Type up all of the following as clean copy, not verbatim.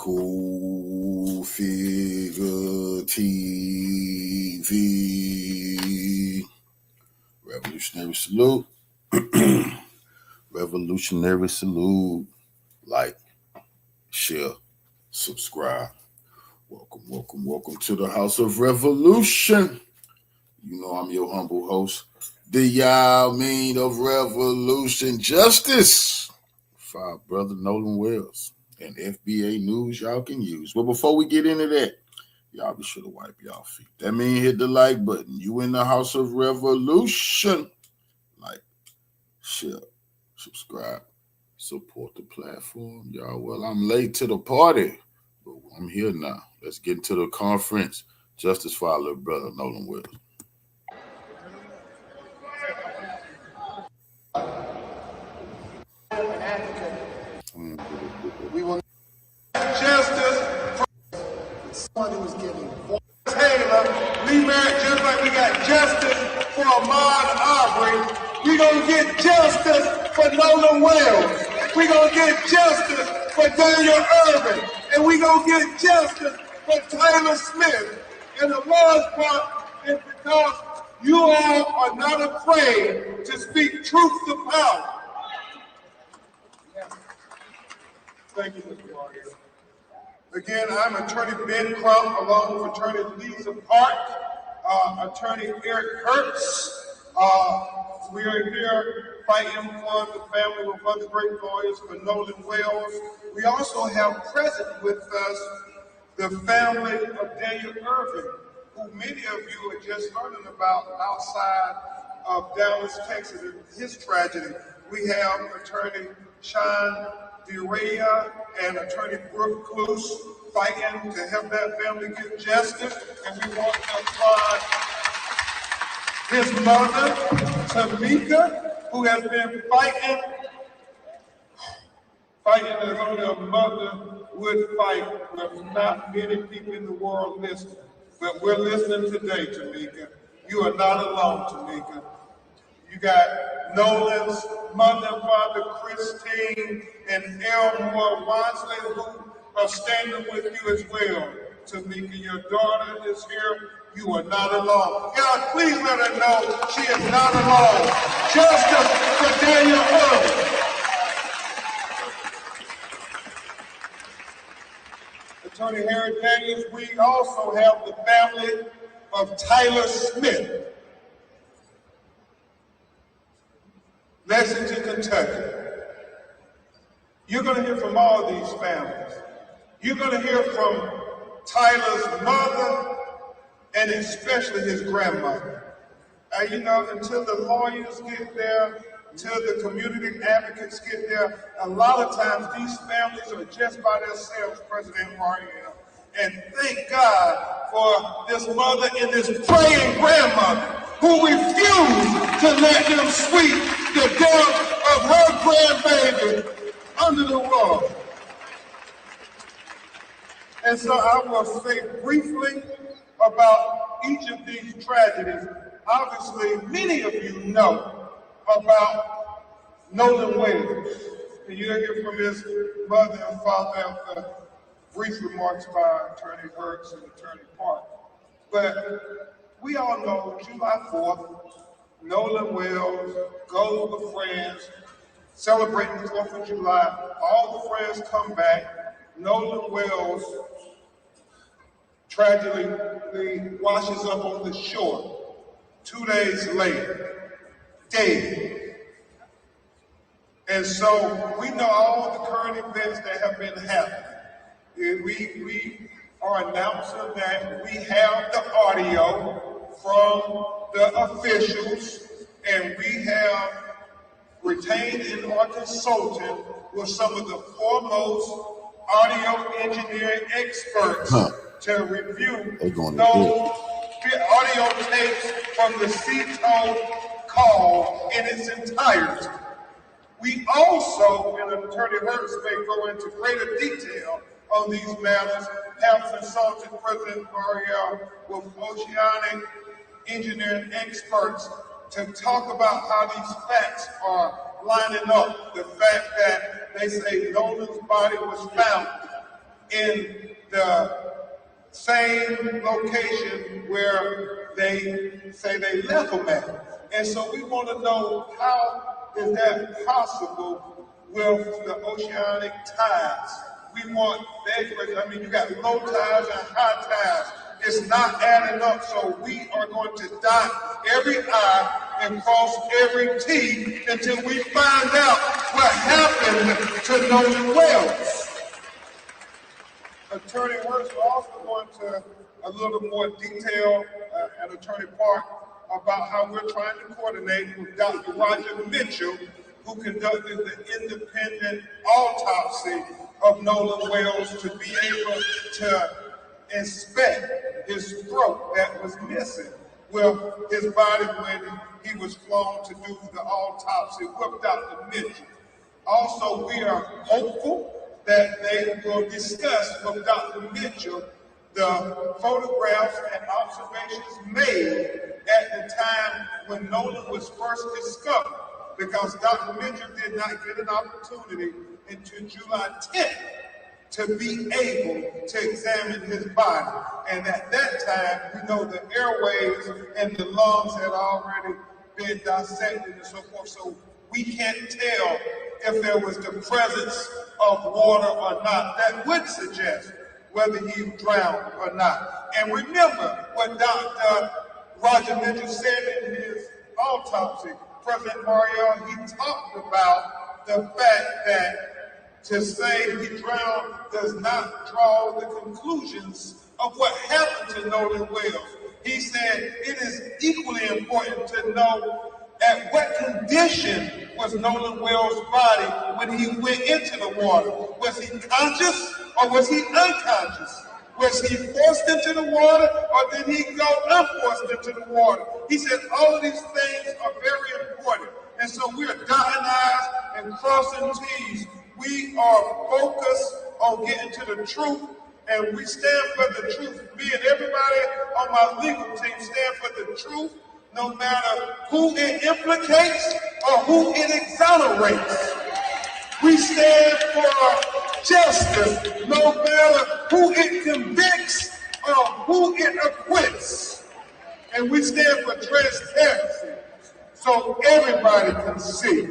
School Figure TV. Revolutionary salute. Revolutionary salute. Like, share, subscribe. Welcome to the House of Revolution. You know I'm your humble host, the Yah-Mean of Revolution Justice. Brother Nolan Wells. And F.B.A. news y'all can use. Well, before we get into that, y'all be sure to wipe y'all feet. That means hit the like button. You in the House of Revolution. Like, share, subscribe, support the platform, y'all. Well, I'm late to the party, but I'm here now. Let's get into the conference. Justice for our little brother, Nolan Wells. We will justice for somebody was getting Taylor, Lee Merritt, just like we got justice for Ahmaud Arbery. We're gonna get justice for Nolan Wells. We're gonna get justice for Daniel Irvin. And we're gonna get justice for Taylor Smith. And the large part is because you all are not afraid to speak truth to power. Thank you, Mr. Warrior. Again, I'm Attorney Ben Crump, along with Attorney Lisa Park, Attorney Eric Hertz. We are here fighting for the family of other great lawyers for Nolan Wells. We also have present with us the family of Daniel Irvin, who many of you are just learning about outside of Dallas, Texas, and his tragedy. We have Attorney Sean DeRaya and Attorney Brooke Cluse fighting to help that family get justice, and we want to applaud his mother, Tamika, who has been fighting as only a mother would fight, but not many people in the world listen. But we're listening today, Tamika. You are not alone, Tamika. You got Nolan's mother and father, Christine, and Elmore Wansley, who are standing with you as well. Tamika, your daughter is here. You are not alone. God, please let her know she is not alone. Justice for Daniel Irvin. Attorney Harry Daniels, we also have the family of Tyler Smith. Lexington, Kentucky. You're going to hear from all these families. You're going to hear from Tyler's mother and especially his grandmother. Until the lawyers get there, until the community advocates get there, a lot of times these families are just by themselves, President Mariel. And thank God for this mother and this praying grandmother who refused to let them sweep the death of her grandbaby under the rug. And so I will say briefly about each of these tragedies. Obviously, many of you know about Nolan Wells. And you'll hear from his mother and father after brief remarks by Attorney Hertz and Attorney Park. But we all know July 4th, Nolan Wells goes with the friends, celebrating the 4th of July. All the friends come back. Nolan Wells tragically washes up on the shore 2 days later, dead. And so we know all the current events that have been happening. We are announcing that we have the audio from the officials, and we have retained and are consulting with some of the foremost audio engineering experts to review those audio tapes from the C-Tone call in its entirety. We also, and Attorney Hertz may go into greater detail on these matters, have consulted President Mariel with oceanic engineering experts to talk about how these facts are lining up. The fact that they say Nolan's body was found in the same location where they say they left them at. And so we want to know, how is that possible with the oceanic tides? We want the explanation. I mean, you got low tides and high tides. It's not adding up, so we are going to dot every I and cross every T until we find out what happened to Nolan Wells. Attorney Works will also go into a little more detail at Attorney Park about how we're trying to coordinate with Dr. Roger Mitchell, who conducted the independent autopsy of Nolan Wells, to be able to inspect his throat that was missing with his body when he was flown to do the autopsy with Dr. Mitchell. Also, we are hopeful that they will discuss with Dr. Mitchell the photographs and observations made at the time when Nolan was first discovered, because Dr. Mitchell did not get an opportunity until July 10th to be able to examine his body. And at that time, we know the airways and the lungs had already been dissected and so forth, so we can't tell if there was the presence of water or not. That would suggest whether he drowned or not. And remember what Dr. Roger Mitchell said in his autopsy. President Mario, he talked about the fact that to say he drowned does not draw the conclusions of what happened to Nolan Wells. He said it is equally important to know at what condition was Nolan Wells' body when he went into the water. Was he conscious or was he unconscious? Was he forced into the water or did he go unforced into the water? He said all of these things are very important. And so we are dotting I's and crossing T's. We are focused on getting to the truth, and we stand for the truth. Me and everybody on my legal team stand for the truth, no matter who it implicates or who it exonerates. We stand for justice, no matter who it convicts or who it acquits. And we stand for transparency, so everybody can see.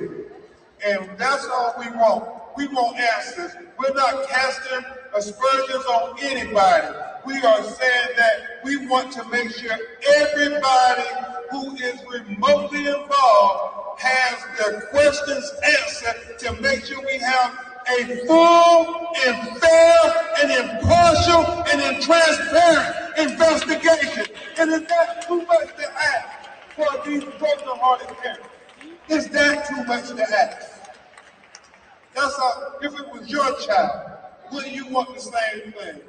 And that's all we want. We want answers. We're not casting aspersions on anybody. We are saying that we want to make sure everybody who is remotely involved has their questions answered, to make sure we have a full and fair and impartial and transparent investigation. And is that too much to ask for these broken-hearted parents? Is that too much to ask? That's how, if it was your child, wouldn't you want the same thing?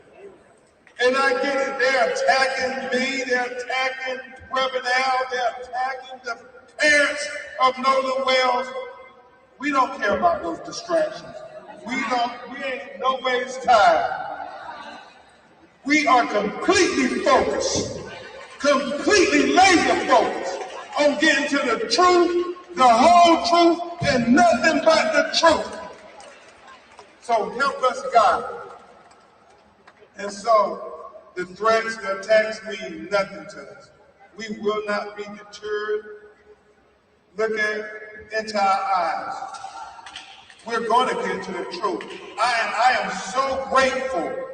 And I get it, they're attacking me, they're attacking Reverend Al, they're attacking the parents of Nolan Wells. We don't care about those distractions. We ain't no ways tired. We are completely focused, completely laser focused on getting to the truth, the whole truth, and nothing but the truth. So help us, God. And so the threats, the attacks mean nothing to us. We will not be deterred. Look into our eyes. We're going to get to the truth. I am so grateful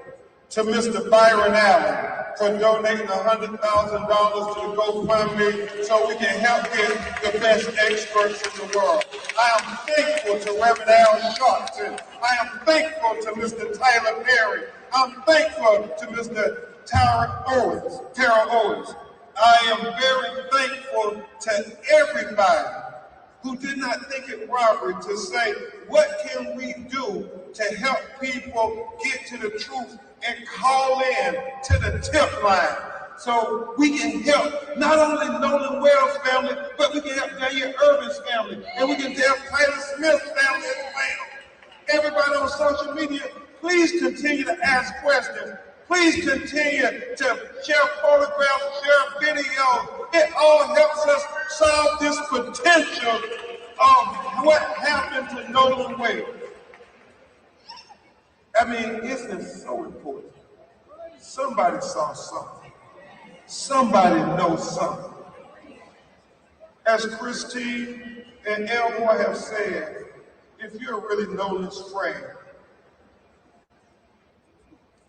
to Mr. Byron Allen for donating $100,000 to the GoFundMe so we can help get the best experts in the world. I am thankful to Reverend Al Sharpton. I am thankful to Mr. Tyler Perry. I'm thankful to Mr. Tara Owens. I am very thankful to everybody who did not think it robbery to say, what can we do to help people get to the truth and call in to the tip line so we can help not only Nolan Wells' family, but we can help Daniel Irvin's family, and we can help Tyler Smith's family as well. Everybody on social media, please continue to ask questions. Please continue to share photographs, share videos. It all helps us solve this potential of what happened to Nolan Wells. I mean, isn't it so important? Somebody saw something. Somebody knows something. As Christine and Elmore have said, if you're really Nolan's friend,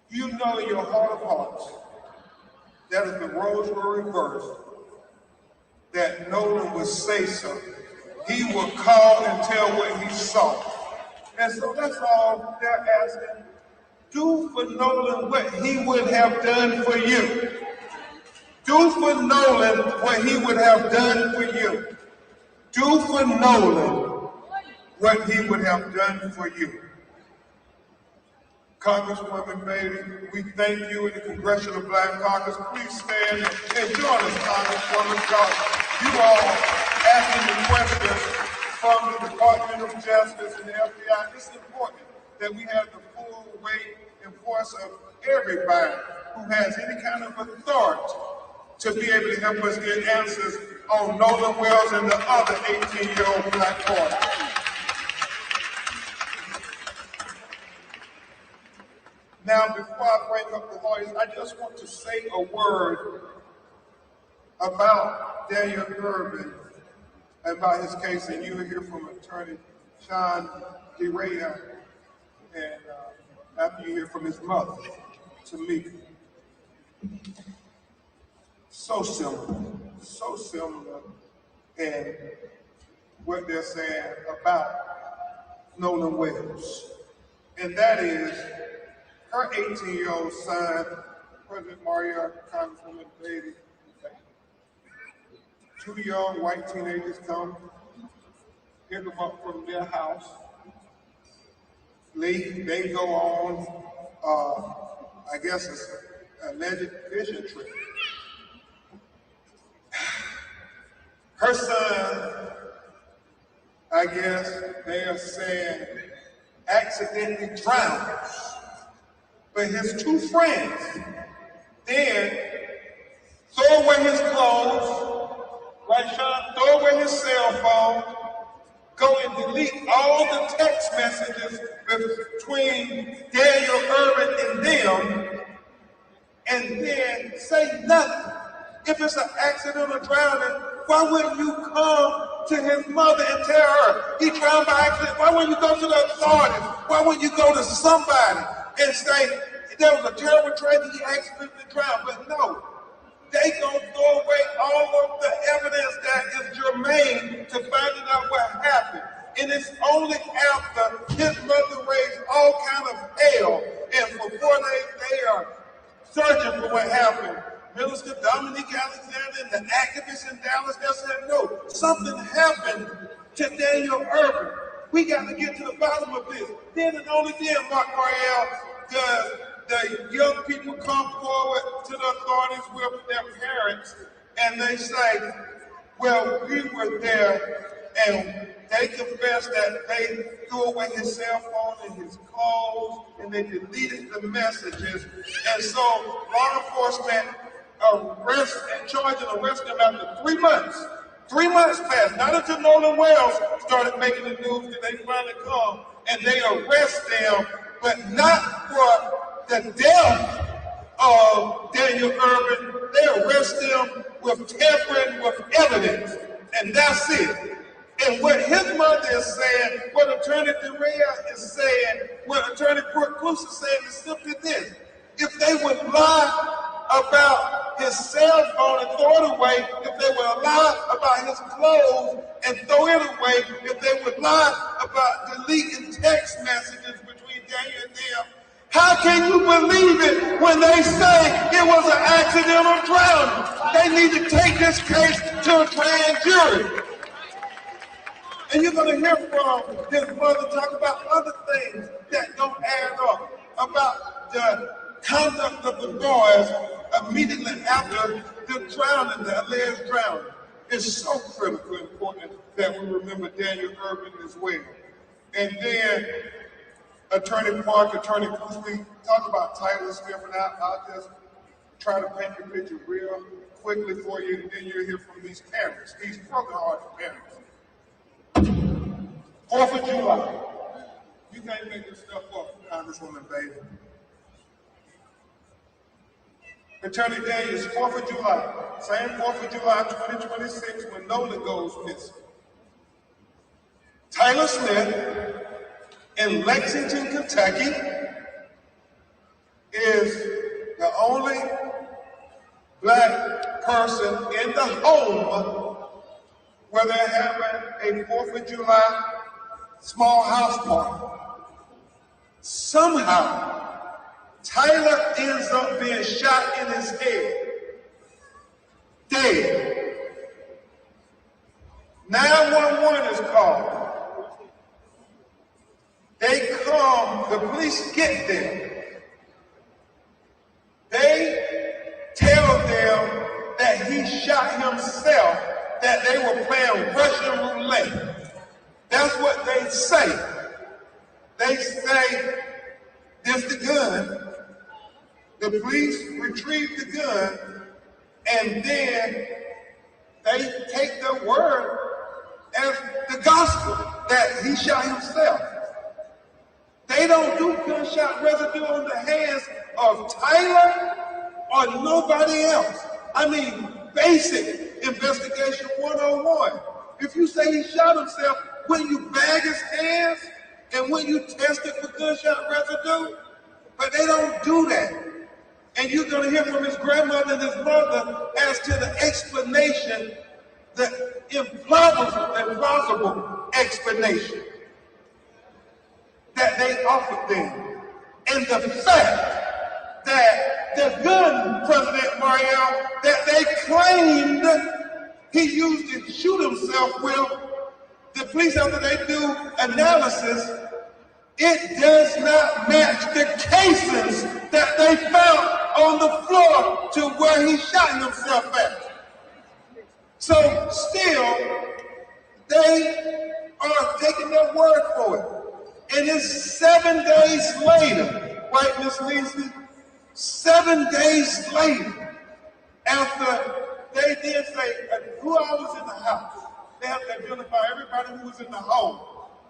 you know in your heart of hearts that if the roles were reversed, that Nolan would say something. He would call and tell what he saw. And so that's all they're asking. Do for Nolan what he would have done for you. Do for Nolan what he would have done for you. Do for Nolan what he would have done for you. Congresswoman Beatty, we thank you in the Congressional Black Caucus. Please stand and join us, Congresswoman, because you all asking the questions from the Department of Justice and the F.B.A. It's important that we have the full weight and force of everybody who has any kind of authority to be able to help us get answers on Nolan Wells and the other 18-year-old black boy. Now, before I bring up the lawyers, I just want to say a word about Daniel Irvin and about his case, and you will hear from Attorney Sean DeRaya, and after you hear from his mother, Tamika. So similar in what they're saying about Nolan Wells, and that is her 18-year-old son, President Maria, Congresswoman Beatty, two young white teenagers come, pick them up from their house, leave, they go on, I guess it's an alleged fishing trip. Her son, I guess they are saying, accidentally drowns. But his two friends then throw away his clothes, right, Sean? Throw away his cell phone, go and delete all the text messages between Daniel Irvin and them, and then say nothing. If it's an accidental drowning, why wouldn't you come to his mother and tell her he drowned by accident? Why wouldn't you go to the authorities? Why wouldn't you go to somebody and say there was a terrible tragedy, he accidentally drowned? But no, they gonna throw away all of the evidence that is germane to finding out what happened. And it's only after his mother raised all kind of hell, and for 4 days they are searching for what happened. Minister Dominique Alexander and the activists in Dallas, they said, no, something happened to Daniel Irvin. We got to get to the bottom of this. Then and only then, Mark Mariel, does the young people come forward to the authorities with their parents, and they say, well, we were there, and they confessed that they threw away his cell phone and his calls, and they deleted the messages. And so law enforcement charged and arrested him after 3 months. 3 months passed, not until Nolan Wells started making the news did they finally come, and they arrest them, but not for the death of Daniel Irvin. They arrest him with tampering with evidence, and that's it. And what his mother is saying, what Attorney DeRaya is saying, what Attorney Brooke Cruz is saying is simply this. If they would lie about his cell phone and throw it away, if they would lie about his clothes and throw it away, if they would lie about deleting text messages between Daniel and them, how can you believe it when they say it was an accidental drowning? They need to take this case to a grand jury. And you're going to hear from his mother talk about other things that don't add up, about the conduct of the boys immediately after the drowning, the alleged drowning. It's so critically important that we remember Daniel Irvin as well. And then Attorney Park, Attorney Cruz, we talk about Tyler Smith, and I'll just try to paint the picture real quickly for you, and then you'll hear from these parents, these broken-hearted parents. 4th of July, You can't make this stuff up, Congresswoman Bailey. Attorney Daniels, 4th of July, same 4th of July 2026 when Nolan goes missing. Tyler Smith in Lexington, Kentucky is the only black person in the home where they're having a 4th of July small house party. Somehow, Tyler ends up being shot in his head, dead. 911 is called. They come, the police get there. They tell them that he shot himself, that they were playing Russian roulette. That's what they say. They say, this the gun. The police retrieve the gun, and then they take their word as the gospel that he shot himself. They don't do gunshot residue on the hands of Tyler or nobody else. I mean, basic investigation 101. If you say he shot himself, wouldn't you bag his hands and wouldn't you test it for gunshot residue? But they don't do that. And you're going to hear from his grandmother and his mother as to the explanation, the implausible explanation that they offered them. And the fact that the gun, President Mariel, that they claimed he used to shoot himself with, the police, after they do analysis, it does not match the casings that they found on the floor to where he shot himself at. So still, they are taking their word for it. And it's 7 days later, right, Miss Leasley? 7 days later, after they did say who all was in the house, they have to identify everybody who was in the home.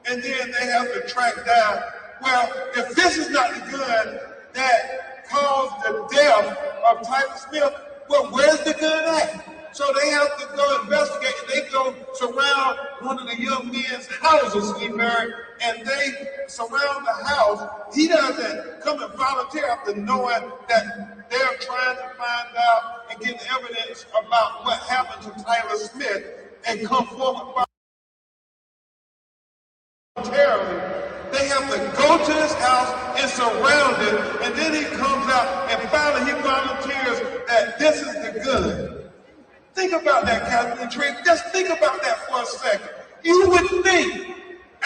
And then they have to track down, well, if this is not the gun that caused the death of Tyler Smith, well, where's the gun at? So they have to go investigate, and they go surround one of the young men's houses he married, and they surround the house. He doesn't come and volunteer after knowing that they're trying to find out and get evidence about what happened to Tyler Smith and come forward voluntarily. They have to go to his house and surround it, and then he comes out and finally he volunteers that this is the gun. Think about that, Kathleen Tree. Just think about that for a second. You would think,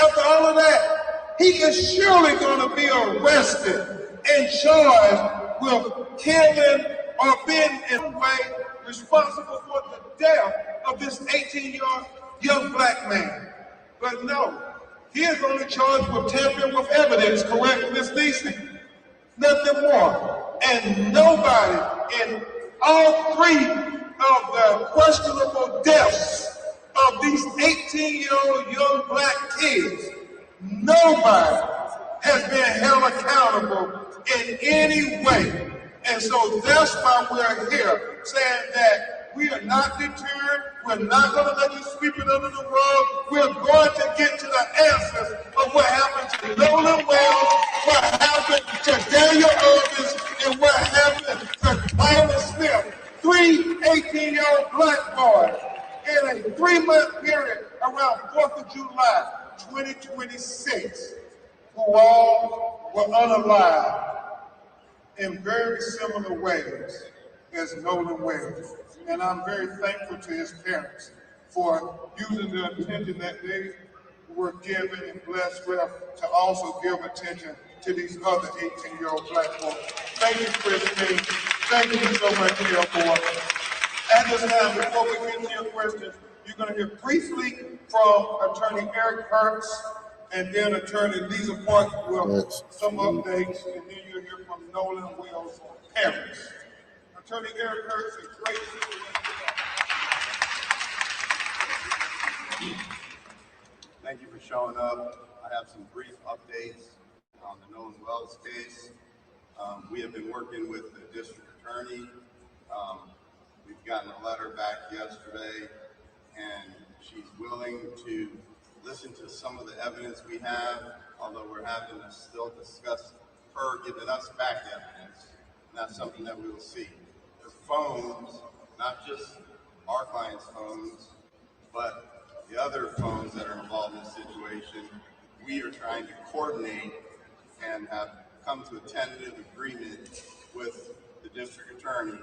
after all of that, he is surely going to be arrested and charged with killing or being in a way responsible for the death of this 18-year-old young black man. But no, he is only charged with tampering with evidence, correct, Ms. Leeson? Nothing more. And nobody in all three of the questionable deaths of these 18-year-old young black kids, nobody has been held accountable in any way. And so that's why we're here saying that we are not deterred. We're not going to let you sweep it under the rug. We're going to get to the answers of what happened to Nolan Wells, what happened to Daniel Irvin, and what happened to Tyler Smith. 3 18-year-old black boys in a 3-month period around 4th of July, 2026, who all were unalive in very similar ways as Nolan Wells. And I'm very thankful to his parents for using the attention that they were given and blessed with to also give attention to these other 18-year-old black boys. Thank you, Christine. Thank you so much, Elmore. At this time, before we get to your questions, you're going to hear briefly from Attorney Eric Hertz and then Attorney Lisa Park with some updates, and then you'll hear from Nolan Wells' parents. Attorney Eric Hertz, it's great to see you. Thank you for showing up. I have some brief updates on the Nolan Wells case. We have been working with the district attorney. We've gotten a letter back yesterday, and she's willing to listen to some of the evidence we have, although we're having to still discuss her giving us back evidence. And that's something that we will see. The phones, not just our client's phones, but the other phones that are involved in this situation, we are trying to coordinate and have come to a tentative agreement with the district attorney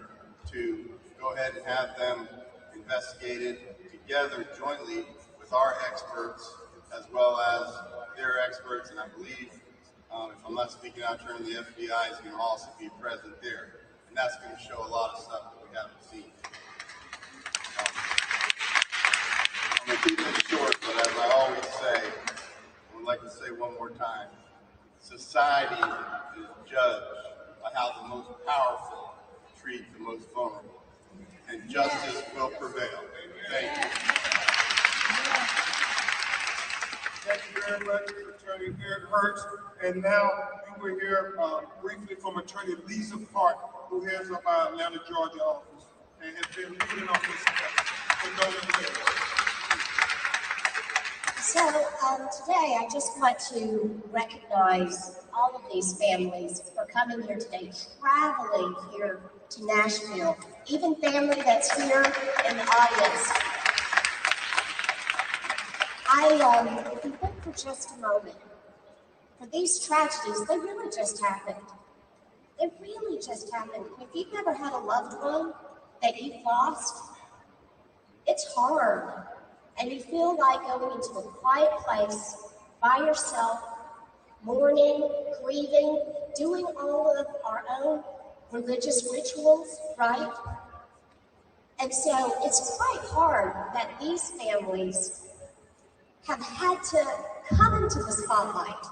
to go ahead and have them investigated together jointly with our experts as well as their experts. And I believe, if I'm not speaking out of turn, the F.B.A. is going to also be present there. And that's going to show a lot of stuff that we haven't seen. I'm going to keep it short, but as I always say, I would like to say one more time, society is judged by how the most powerful treat the most vulnerable, and justice will prevail. Thank you. Thank you very much, Attorney Eric Hertz. And now you will hear briefly from Attorney Lisa Park, who heads up our Atlanta, Georgia office and has been leading on this case. So today I just want to recognize all of these families for coming here today, traveling here to Nashville, even family that's here in the audience. If you think for just a moment, for these tragedies, they really just happened. They really just happened. If you've never had a loved one that you've lost, it's hard. And you feel like going into a quiet place by yourself, mourning, grieving, doing all of our own religious rituals, right? And so it's quite hard that these families have had to come into the spotlight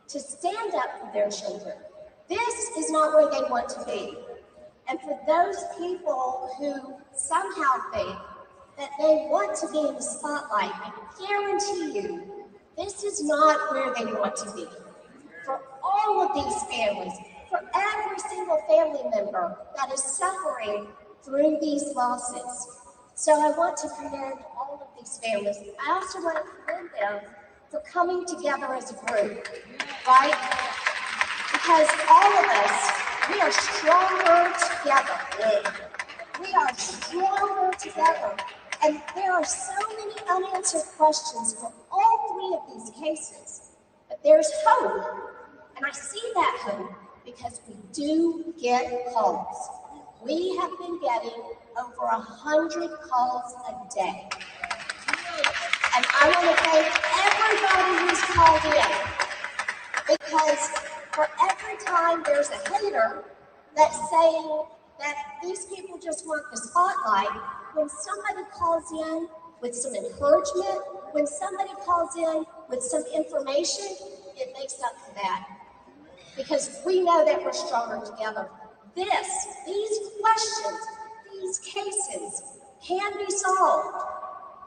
to stand up for their children. This is not where they want to be. And for those people who somehow think that they want to be in the spotlight, I guarantee you, this is not where they want to be. For all of these families, for every single family member that is suffering through these losses. So I want to commend all of these families. I also want to commend them for coming together as a group, right? Because all of us, we are stronger together. We are stronger together. And there are so many unanswered questions for all three of these cases. But there's hope. And I see that hope because we do get calls. We have been getting over 100 calls a day. And I want to thank everybody who's called in. Because for every time there's a hater that's saying that these people just want the spotlight, when somebody calls in with some encouragement, when somebody calls in with some information, it makes up for that. Because we know that we're stronger together. These questions, these cases can be solved,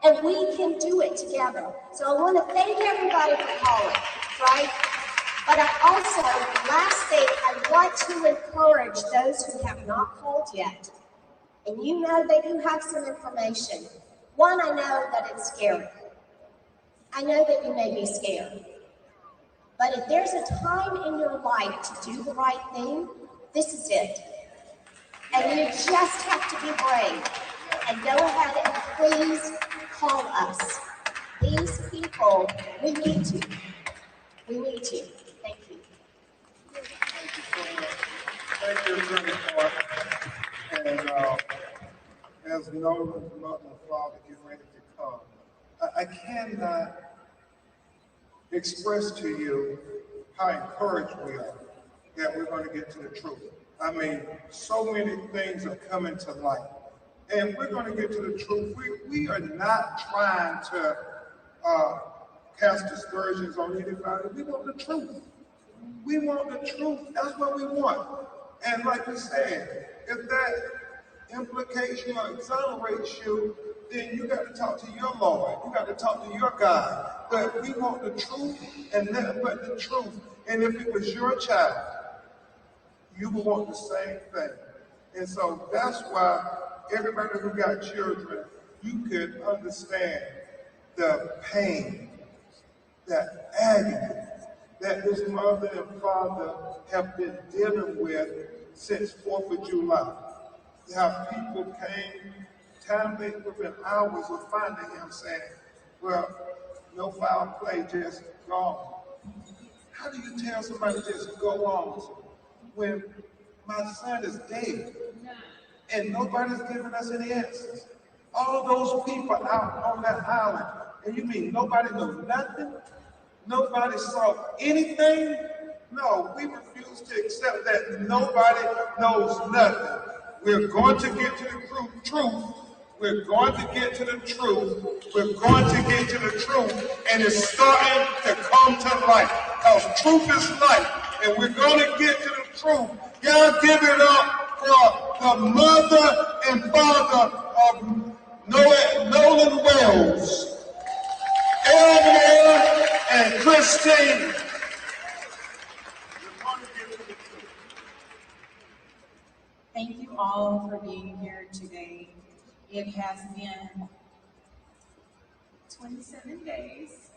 and we can do it together. So I want to thank everybody for calling, right? But I also, last thing, I want to encourage those who have not called yet. And you know they do have some information. One, I know that it's scary. I know that you may be scared. But if there's a time in your life to do the right thing, this is it. And you just have to be brave. And go ahead and please call us. These people, we need you. We need you. Thank you. Thank you so much. Thank you, Attorney Park. And as Nolan's mother and father get ready to come, I cannot express to you how encouraged we are that we're going to get to the truth. I mean, so many things are coming to light, and we're going to get to the truth. We are not trying to cast dispersions on anybody. We want the truth. We want the truth. That's what we want. And like we said, if that implication or exonerates you, then you got to talk to your Lord. You got to talk to your God. but we want the truth and nothing but the truth. And if it was your child, you would want the same thing. And so that's why everybody who got children, you could understand the pain, the agony that this mother and father have been dealing with since 4th of July. How people came, time within hours of finding him saying, well, no foul play, just gone. How do you tell somebody just go on when my son is dead and nobody's giving us any answers? All those people out on that island, and you mean nobody knows nothing? Nobody saw anything? No, we refuse to accept that nobody knows nothing. We're going to get to the truth. We're going to get to the truth. We're going to get to the truth. And it's starting to come to light. Because truth is light. And we're going to get to the truth. Y'all give it up for the mother and father of Nolan Wells, Elmer and Christine. Thank you all for being here today. It has been 27 days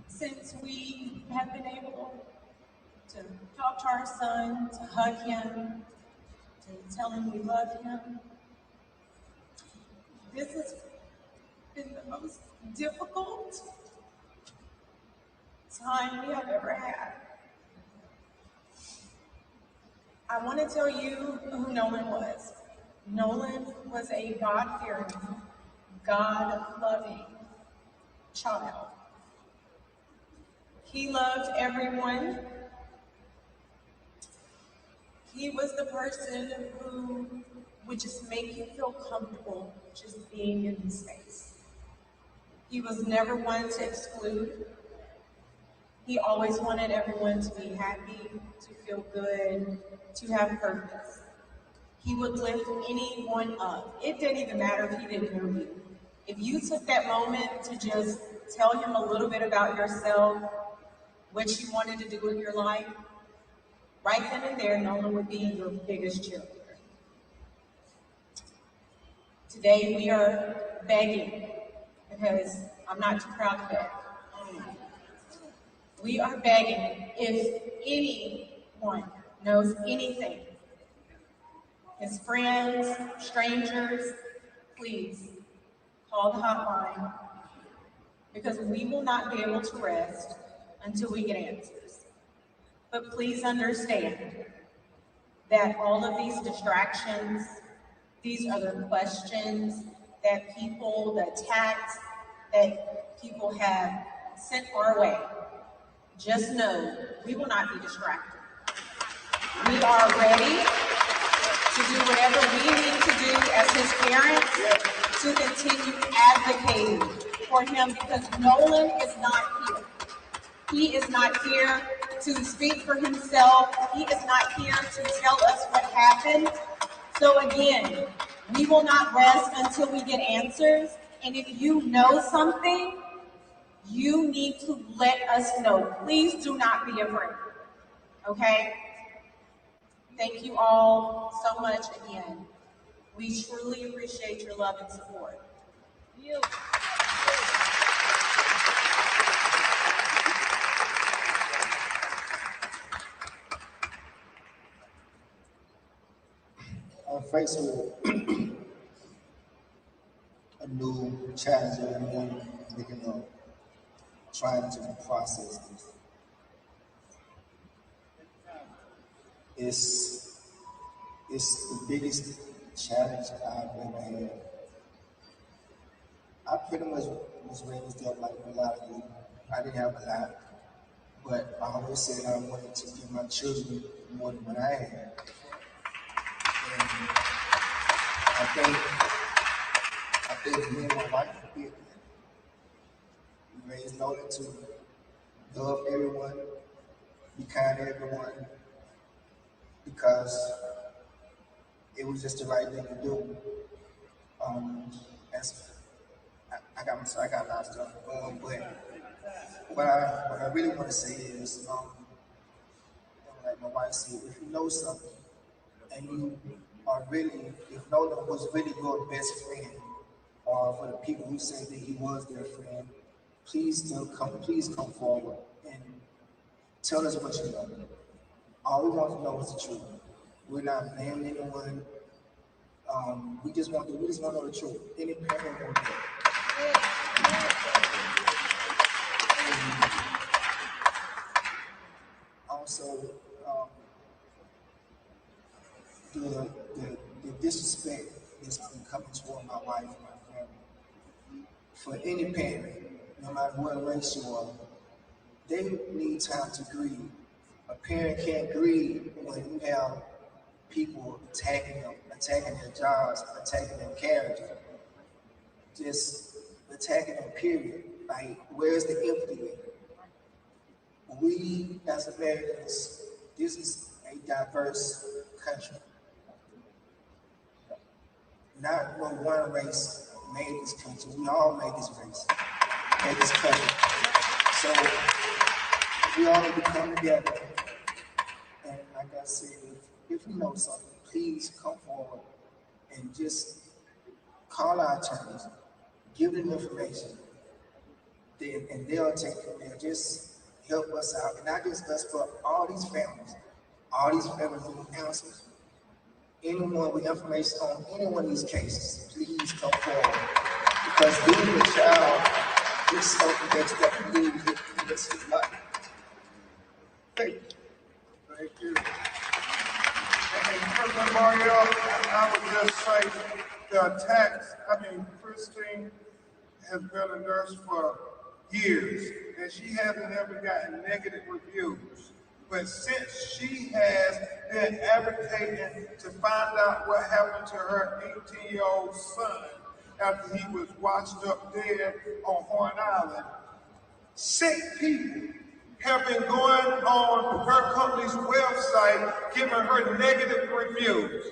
since we have been able to talk to our son, to hug him, to tell him we love him. This has been the most difficult time we have ever had. I want to tell you who Nolan was. Nolan was a God-fearing, God-loving child. He loved everyone. He was the person who would just make you feel comfortable just being in his space. He was never one to exclude. He always wanted everyone to be happy, to feel good, to have purpose. He would lift anyone up. It didn't even matter if he didn't know you. If you took that moment to just tell him a little bit about yourself, what you wanted to do with your life, right then and there, Nolan would be your biggest cheerleader. Today we are begging, because I'm not too proud to beg. We are begging, if anyone knows anything, his friends, strangers, please call the hotline, because we will not be able to rest until we get answers. But please understand that all of these distractions, these other questions that people, the attacks that people have sent our way, just know we will not be distracted. We are ready to do whatever we need to do as his parents to continue advocating for him, because Nolan is not here. He is not here to speak for himself. He is not here to tell us what happened. So again, we will not rest until we get answers. And if you know something, you need to let us know. Please do not be afraid. Okay? Thank you all so much again. We truly appreciate your love and support. I'm faced with a new challenge every morning, thinking of trying to process this. It's the biggest challenge I've ever had. I pretty much was raised up like a lot of you. I didn't have a lot, but I always said I wanted to give my children more than what I had. And I think me and my wife did that. We raised Nolan to love everyone, be kind to everyone, because it was just the right thing to do. As I got a lot of stuff. But what I really want to say is, like my wife said, if you know something and you are really, if Nolan was really your best friend, or for the people who say that he was their friend, please come forward and tell us what you know. All we want to know is the truth. We're not blaming anyone. We just want to know the truth. Any parent will get. Also, the disrespect that's been coming toward my wife and my family. For any parent, no matter what race you are, they need time to grieve. A parent can't grieve when you have people attacking them, attacking their jobs, attacking their character, just attacking them, period. Like, where's the empathy? We, as Americans, this is a diverse country. Not no one race made this country. We all made this race, made this country. So we all need to come together. And like I said, if you know something, please come forward and just call our attorneys, give them information, and they'll take it there. Just help us out. And not just us, but all these families need answers. Anyone with information on any one of these cases, please come forward. Because being a child is something that you need to this is life. Thank you. Thank you. And President Mario, I would just say the attacks, Christine has been a nurse for years, and she hasn't ever gotten negative reviews. But since she has been advocating to find out what happened to her 18-year-old son after he was washed up dead on Horn Island, sick people have been going on her company's website giving her negative reviews.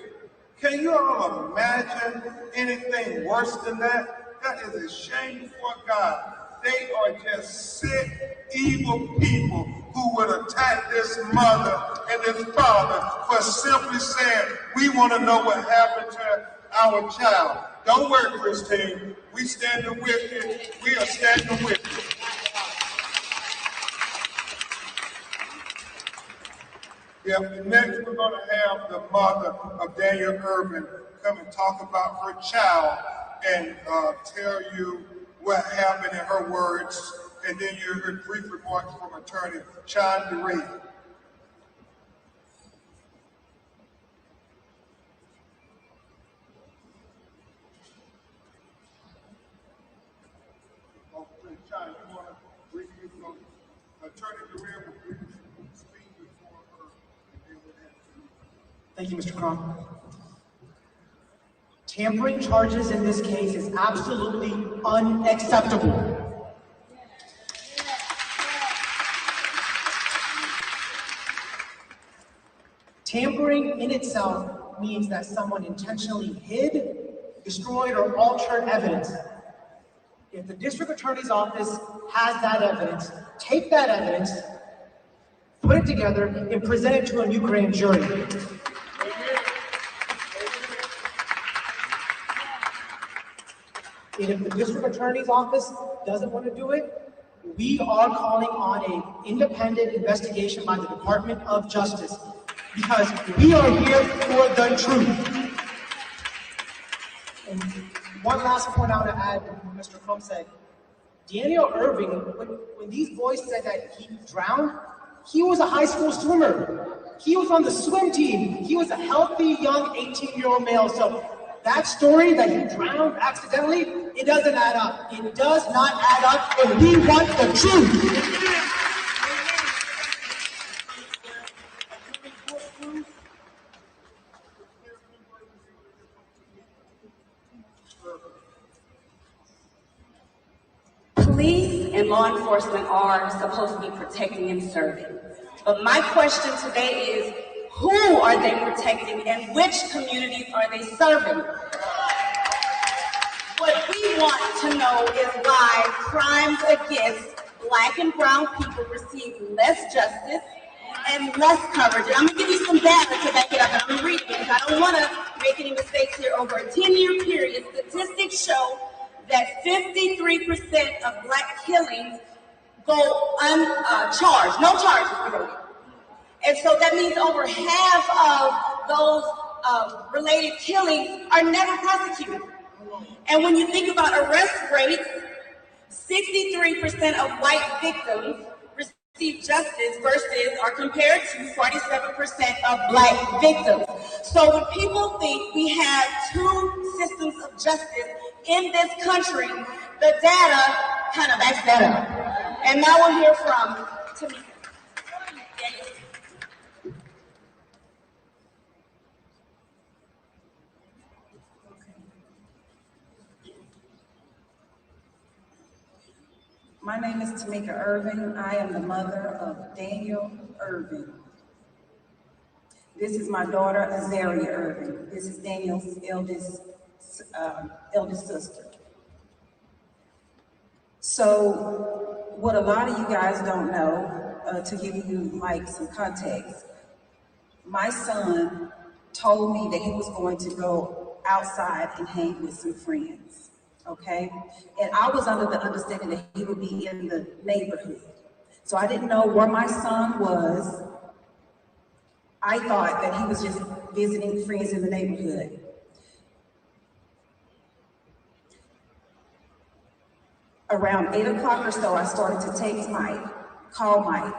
Can you all imagine anything worse than that? That is a shame before God. They are just sick, evil people who would attack this mother and this father for simply saying, we want to know what happened to our child. Don't worry, Christine. We standing with you. We are standing with you. Yep, next we're going to have the mother of Daniel Irvin come and talk about her child and tell you what happened in her words, and then you heard brief remarks from attorney Sean DeRee. Sean, you want to briefly go? Attorney DeRee will briefly speak before her, and then we'll have to. Thank you, Mr. Crum. Tampering charges in this case is absolutely unacceptable. Tampering in itself means that someone intentionally hid, destroyed, or altered evidence. If the district attorney's office has that evidence, take that evidence, put it together, and present it to a new grand jury. And if the district attorney's office doesn't want to do it, we are calling on an independent investigation by the Department of Justice, because we are here for the truth. And one last point I want to add, Mr. Crum said, Daniel Irving, when these boys said that he drowned, he was a high school swimmer. He was on the swim team. He was a healthy, young 18-year-old male. So that story that he drowned accidentally, it doesn't add up. It does not add up, and we want the truth. Police and law enforcement are supposed to be protecting and serving. But my question today is, who are they protecting and which communities are they serving? What we want to know is why crimes against Black and brown people receive less justice and less coverage. And I'm going to give you some data to back it up, and I'm going to read it because I don't want to make any mistakes here. Over a 10-year period, statistics show that 53% of Black killings go uncharged, no charges related. And so that means over half of those related killings are never prosecuted. And when you think about arrest rates, 63% of white victims receive justice versus are compared to 47% of Black victims. So when people think we have two systems of justice in this country, the data kind of backs that up. And now we'll hear from Tamika. My name is Tamika Irving. I am the mother of Daniel Irving. This is my daughter, Azaria Irving. This is Daniel's eldest sister. So what a lot of you guys don't know, to give you like some context, my son told me that he was going to go outside and hang with some friends. Okay, and I was under the understanding that he would be in the neighborhood. So I didn't know where my son was. I thought that he was just visiting friends in the neighborhood. Around 8 o'clock or so, I started to text Mike, call Mike,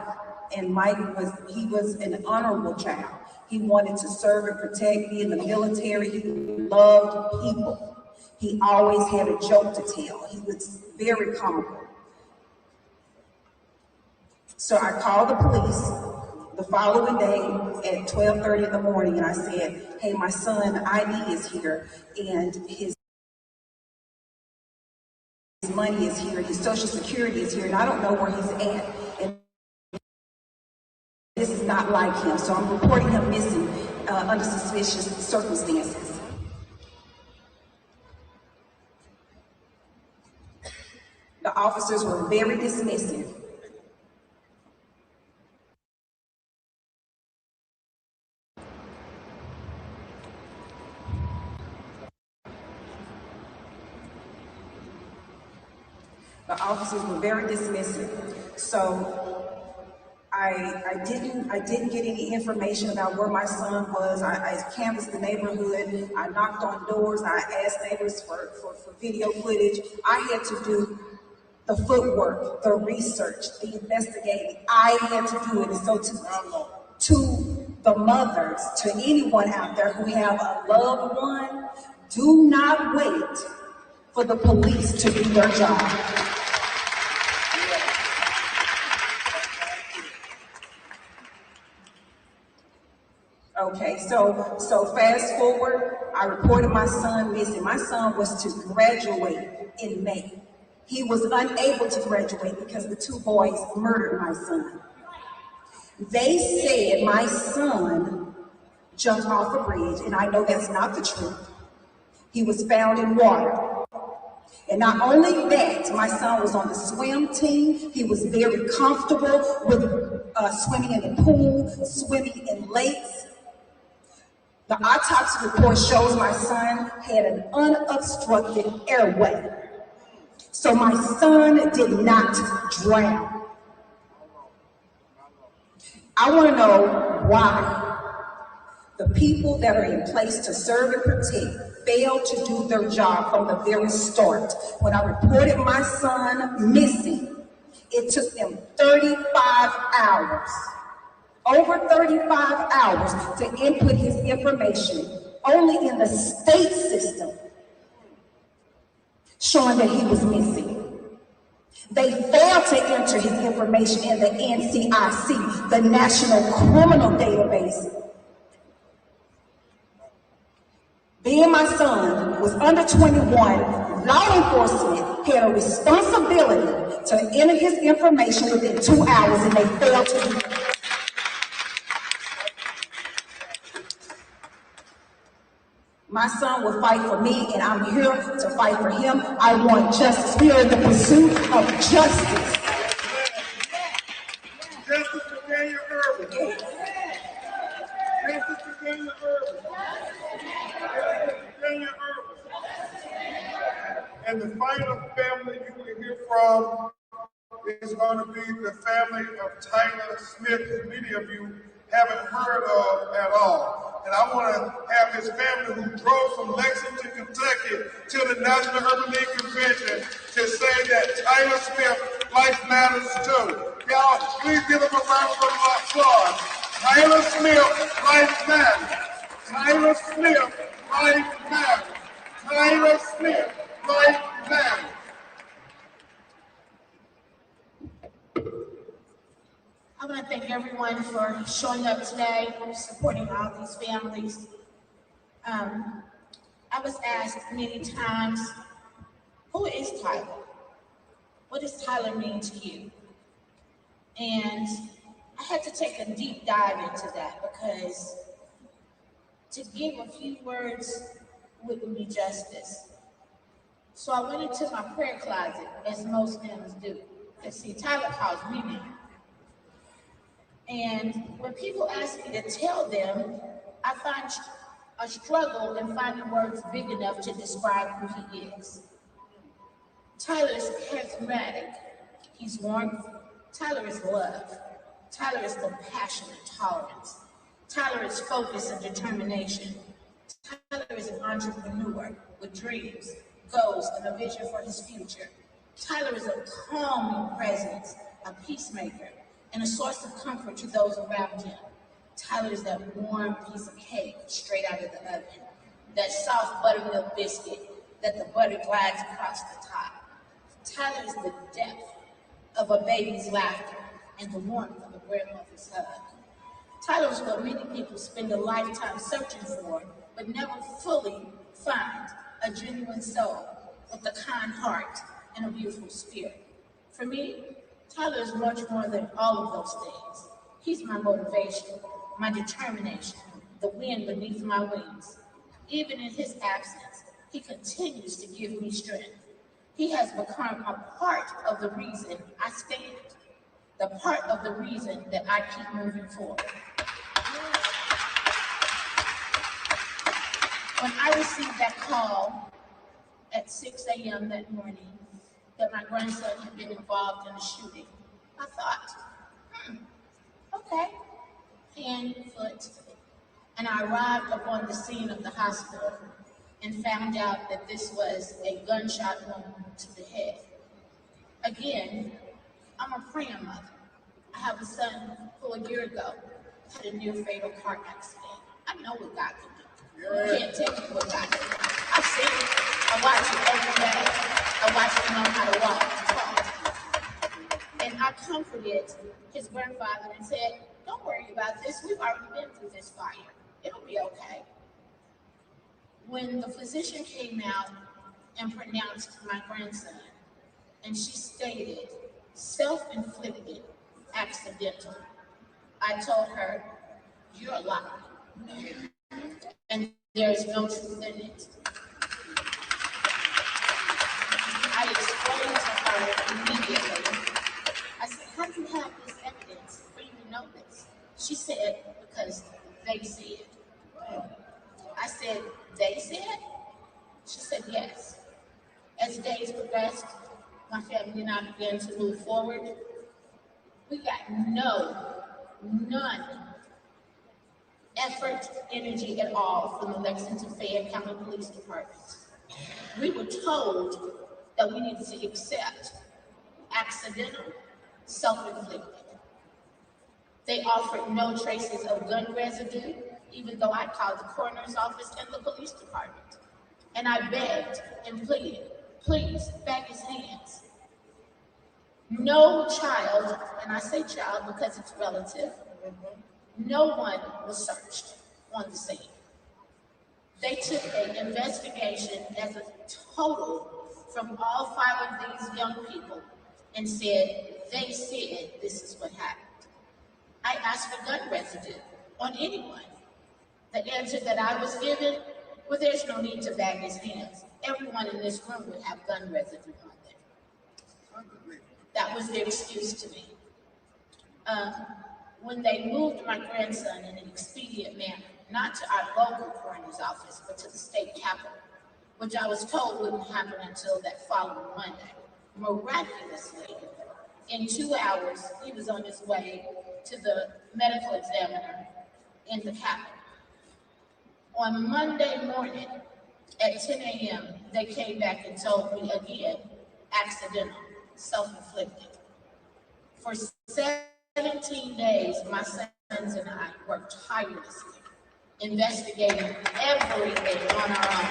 and Mike was an honorable child. He wanted to serve and protect, be in the military. He loved people. He always had a joke to tell. He was very comical. So I called the police the following day at 12:30 in the morning, and I said, hey, my son ID is here, and his money is here, his social security is here, and I don't know where he's at. And this is not like him, so I'm reporting him missing under suspicious circumstances. The officers were very dismissive. The officers were very dismissive. So I didn't get any information about where my son was. I canvassed the neighborhood. I knocked on doors. I asked neighbors for video footage. I had to do the footwork, the research, the investigating. I had to do it. And so to the mothers, to anyone out there who have a loved one, do not wait for the police to do their job. Okay, so fast forward, I reported my son missing. My son was to graduate in May. He was unable to graduate because the two boys murdered my son. They said my son jumped off a bridge, and I know that's not the truth. He was found in water. And not only that, my son was on the swim team. He was very comfortable with swimming in the pool, swimming in lakes. The autopsy report shows my son had an unobstructed airway. So my son did not drown. I want to know why the people that are in place to serve and protect failed to do their job from the very start. When I reported my son missing, it took them 35 hours, over 35 hours to input his information only in the state system, showing that he was missing. They failed to enter his information in the NCIC, the National Criminal Database. Being my son was under 21, law enforcement had a responsibility to enter his information within 2 hours, and they failed to do that. My son will fight for me, and I'm here to fight for him. I want justice. We are in the pursuit of justice. Justice for Daniel Irvin. Justice for Daniel Irvin. Daniel Irvin. And the final family you will hear from is going to be the family of Tyler Smith, who many of you haven't heard of at all. And I want to have his family who drove from Lexington, Kentucky to the National Urban League Convention to say that Tyler Smith life matters too. Y'all, please give him a round of applause. Tyler Smith life matters. Tyler Smith life matters. Tyler Smith life matters. I want to thank everyone for showing up today, supporting all these families. I was asked many times, who is Tyler? What does Tyler mean to you? And I had to take a deep dive into that because to give a few words wouldn't be justice. So I went into my prayer closet, as most families do. Because see, Tyler calls me name. And when people ask me to tell them, I find a struggle in finding words big enough to describe who he is. Tyler is charismatic. He's warm. Tyler is love. Tyler is compassion and tolerance. Tyler is focus and determination. Tyler is an entrepreneur with dreams, goals, and a vision for his future. Tyler is a calming presence, a peacemaker, and a source of comfort to those around him. Tyler is that warm piece of cake straight out of the oven, that soft buttermilk biscuit that the butter glides across the top. Tyler is the depth of a baby's laughter and the warmth of a grandmother's hug. Tyler is what many people spend a lifetime searching for, but never fully find a genuine soul with a kind heart and a beautiful spirit. For me, Tyler is much more than all of those things. He's my motivation, my determination, the wind beneath my wings. Even in his absence, he continues to give me strength. He has become a part of the reason I stand, the part of the reason that I keep moving forward. When I received that call at 6 a.m. that morning that my grandson had been involved in a shooting, I thought, okay, hand, foot. And I arrived upon the scene of the hospital and found out that this was a gunshot wound to the head. Again, I'm a praying mother. I have a son who a year ago had a near fatal car accident. I know what God can do. You can't tell me what God can do. I've seen it. I watch it every day. I watch him know how to walk and talk. And I comforted his grandfather and said, don't worry about this. We've already been through this fire. It'll be okay. When the physician came out and pronounced my grandson, and she stated, self-inflicted, accidental, I told her, you're a liar. And there is no truth in it. I explained to her immediately. I said, how do you have this evidence for you to know this? She said, because they said. I said, they said? She said, yes. As days progressed, my family and I began to move forward. We got none effort, energy at all from the Lexington Fayette County Police Department. We were told that we needed to accept accidental, self-inflicted. They offered no traces of gun residue, even though I called the coroner's office and the police department. And I begged and pleaded, please, back his hands. No child, and I say child because it's relative, no one was searched on the scene. They took an investigation as a total from all 5 of these young people and said, they said this is what happened. I asked for gun residue on anyone. The answer that I was given, Well, there's no need to bag his hands. Everyone in this room would have gun residue on them. That was their excuse to me. When they moved my grandson in an expedient manner, not to our local coroner's office, but to the state capitol, which I was told wouldn't happen until that following Monday. Miraculously, in 2 hours, he was on his way to the medical examiner in the capitol. On Monday morning at 10 a.m., they came back and told me again, accidental, self-inflicted. For 17 days, my sons and I worked tirelessly, investigating everything on our own.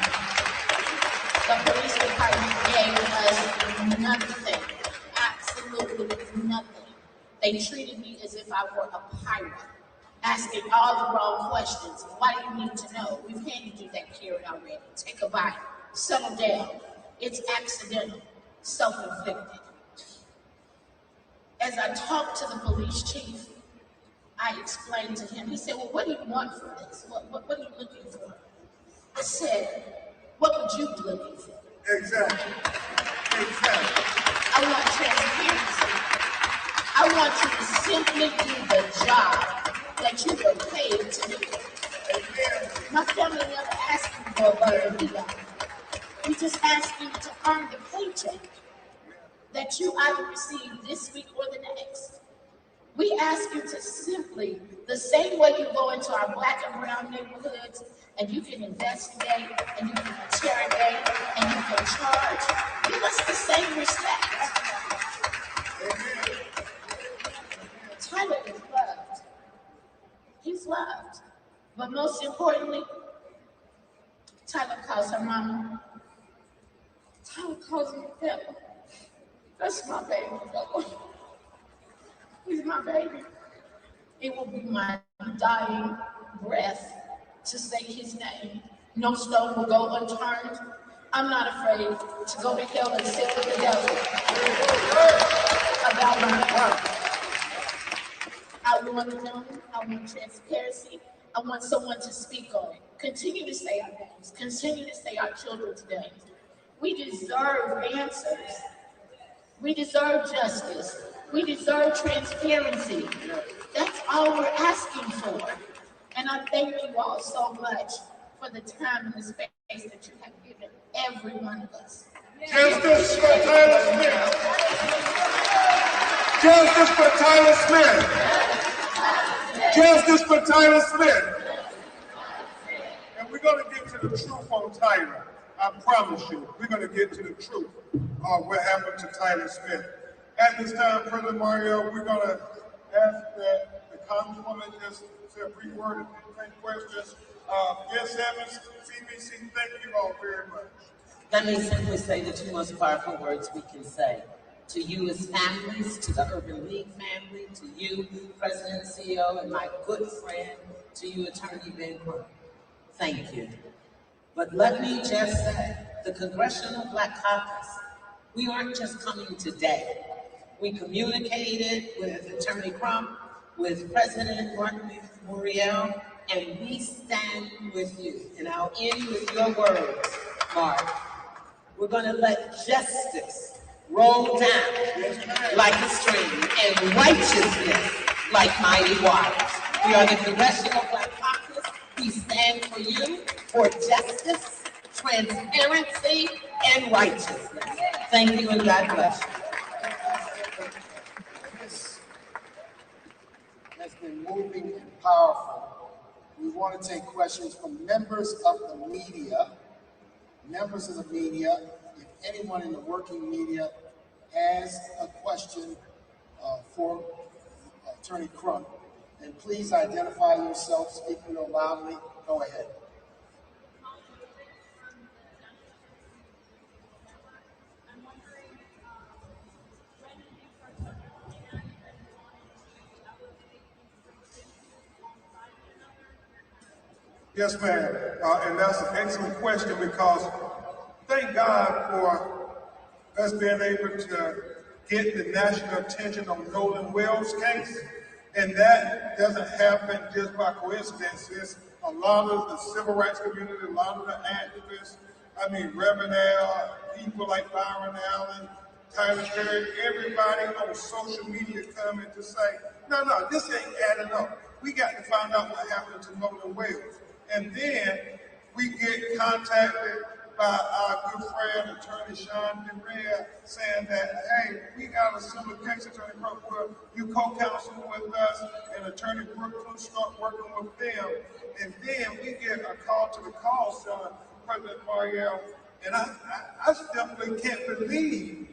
The police department gave us nothing, absolutely nothing. They treated me as if I were a pirate, asking all the wrong questions. Why do you need to know? We've handed you that carrot already. Take a bite. Settle down. It's accidental, self-inflicted. As I talked to the police chief, I explained to him. He said, well, what do you want from this? What are you looking for? I said, what would you be looking for? Exactly. I want transparency. I want you to simply do the job that you were paid to do. My family never asked you for a butter and $1. We just asked you to earn the paycheck that you either receive this week or the next. We ask you to simply, the same way you go into our black and brown neighborhoods and you can investigate and you can interrogate and you can charge, give us the same respect. Tyler is loved. He's loved. But most importantly, Tyler calls her mama. Tyler calls me Pepper. That's my baby, Pepper. He's my baby. It will be my dying breath to say his name. No stone will go unturned. I'm not afraid to go to hell and sit with the devil about my work. I want to know. I want transparency. I want someone to speak on it. Continue to say our names. Continue to say our children's names. We deserve answers. We deserve justice. We deserve transparency. That's all we're asking for. And I thank you all so much for the time and the space that you have given every one of us. Justice for Tyler Smith. Justice for Tyler Smith. Justice for Tyler Smith. And we're going to get to the truth on Tyler. I promise you, we're going to get to the truth of what happened to Tyler Smith. At this time, President Mario, we're going to ask that the Congresswoman just say a brief word and take questions. Yes, Evans, CBC, thank you all very much. Let me simply say the two most powerful words we can say. To you as families, to the Urban League family, to you, President and CEO, and my good friend, to you, Attorney Ben Crump. Thank you. But let me just say, the Congressional Black Caucus, we aren't just coming today. We communicated with Attorney Crump, with President Martin Muriel, and we stand with you. And I'll end with your words, Mark. We're going to let justice roll down like a stream and righteousness like mighty waters. We are the Congressional Black Caucus. We stand for you, for justice, transparency, and righteousness. Thank you and God bless you. This has been moving and powerful. We want to take questions from members of the media. Members of the media, if anyone in the working media has a question for Attorney Crump, then please identify yourself, speak real loudly. Go ahead. Yes, ma'am. And that's an excellent question because thank God for us being able to get the national attention on Nolan Wells' case. And that doesn't happen just by coincidence. It's a lot of the civil rights community, a lot of the activists, Reverend Al, people like Byron Allen, Tyler Perry, everybody on social media coming to say, no, this ain't adding up. We got to find out what happened to Nolan Wales. And then we get contacted by our good friend, Attorney Sean DeRea, saying that, hey, we got a similar case, Attorney Brooke, where you co-counsel with us, and Attorney Brooke start working with them. And then we get a call to the call center, President Mariel, and I simply can't believe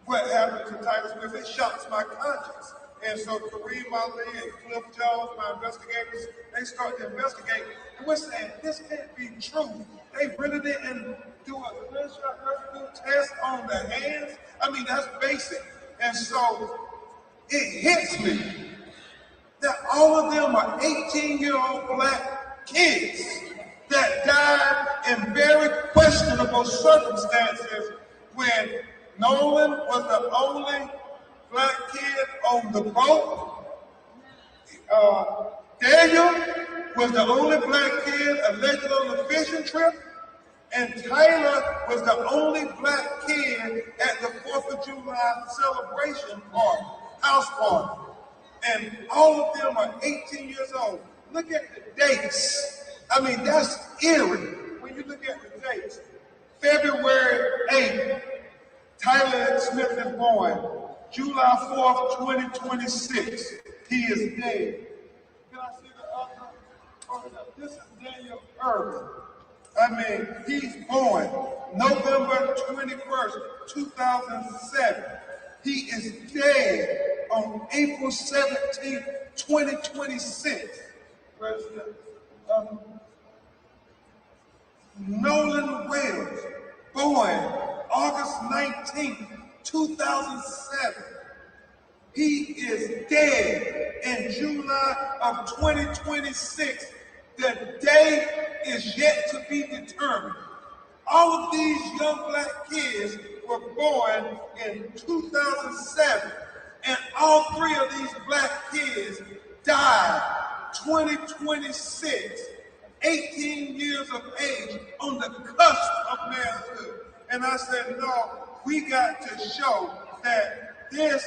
what happened to Titus Smith. It shocks my conscience. And so Kareem Ali and Cliff Jones, my investigators, they start to investigate. And we're saying, this can't be true. They really didn't do a gunshot residue test on the hands. That's basic. And so it hits me that all of them are 18-year-old black kids that died in very questionable circumstances when Nolan was the only black kid on the boat. Daniel was the only black kid alleged on the fishing trip. And Tyler was the only black kid at the 4th of July celebration party, house party. And all of them are 18 years old. Look at the dates. That's eerie when you look at the dates. February 8th, Tyler Smith is born. July 4th, 2026, he is dead. Can I see the other? This is Daniel Irvin. He's born November 21st, 2007. He is dead on April 17th, 2026. President Nolan Wales, born August 19th, 2007. He is dead in July of 2026. The day is yet to be determined. All of these young black kids were born in 2007, and all three of these black kids died 2026, 18 years of age, on the cusp of manhood. And I said, no, we got to show that this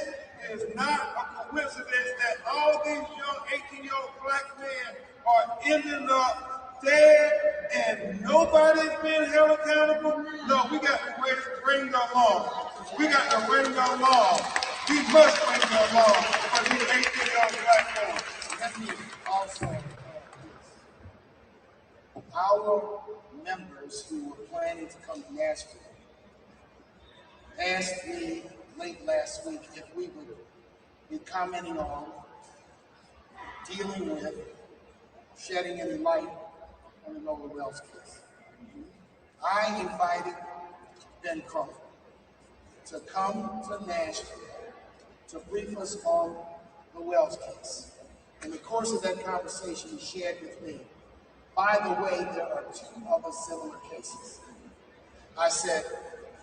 is not a coincidence that all these young 18-year-old black men are ending up dead and nobody's being held accountable. No, we got to bring the law. We got to bring the law. We must bring the law for these 18-year-old black boys. Let me also add this. Our members who were planning to come to Nashville asked me late last week if we would be commenting on, dealing with, shedding any light on the Nolan Wells case. I invited Ben Crump to come to Nashville to brief us on the Wells case. In the course of that conversation, he shared with me, by the way, there are two other similar cases. I said,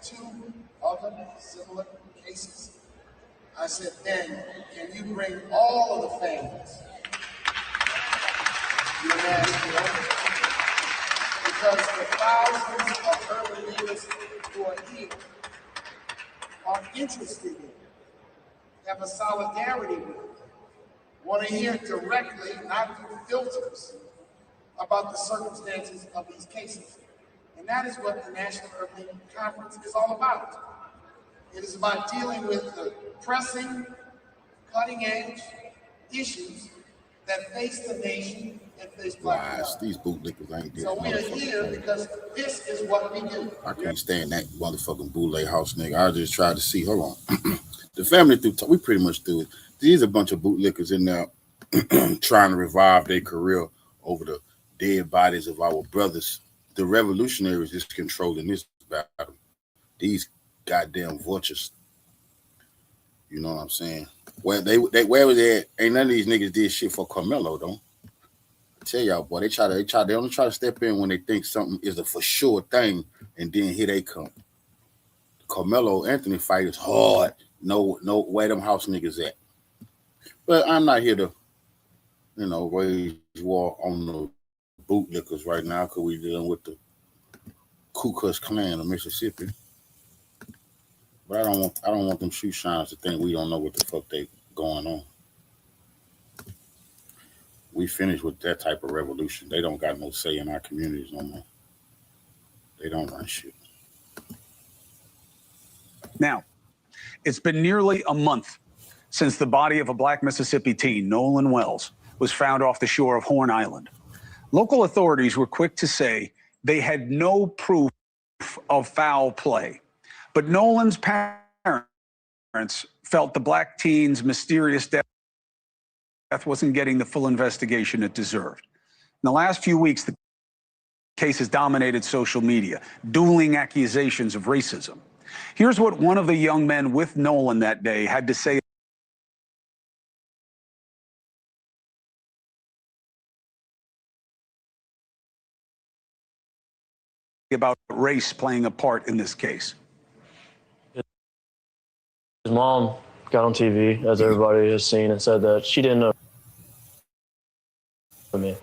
two other similar cases? I said, Ben, can you bring all of the families to Nashville? Because the thousands of urban leaders who are here are interested in it, have a solidarity with it, want to hear directly, not through filters, about the circumstances of these cases. And that is what the National Urban League Conference is all about. It is about dealing with the pressing, cutting-edge issues that face the nation and face Black lives. These bootlickers ain't dead. So we are here because this is what we do. I can't stand that motherfucking bootleg house nigga. I just tried to see. Hold on. The family we pretty much do it. These are a bunch of bootlickers in there trying to revive their career over the dead bodies of our brothers. The revolutionaries is controlling this battle. These goddamn vultures. You know what I'm saying? Where where was they at? Ain't none of these niggas did shit for Carmelo, though. I tell y'all, boy, they only try to step in when they think something is a for sure thing, and then here they come. Carmelo Anthony fight is hard. No, where them house niggas at? But I'm not here to, wage war on the bootlickers right now because we're dealing with the Ku Klux Klan of Mississippi. But I don't want them shoe shiners to think we don't know what the fuck they going on. We finished with that type of revolution. They don't got no say in our communities no more. They don't run shit. Now, it's been nearly a month since the body of a black Mississippi teen, Nolan Wells, was found off the shore of Horn Island. Local authorities were quick to say they had no proof of foul play. But Nolan's parents felt the black teen's mysterious death wasn't getting the full investigation it deserved. In the last few weeks, the case has dominated social media, dueling accusations of racism. Here's what one of the young men with Nolan that day had to say about race playing a part in this case. His mom got on TV, as everybody has seen, and said that she didn't know me.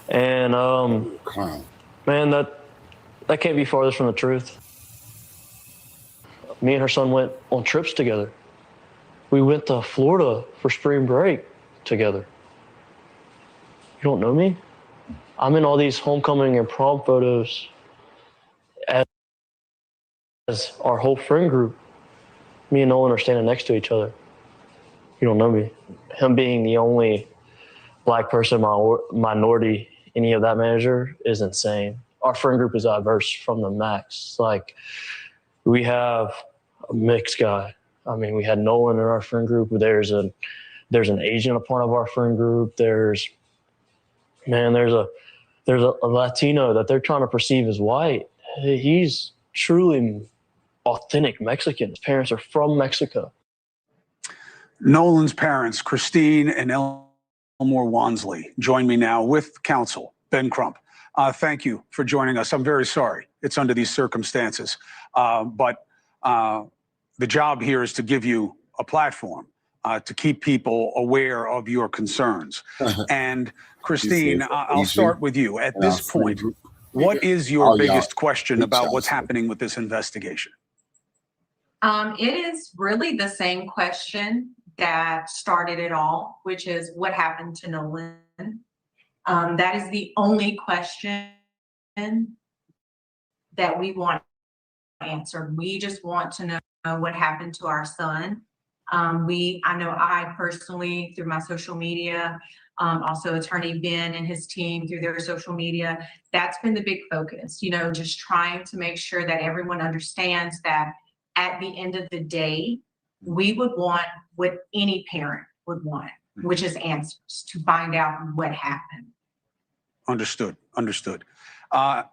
And man, that can't be farthest from the truth. Me and her son went on trips together. We went to Florida for spring break together. You don't know me? I'm in all these homecoming and prom photos as our whole friend group. Me and Nolan are standing next to each other. You don't know me. Him being the only black person, minority, any of that manager is insane. Our friend group is diverse from the max. Like, we have a mixed guy. I mean, we had Nolan in our friend group. There's an Asian a part of our friend group. There's a Latino that they're trying to perceive as white. He's truly authentic Mexican. His parents are from Mexico. Nolan's parents, Christine and Elmore Wansley, join me now with counsel, Ben Crump. Thank you for joining us. I'm very sorry it's under these circumstances, but the job here is to give you a platform to keep people aware of your concerns. And Christine, I'll start with you. At this point, what is your biggest question about what's happening with this investigation? It is really the same question that started it all, which is what happened to Nolan. That is the only question that we want answered. We just want to know what happened to our son. I know I personally, through my social media, also Attorney Ben and his team through their social media, that's been the big focus, just trying to make sure that everyone understands that at the end of the day, we would want what any parent would want, which is answers to find out what happened. Understood.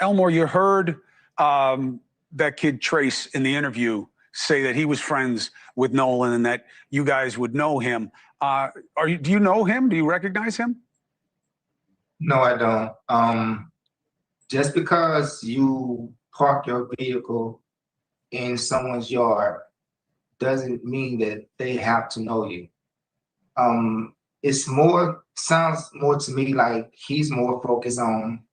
Elmore, you heard that kid Trace in the interview say that he was friends with Nolan and that you guys would know him. Do you know him? Do you recognize him? No, I don't. Just because you park your vehicle in someone's yard doesn't mean that they have to know you. Sounds more to me like he's more focused on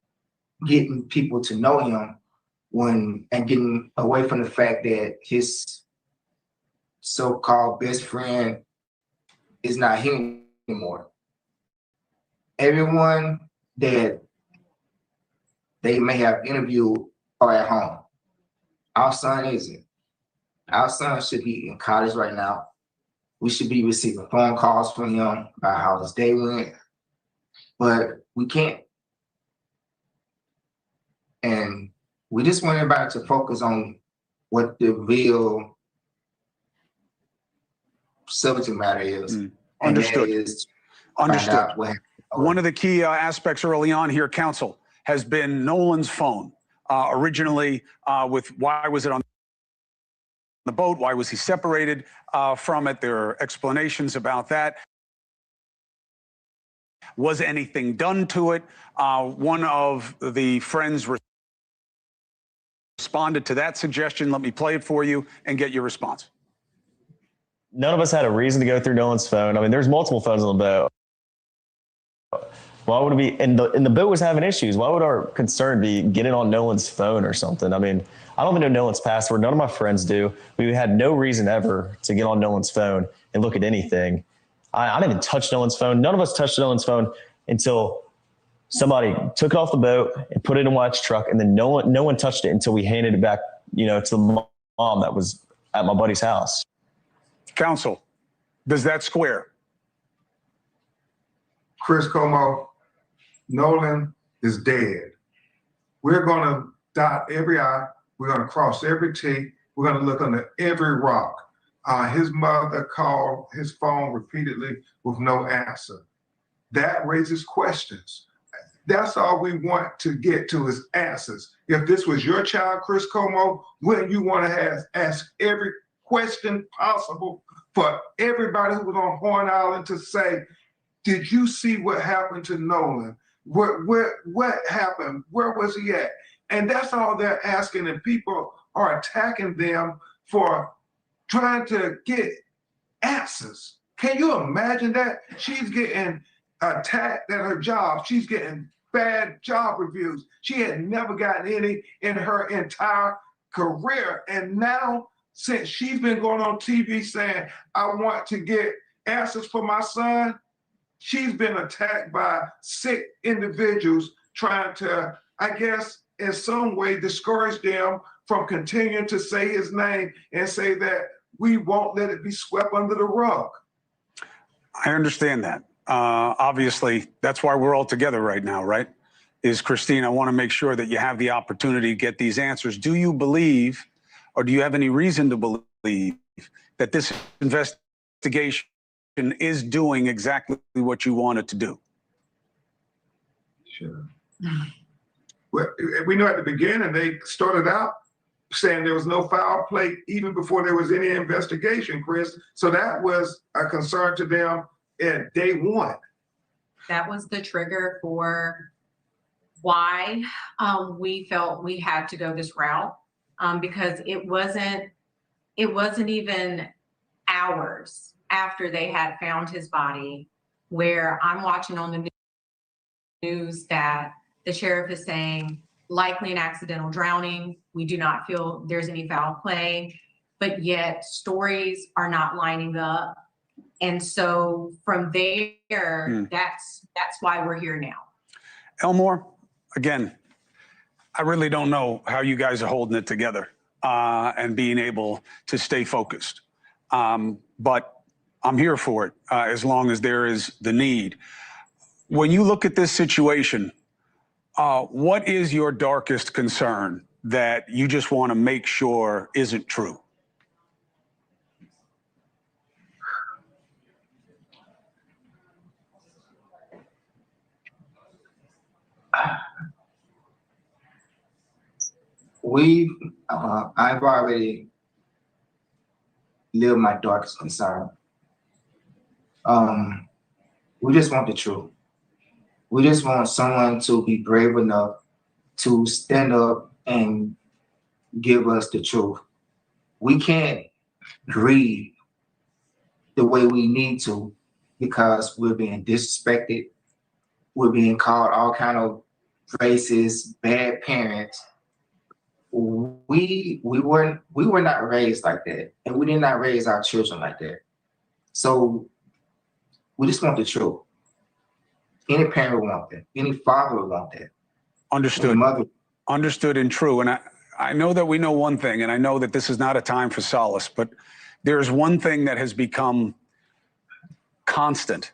getting people to know him and getting away from the fact that his so-called best friend is not here anymore. Everyone that they may have interviewed are at home. Our son isn't. Our son should be in college right now. We should be receiving phone calls from him about how his day went, but we can't. And we just want everybody to focus on what the real subject matter is. Understood. Understood. One of the key aspects early on here, counsel, has been Nolan's phone. Originally, with why was it on the boat? Why was he separated from it? There are explanations about that. Was anything done to it? One of the friends responded to that suggestion. Let me play it for you and get your response. None of us had a reason to go through Nolan's phone. I mean, there's multiple phones on the boat. Why would it be? And the boat was having issues. Why would our concern be getting on Nolan's phone or something? I mean, I don't even know Nolan's password. None of my friends do. We had no reason ever to get on Nolan's phone and look at anything. I didn't even touch Nolan's phone. None of us touched Nolan's phone until somebody took it off the boat and put it in Wyatt's truck, and then no one touched it until we handed it back, to the mom that was at my buddy's house. Counsel, does that square? Chris Como, Nolan is dead. We're going to dot every I. We're going to cross every T. We're going to look under every rock. His mother called his phone repeatedly with no answer. That raises questions. That's all we want to get to is answers. If this was your child, Chris Como, wouldn't you want to ask every question possible for everybody who was on Horn Island to say, did you see what happened to Nolan? What happened? Where was he at? And that's all they're asking, and people are attacking them for trying to get answers. Can you imagine that? She's getting attacked at her job. She's getting bad job reviews. She had never gotten any in her entire career. And now, since she's been going on TV saying, I want to get answers for my son, she's been attacked by sick individuals trying to, I guess, in some way discourage them from continuing to say his name and say that we won't let it be swept under the rug. I understand that. Obviously, that's why we're all together right now, right? Christine, I want to make sure that you have the opportunity to get these answers. Do you believe, or do you have any reason to believe that this investigation is doing exactly what you want it to do? Sure. Well, we know at the beginning they started out saying there was no foul play even before there was any investigation, Chris. So that was a concern to them at day one. That was the trigger for why we felt we had to go this route, because it wasn't even hours after they had found his body where I'm watching on the news that the sheriff is saying likely an accidental drowning. We do not feel there's any foul play, but yet stories are not lining up. And so from there, that's why we're here now. Elmore, again, I really don't know how you guys are holding it together and being able to stay focused. But I'm here for it as long as there is the need. When you look at this situation, what is your darkest concern that you just want to make sure isn't true? I've already lived my darkest concern. We just want the truth. We just want someone to be brave enough to stand up and give us the truth. We can't grieve the way we need to because we're being disrespected. We're being called all kind of racist, bad parents. We were not raised like that, and we did not raise our children like that. So we just want the truth. Any parent would want that. Any father would want that. Understood. Mother. Understood and true. And I know that we know one thing, and I know that this is not a time for solace, but there's one thing that has become constant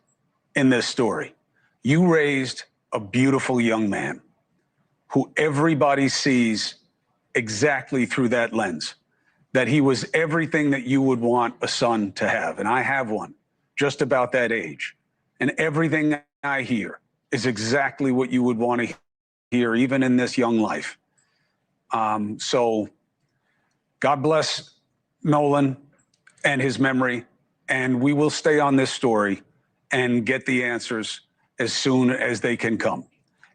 in this story. You raised a beautiful young man who everybody sees exactly through that lens, that he was everything that you would want a son to have. And I have one just about that age. And everything I hear is exactly what you would want to hear, even in this young life. So God bless Nolan and his memory. And we will stay on this story and get the answers as soon as they can come.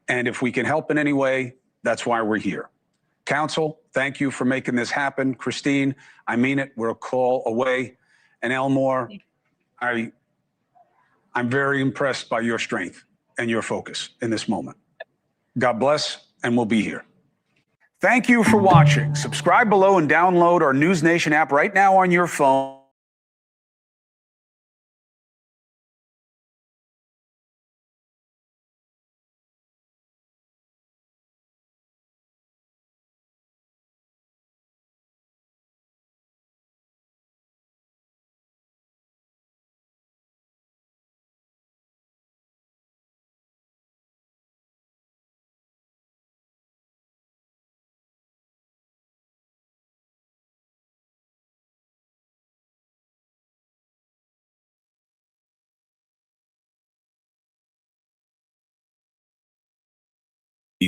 And if we can help in any way, that's why we're here. Counsel, thank you for making this happen. Christine, I mean it. We're a call away. And Elmore, I'm very impressed by your strength and your focus in this moment. God bless, and we'll be here. Thank you for watching. Subscribe below and download our News Nation app right now on your phone.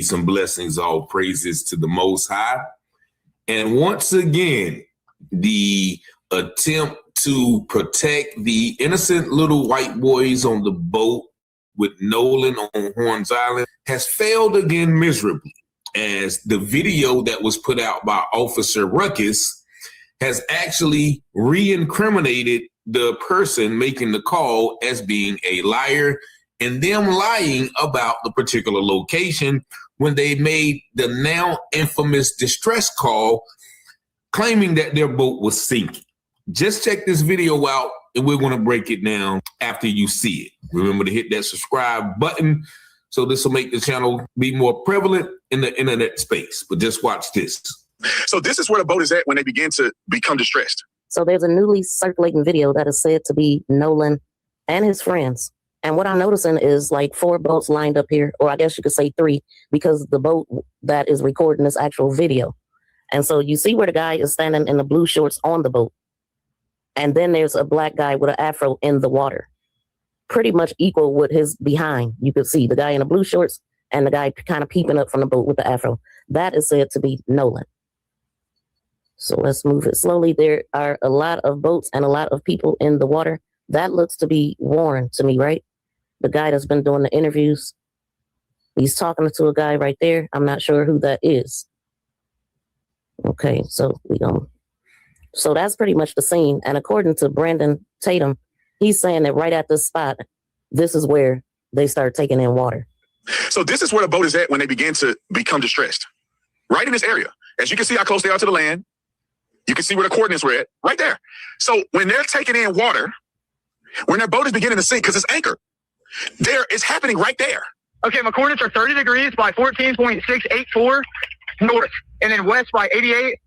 Some blessings, all praises to the Most High. And once again, the attempt to protect the innocent little white boys on the boat with Nolan on Horns Island has failed again miserably, as the video that was put out by Officer Ruckus has actually re-incriminated the person making the call as being a liar, and them lying about the particular location when they made the now infamous distress call claiming that their boat was sinking. Just check this video out, and we're going to break it down after you see it. Remember to hit that subscribe button so this will make the channel be more prevalent in the internet space. But just watch this. So this is where the boat is at when they begin to become distressed. So there's a newly circulating video that is said to be Nolan and his friends. And what I'm noticing is like 4 boats lined up here, or I guess you could say 3, because the boat that is recording this actual video. And so you see where the guy is standing in the blue shorts on the boat. And then there's a black guy with an afro in the water, pretty much equal with his behind. You could see the guy in the blue shorts and the guy kind of peeping up from the boat with the afro. That is said to be Nolan. So let's move it slowly. There are a lot of boats and a lot of people in the water. That looks to be Warren to me, right? The guy that's been doing the interviews. He's talking to a guy right there. I'm not sure who that is. Okay, so so that's pretty much the scene. And according to Brandon Tatum, he's saying that right at this spot, this is where they start taking in water. So this is where the boat is at when they begin to become distressed. Right in this area. As you can see how close they are to the land. You can see where the coordinates were at, right there. So when they're taking in water, when their boat is beginning to sink, because it's anchored, it's happening right there. Okay, my coordinates are 30 degrees by 14.684 north, and then west by 88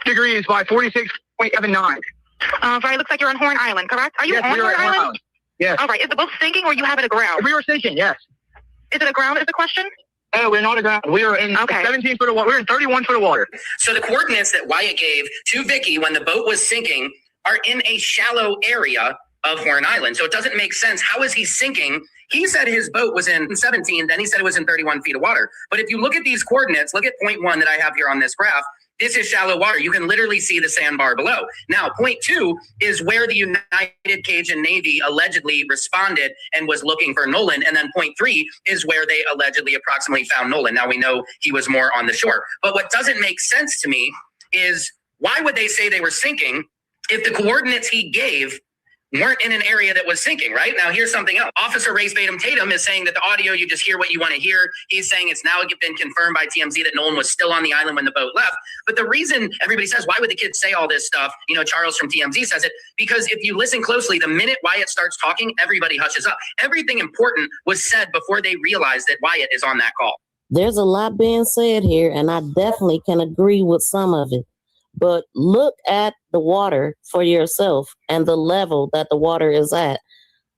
degrees by 46.79. So it looks like you're on Horn Island, correct? Are you on Horn Island? Yes. All right. Is the boat sinking or you have it aground? We were sinking, yes. Is it aground is the question? Oh, we're not aground. We are in 17 foot of water. We're in 31 foot of water. So the coordinates that Wyatt gave to Vicky when the boat was sinking are in a shallow area of Horn Island. So it doesn't make sense. How is he sinking? He said his boat was in 17, then he said it was in 31 feet of water. But if you look at these coordinates, look at point 1 that I have here on this graph, this is shallow water. You can literally see the sandbar below. Now, point 2 is where the United Cajun Navy allegedly responded and was looking for Nolan. And then point 3 is where they allegedly approximately found Nolan. Now we know he was more on the shore. But what doesn't make sense to me is why would they say they were sinking if the coordinates he gave weren't in an area that was sinking, right? Now, here's something else. Officer Ray Tatum is saying that the audio, you just hear what you want to hear. He's saying it's now been confirmed by TMZ that Nolan was still on the island when the boat left. But the reason everybody says, why would the kids say all this stuff? You know, Charles from TMZ says it, because if you listen closely, the minute Wyatt starts talking, everybody hushes up. Everything important was said before they realized that Wyatt is on that call. There's a lot being said here, and I definitely can agree with some of it. But look at the water for yourself and the level that the water is at,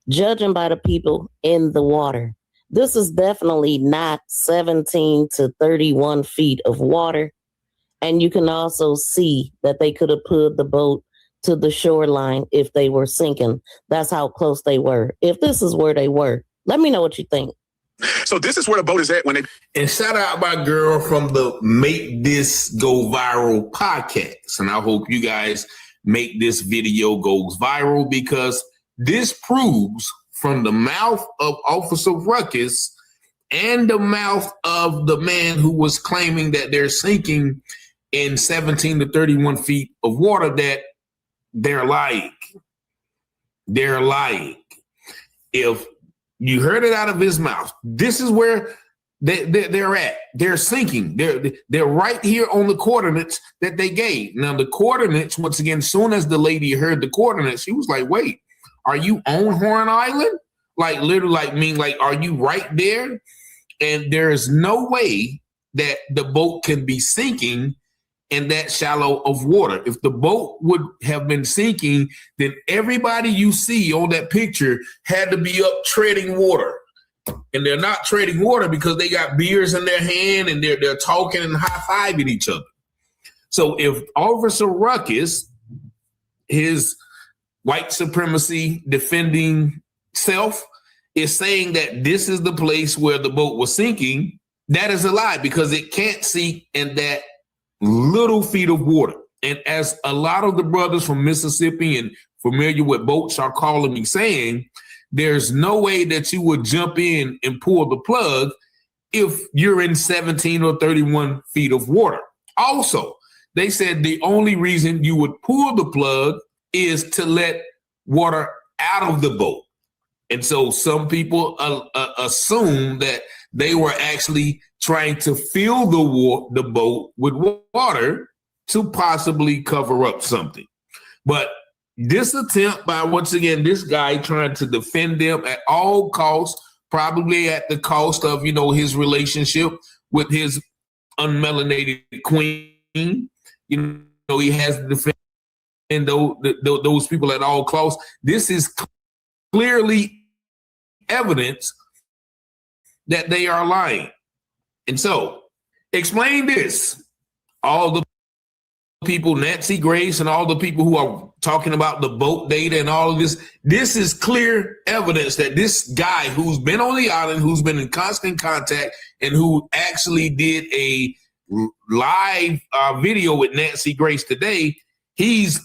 judging by the people in the water. This is definitely not 17 to 31 feet of water. And you can also see that they could have pulled the boat to the shoreline if they were sinking. That's how close they were. If this is where they were, let me know what you think. So this is where the boat is at when they... And shout out my girl from the Make This Go Viral podcast. And I hope you guys make this video goes viral, because this proves from the mouth of Officer Ruckus and the mouth of the man who was claiming that they're sinking in 17 to 31 feet of water that they're lying. they're lying. If you heard it out of his mouth, this is where they're at. They're sinking. They're right here on the coordinates that they gave. Now, the coordinates, once again, soon as the lady heard the coordinates, she was like, wait, are you on Horn Island? Like, literally, like, are you right there? And there is no way that the boat can be sinking in that shallow of water. If the boat would have been sinking, then everybody you see on that picture had to be up treading water. And they're not treading water because they got beers in their hand and they're talking and high-fiving each other. So if Officer Ruckus, his white supremacy defending self, is saying that this is the place where the boat was sinking, that is a lie, because it can't sink in that little feet of water. And as a lot of the brothers from Mississippi and familiar with boats are calling me saying, there's no way that you would jump in and pull the plug if you're in 17 or 31 feet of water. Also, they said the only reason you would pull the plug is to let water out of the boat. And so some people assume that they were actually trying to fill the boat with water to possibly cover up something. But this attempt by, once again, this guy trying to defend them at all costs, probably at the cost of, his relationship with his unmelanated queen. He has to defend those people at all costs. This is clearly evidence that they are lying. And so, explain this. All the people, Nancy Grace and all the people who are talking about the boat data and all of this is clear evidence that this guy who's been on the island, who's been in constant contact, and who actually did a live video with Nancy Grace today, he's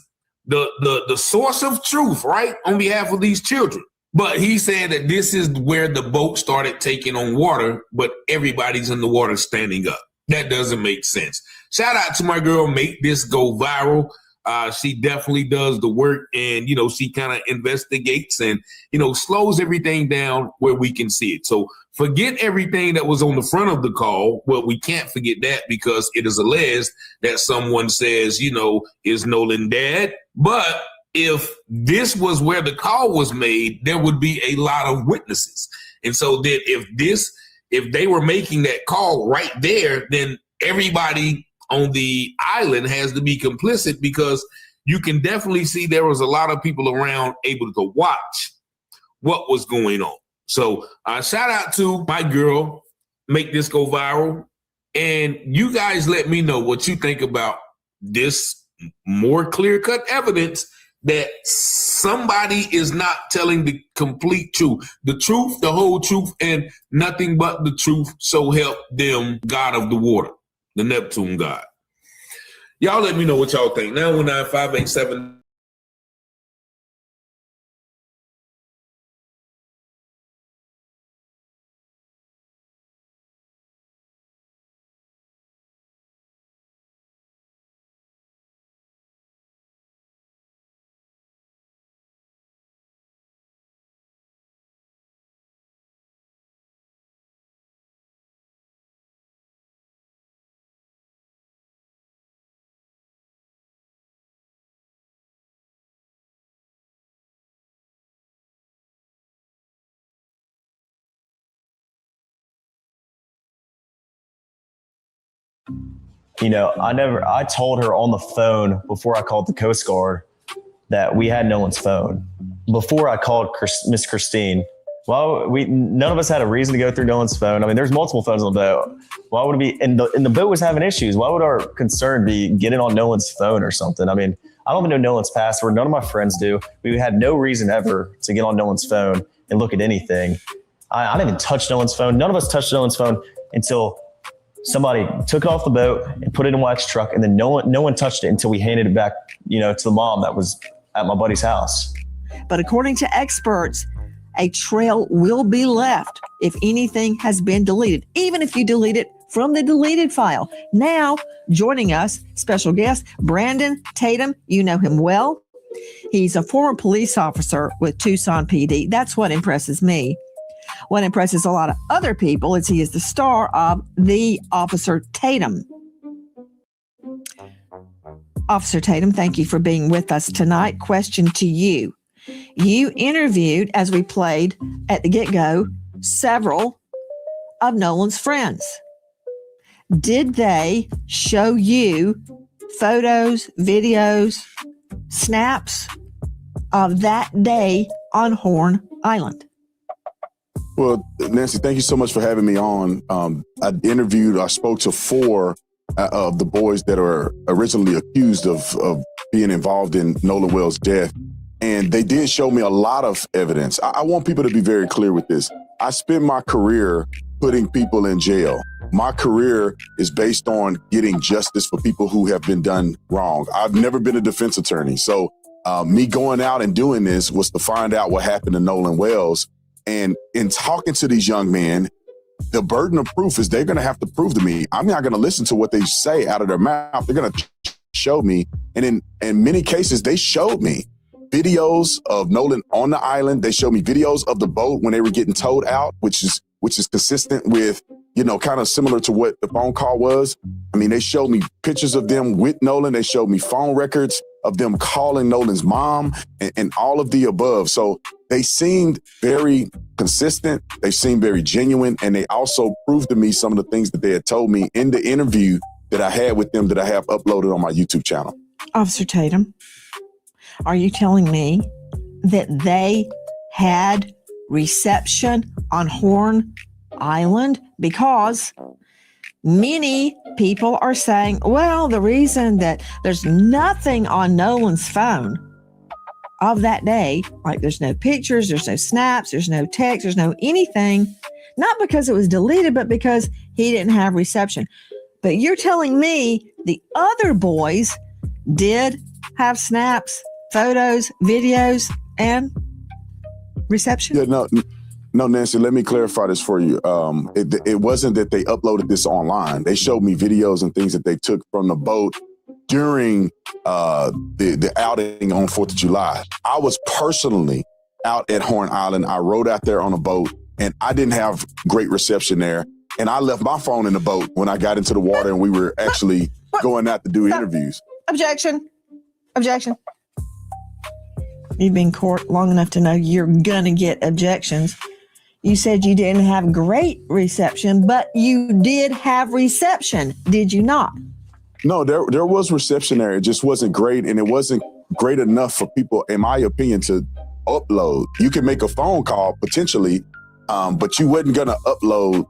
the source of truth, right, on behalf of these children. But he said that this is where the boat started taking on water, but everybody's in the water standing up. That doesn't make sense. Shout out to my girl, Make This Go Viral. She definitely does the work, and, she kind of investigates and, slows everything down where we can see it. So forget everything that was on the front of the call. Well, we can't forget that because it is alleged that someone says, is Nolan dead? But if this was where the call was made, there would be a lot of witnesses. And so then if they were making that call right there, then everybody on the island has to be complicit, because you can definitely see there was a lot of people around able to watch what was going on. So shout out to my girl, Make This Go Viral. And you guys let me know what you think about this more clear-cut evidence that somebody is not telling the complete truth, the truth, the whole truth, and nothing but the truth. So help them, God of the water, the Neptune God. Y'all let me know what y'all think. 919-587. I told her on the phone before I called the Coast Guard that we had Nolan's phone. Before I called Miss Christine, none of us had a reason to go through Nolan's phone. I mean, there's multiple phones on the boat. Why would it be? And the boat was having issues. Why would our concern be getting on Nolan's phone or something? I mean, I don't even know Nolan's password. None of my friends do. We had no reason ever to get on Nolan's phone and look at anything. I didn't even touch Nolan's phone. None of us touched Nolan's phone until somebody took it off the boat and put it in Wax's truck, and then no one touched it until we handed it back, to the mom that was at my buddy's house. But according to experts, a trail will be left if anything has been deleted, even if you delete it from the deleted file. Now, joining us, special guest, Brandon Tatum. You know him well. He's a former police officer with Tucson PD. That's what impresses me. What impresses a lot of other people is he is the star of The Officer Tatum. Officer Tatum, thank you for being with us tonight. Question to you. You interviewed, as we played at the get-go, several of Nolan's friends. Did they show you photos, videos, snaps of that day on Horn Island? Well, Nancy, thank you so much for having me on. I spoke to 4 of the boys that are originally accused of being involved in Nolan Wells' death. And they did show me a lot of evidence. I want people to be very clear with this. I spent my career putting people in jail. My career is based on getting justice for people who have been done wrong. I've never been a defense attorney. So me going out and doing this was to find out what happened to Nolan Wells. And in talking to these young men, the burden of proof is they're going to have to prove to me. I'm not going to listen to what they say out of their mouth. They're going to show me. And in many cases, they showed me videos of Nolan on the island. They showed me videos of the boat when they were getting towed out, which is consistent with, kind of similar to what the phone call was. I mean, they showed me pictures of them with Nolan. They showed me phone records of them calling Nolan's mom and all of the above. So they seemed very consistent. They seemed very genuine. And they also proved to me some of the things that they had told me in the interview that I had with them that I have uploaded on my YouTube channel. Officer Tatum, are you telling me that they had reception on Horn Island? Because many people are saying, well, the reason that there's nothing on Nolan's phone of that day, like there's no pictures, there's no snaps, there's no text, there's no anything, not because it was deleted, but because he didn't have reception. But you're telling me the other boys did have snaps, photos, videos, and reception? Yeah, no, Nancy, let me clarify this for you. It wasn't that they uploaded this online. They showed me videos and things that they took from the boat during the outing on 4th of July. I was personally out at Horn Island. I rode out there on a boat, and I didn't have great reception there. And I left my phone in the boat when I got into the water and we were actually going out to do interviews. Objection. You've been in court long enough to know you're going to get objections. You said you didn't have great reception, but you did have reception, did you not? No, there was reception there. It just wasn't great, and it wasn't great enough for people, in my opinion, to upload. You can make a phone call potentially, but you wasn't going to upload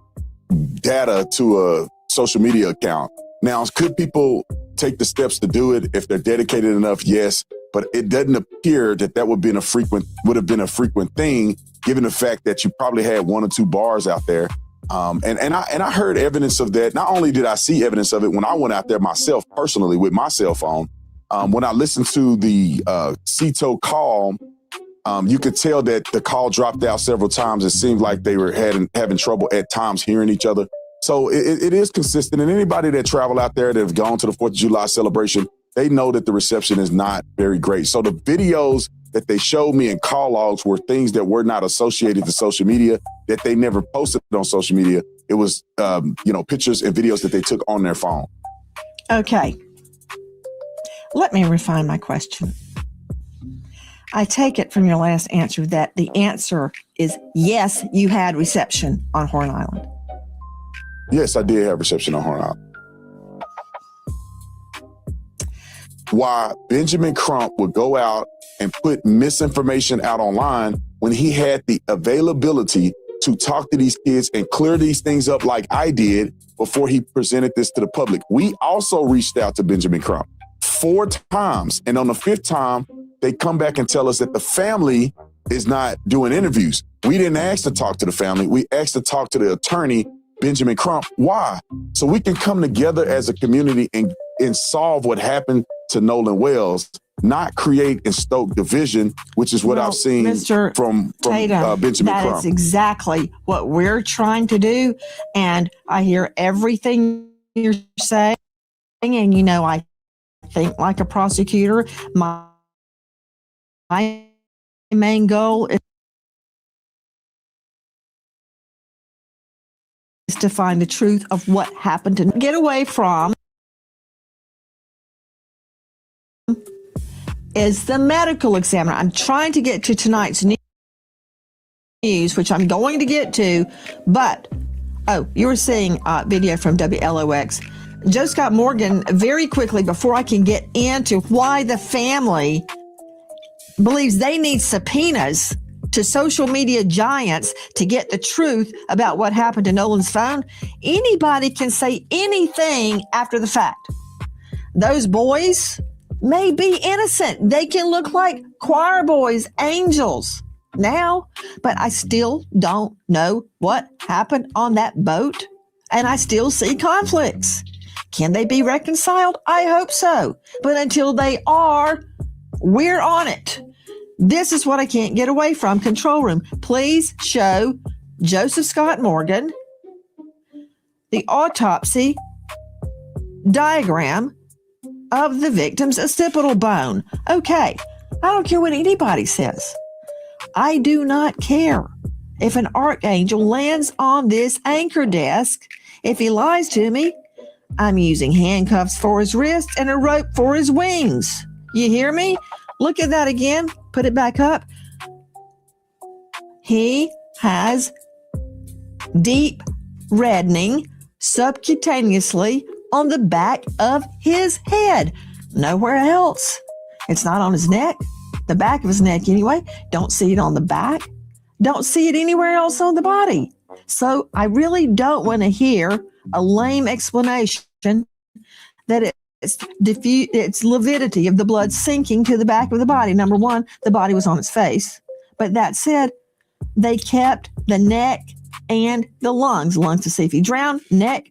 data to a social media account. Now, could people take the steps to do it if they're dedicated enough? Yes, but it doesn't appear that would have been a frequent thing, given the fact that you probably had 1 or 2 bars out there. And I heard evidence of that. Not only did I see evidence of it when I went out there myself personally with my cell phone, when I listened to the CETO call, you could tell that the call dropped out several times. It seemed like they were having trouble at times hearing each other. So it is consistent. And anybody that travel out there that have gone to the 4th of July celebration, they know that the reception is not very great. So the videos that they showed me in call logs were things that were not associated to social media, that they never posted on social media. It was, pictures and videos that they took on their phone. Okay. Let me refine my question. I take it from your last answer that the answer is yes, you had reception on Horn Island. Yes, I did have reception on Horn Island. Why Benjamin Crump would go out and put misinformation out online when he had the availability to talk to these kids and clear these things up like I did before he presented this to the public. We also reached out to Benjamin Crump 4 times. And on the 5th time, they come back and tell us that the family is not doing interviews. We didn't ask to talk to the family. We asked to talk to the attorney, Benjamin Crump. Why? So we can come together as a community and solve what happened to Nolan Wells, not create and stoke division, which is what I've seen from Tatum, Benjamin Crump. That is exactly what we're trying to do. And I hear everything you're saying. And, I think like a prosecutor. My main goal is to find the truth of what happened to get away from is the medical examiner. I'm trying to get to tonight's news, which I'm going to get to, but you were seeing a video from WLOX. Joe Scott Morgan, very quickly before I can get into why the family believes they need subpoenas to social media giants to get the truth about what happened to Nolan's phone. Anybody can say anything after the fact. Those boys may be innocent. They can look like choir boys, angels now, but I still don't know what happened on that boat, and I still see conflicts. Can they be reconciled? I hope so. But until they are, we're on it. This is what I can't get away from. Control room, please show Joseph Scott Morgan the autopsy diagram of the victim's occipital bone. Okay, I don't care what anybody says. I do not care if an archangel lands on this anchor desk. If he lies to me, I'm using handcuffs for his wrists and a rope for his wings. You hear me? Look at that again. Put it back up. He has deep reddening subcutaneously on the back of his head. Nowhere else. It's not on his neck. The back of his neck anyway. Don't see it on the back. Don't see it anywhere else on the body. So I really don't want to hear a lame explanation that it's lividity of the blood sinking to the back of the body. Number one, the body was on its face. But that said, they kept the neck and the lungs. Lungs to see if he drowned. Neck.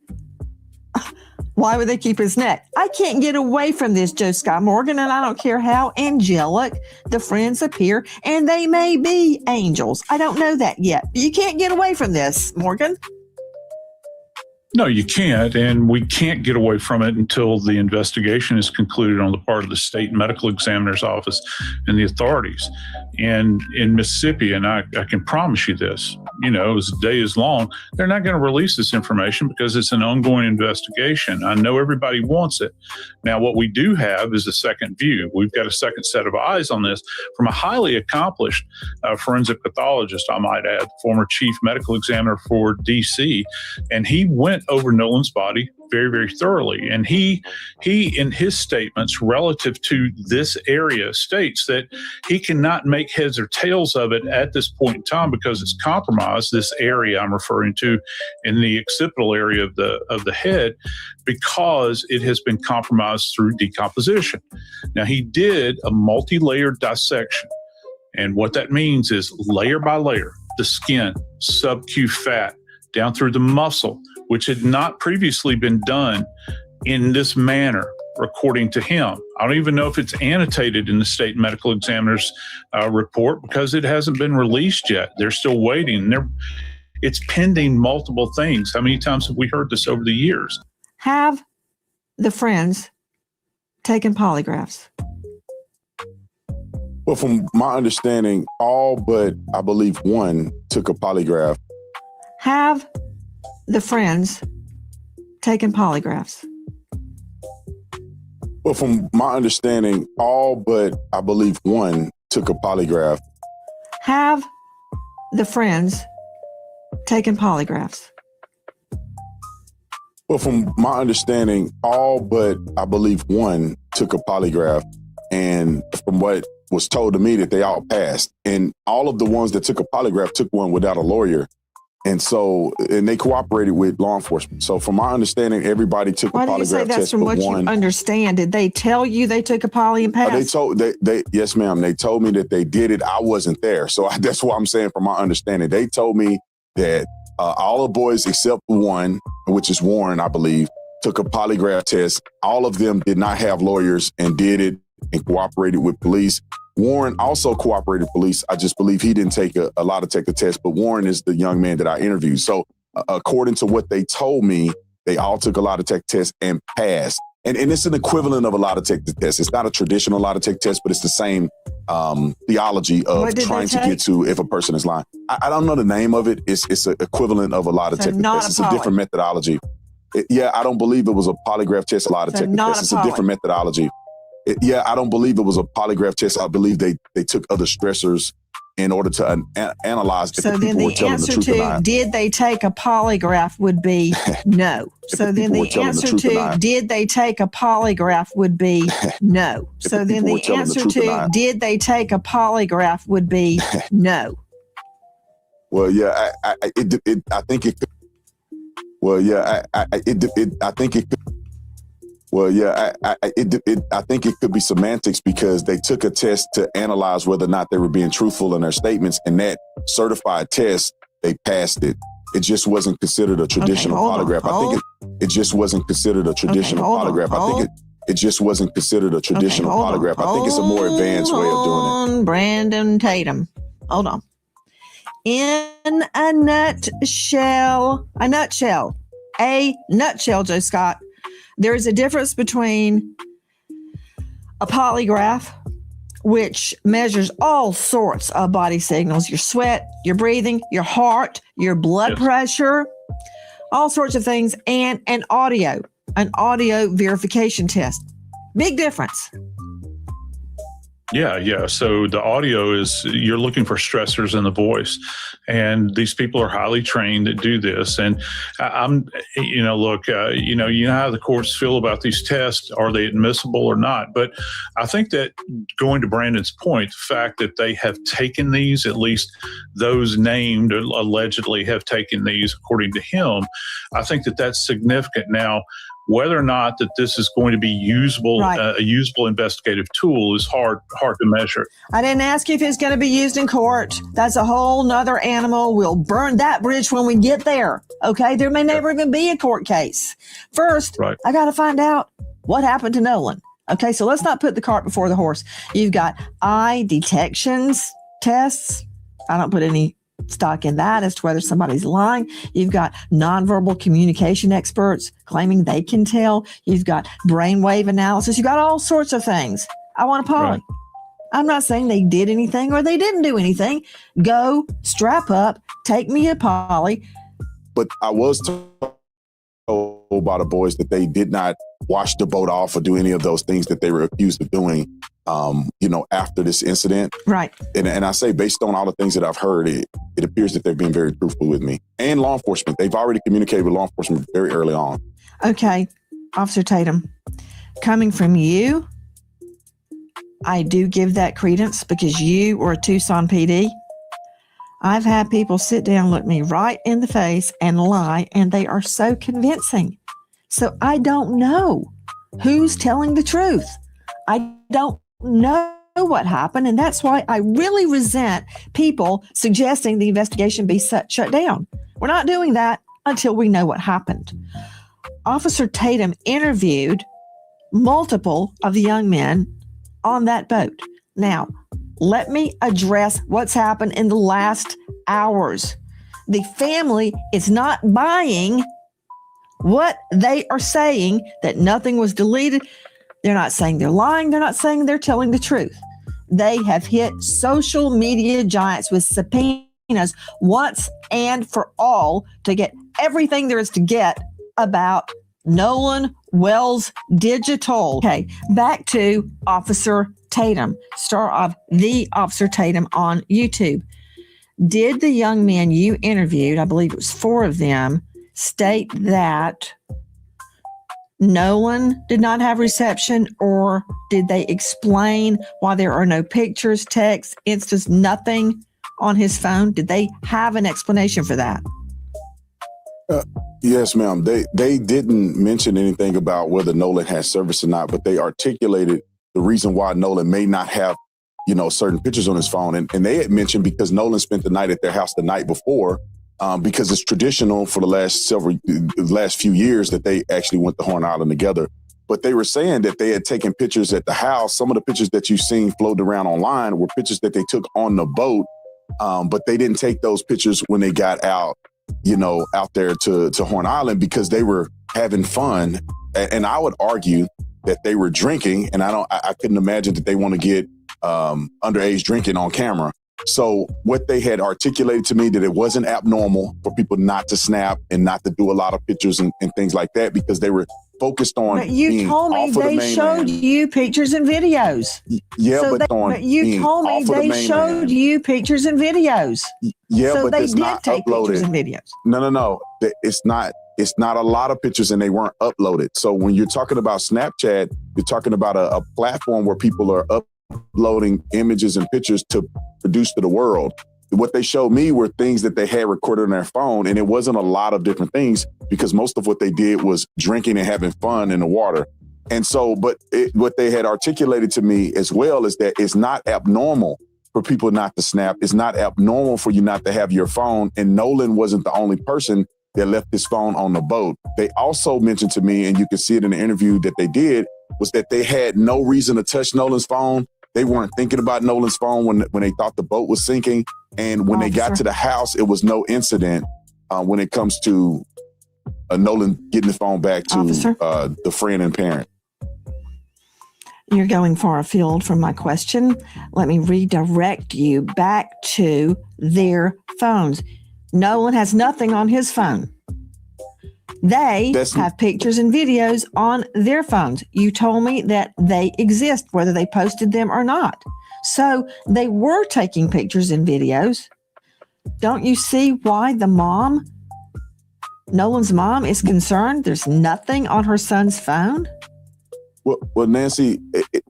Why would they keep his neck? I can't get away from this, Joe Scott Morgan, and I don't care how angelic the friends appear, and they may be angels. I don't know that yet. You can't get away from this, Morgan. No, you can't, and we can't get away from it until the investigation is concluded on the part of the state medical examiner's office and the authorities. And in Mississippi, and I can promise you this, as the day is long, they're not going to release this information because it's an ongoing investigation. I know everybody wants it. Now, what we do have is a second view. We've got a second set of eyes on this from a highly accomplished forensic pathologist, I might add, former chief medical examiner for D.C., and he went over Nolan's body very, very thoroughly. And he in his statements relative to this area states that he cannot make heads or tails of it at this point in time because it's compromised, this area I'm referring to in the occipital area of the head, because it has been compromised through decomposition. Now, he did a multi-layered dissection. And what that means is layer by layer, the skin, sub-Q fat, down through the muscle, which had not previously been done in this manner, according to him. I don't even know if it's annotated in the state medical examiner's report because it hasn't been released yet. They're still waiting. It's pending multiple things. How many times have we heard this over the years? Have the friends taken polygraphs? Well, from my understanding, all but I believe one took a polygraph. Have the friends taken polygraphs? Well, from my understanding, all but I believe one took a polygraph. Have the friends taken polygraphs? Well, from my understanding, all but I believe one took a polygraph. And from what was told to me, that they all passed. And all of the ones that took a polygraph took one without a lawyer. And they cooperated with law enforcement. So from my understanding, everybody took a polygraph test. Why do you say that's from what you understand? Did they tell you they took a poly and passed? Yes, ma'am. They told me that they did it. I wasn't there. So that's what I'm saying from my understanding. They told me that all the boys except one, which is Warren, I believe, took a polygraph test. All of them did not have lawyers and did it and cooperated with police. Warren also cooperated with police. I just believe he didn't take a lot to take the test, but Warren is the young man that I interviewed. So according to what they told me, they all took a lot to take tests and passed. And it's an equivalent of a lie detector test. It's not a traditional lie detector test, but it's the same theology of trying to get to if a person is lying. I don't know the name of it. It's an equivalent of a lie detector test. It's a different methodology. I don't believe it was a polygraph test, a lie detector test. It's a different methodology. I don't believe it was a polygraph test. I believe they took other stressors in order to analyze if the people were telling the truth or not. Did they take a polygraph would be no. So then the answer to did they take a polygraph would be no. So then the answer to did they take a polygraph would be no. Well, yeah, I think it could. Well, yeah, I think it could. Well, yeah, I think it could be semantics because they took a test to analyze whether or not they were being truthful in their statements, and that certified test, they passed it. It just wasn't considered a traditional polygraph. I think it just wasn't considered a traditional polygraph. I think it just wasn't considered a traditional polygraph. I think it's a more advanced way of doing it. Brandon Tatum. Hold on. In a nutshell, Joe Scott, there is a difference between a polygraph, which measures all sorts of body signals, your sweat, your breathing, your heart, your blood pressure, all sorts of things, and an audio verification test. Big difference. Yeah. So the audio is, you're looking for stressors in the voice, and these people are highly trained that do this. And you know how the courts feel about these tests. Are they admissible or not? But I think that, going to Brandon's point, the fact that they have taken these, at least those named allegedly have taken these, according to him, I think that that's significant. Now, whether or not that this is going to be usable, a usable investigative tool, is hard to measure. I didn't ask you if it's going to be used in court. That's a whole nother animal. We'll burn that bridge when we get there. Okay, there may never even be a court case. First, I got to find out what happened to Nolan. Okay, so let's not put the cart before the horse. You've got eye detections tests. I don't put any stock in that as to whether somebody's lying. You've got nonverbal communication experts claiming they can tell. You've got brainwave analysis. You've got all sorts of things. I want a poly. I'm not saying they did anything or they didn't do anything. Go, strap up, take me a poly. But I was told by the boys that they did not wash the boat off or do any of those things that they were accused of doing, after this incident. Right. And I say, based on all the things that I've heard, it appears that they're being very truthful with me and law enforcement. They've already communicated with law enforcement very early on. Okay. Officer Tatum, coming from you, I do give that credence because you were a Tucson PD. I've had people sit down, look me right in the face and lie, and they are so convincing. So I don't know who's telling the truth. I don't know what happened, and that's why I really resent people suggesting the investigation be shut down. We're not doing that until we know what happened. Officer Tatum interviewed multiple of the young men on that boat. Now, let me address what's happened in the last hours. The family is not buying what they are saying, that nothing was deleted. They're not saying they're lying. They're not saying they're telling the truth. They have hit social media giants with subpoenas once and for all to get everything there is to get about Nolan Wells Digital. Okay, back to Officer Tatum, star of The Officer Tatum on YouTube. Did the young men you interviewed, I believe it was 4 of them, state that Nolan did not have reception, or did they explain why there are no pictures, texts, instas, nothing on his phone? Did they have an explanation for that? Yes, ma'am. They didn't mention anything about whether Nolan has service or not, but they articulated the reason why Nolan may not have, certain pictures on his phone. And they had mentioned because Nolan spent the night at their house the night before, because it's traditional for the last few years that they actually went to Horn Island together. But they were saying that they had taken pictures at the house. Some of the pictures that you've seen floating around online were pictures that they took on the boat, but they didn't take those pictures when they got out, out there to Horn Island, because they were having fun and I would argue that they were drinking, and I couldn't imagine that they want to get underage drinking on camera. So what they had articulated to me, that it wasn't abnormal for people not to snap and not to do a lot of pictures and things like that, because they were focused on. But you told me they showed you pictures and videos. Yeah, so but you told me they showed you pictures and videos. Yeah, so but they it's did not take uploaded. pictures and videos. No. It's not. It's not a lot of pictures, and they weren't uploaded. So when you're talking about Snapchat, you're talking about a platform where people are uploading images and pictures to produce to the world. What they showed me were things that they had recorded on their phone, and it wasn't a lot of different things, because most of what they did was drinking and having fun in the water. And so, what they had articulated to me as well is that it's not abnormal for people not to snap. It's not abnormal for you not to have your phone. And Nolan wasn't the only person that left his phone on the boat. They also mentioned to me, and you can see it in the interview that they did, was that they had no reason to touch Nolan's phone. They weren't thinking about Nolan's phone when they thought the boat was sinking. And when they got to the house, it was no incident when it comes to Nolan getting the phone back to the friend and parent. You're going far afield from my question. Let me redirect you back to their phones. Nolan has nothing on his phone. They have pictures and videos on their phones. You told me that they exist, whether they posted them or not. So they were taking pictures and videos. Don't you see why the mom, Nolan's mom, is concerned there's nothing on her son's phone? Well, Nancy,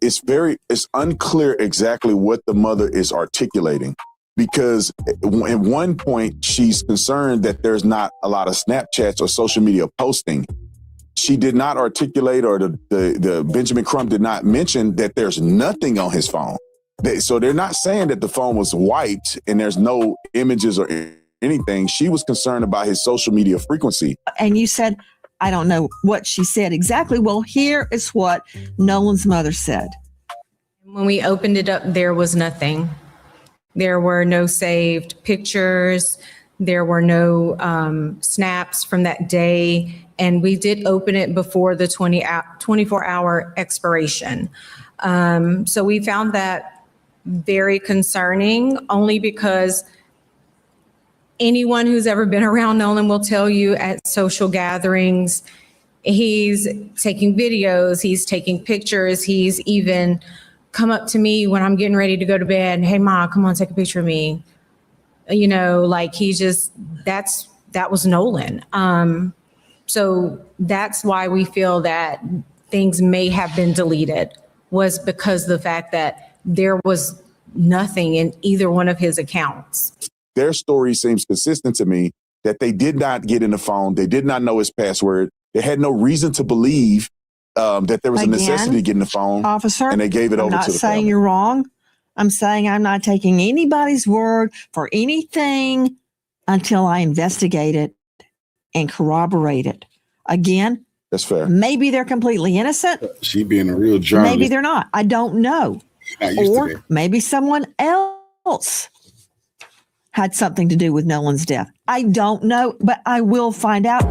it's unclear exactly what the mother is articulating, because at one point she's concerned that there's not a lot of Snapchats or social media posting. She did not articulate, or the Benjamin Crumb did not mention that there's nothing on his phone. So they're not saying that the phone was wiped and there's no images or anything. She was concerned about his social media frequency. And you said, I don't know what she said exactly. Well, here is what Nolan's mother said. When we opened it up, there was nothing. There were no saved pictures. There were no snaps from that day. And we did open it before the 24-hour expiration. So we found that very concerning, only because anyone who's ever been around Nolan will tell you at social gatherings, he's taking videos, he's taking pictures, he's even come up to me when I'm getting ready to go to bed, and, hey, Ma, come on, take a picture of me. You know, like that was Nolan. So that's why we feel that things may have been deleted, was because of the fact that there was nothing in either one of his accounts. Their story seems consistent to me, that they did not get in the phone. They did not know his password. They had no reason to believe that there was a necessity to get in the phone. Officer, and they gave it over to the I'm not saying family. you're wrong. I'm saying I'm not taking anybody's word for anything until I investigate it and corroborate it. Again, that's fair. Maybe they're completely innocent. She being a real journalist. Maybe they're not. I don't know. Or maybe someone else had something to do with Nolan's death. I don't know, but I will find out.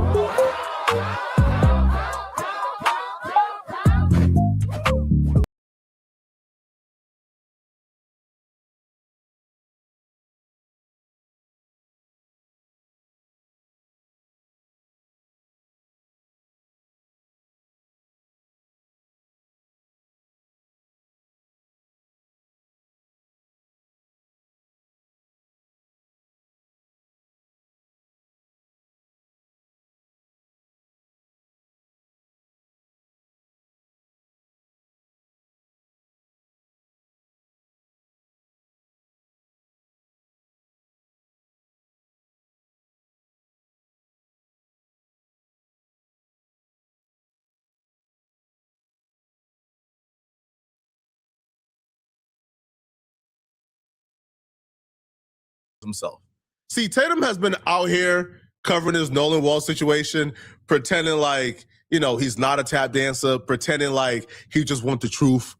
himself. See, Tatum has been out here covering his Nolan Wall situation, pretending like, he's not a tap dancer, pretending like he just wants the truth.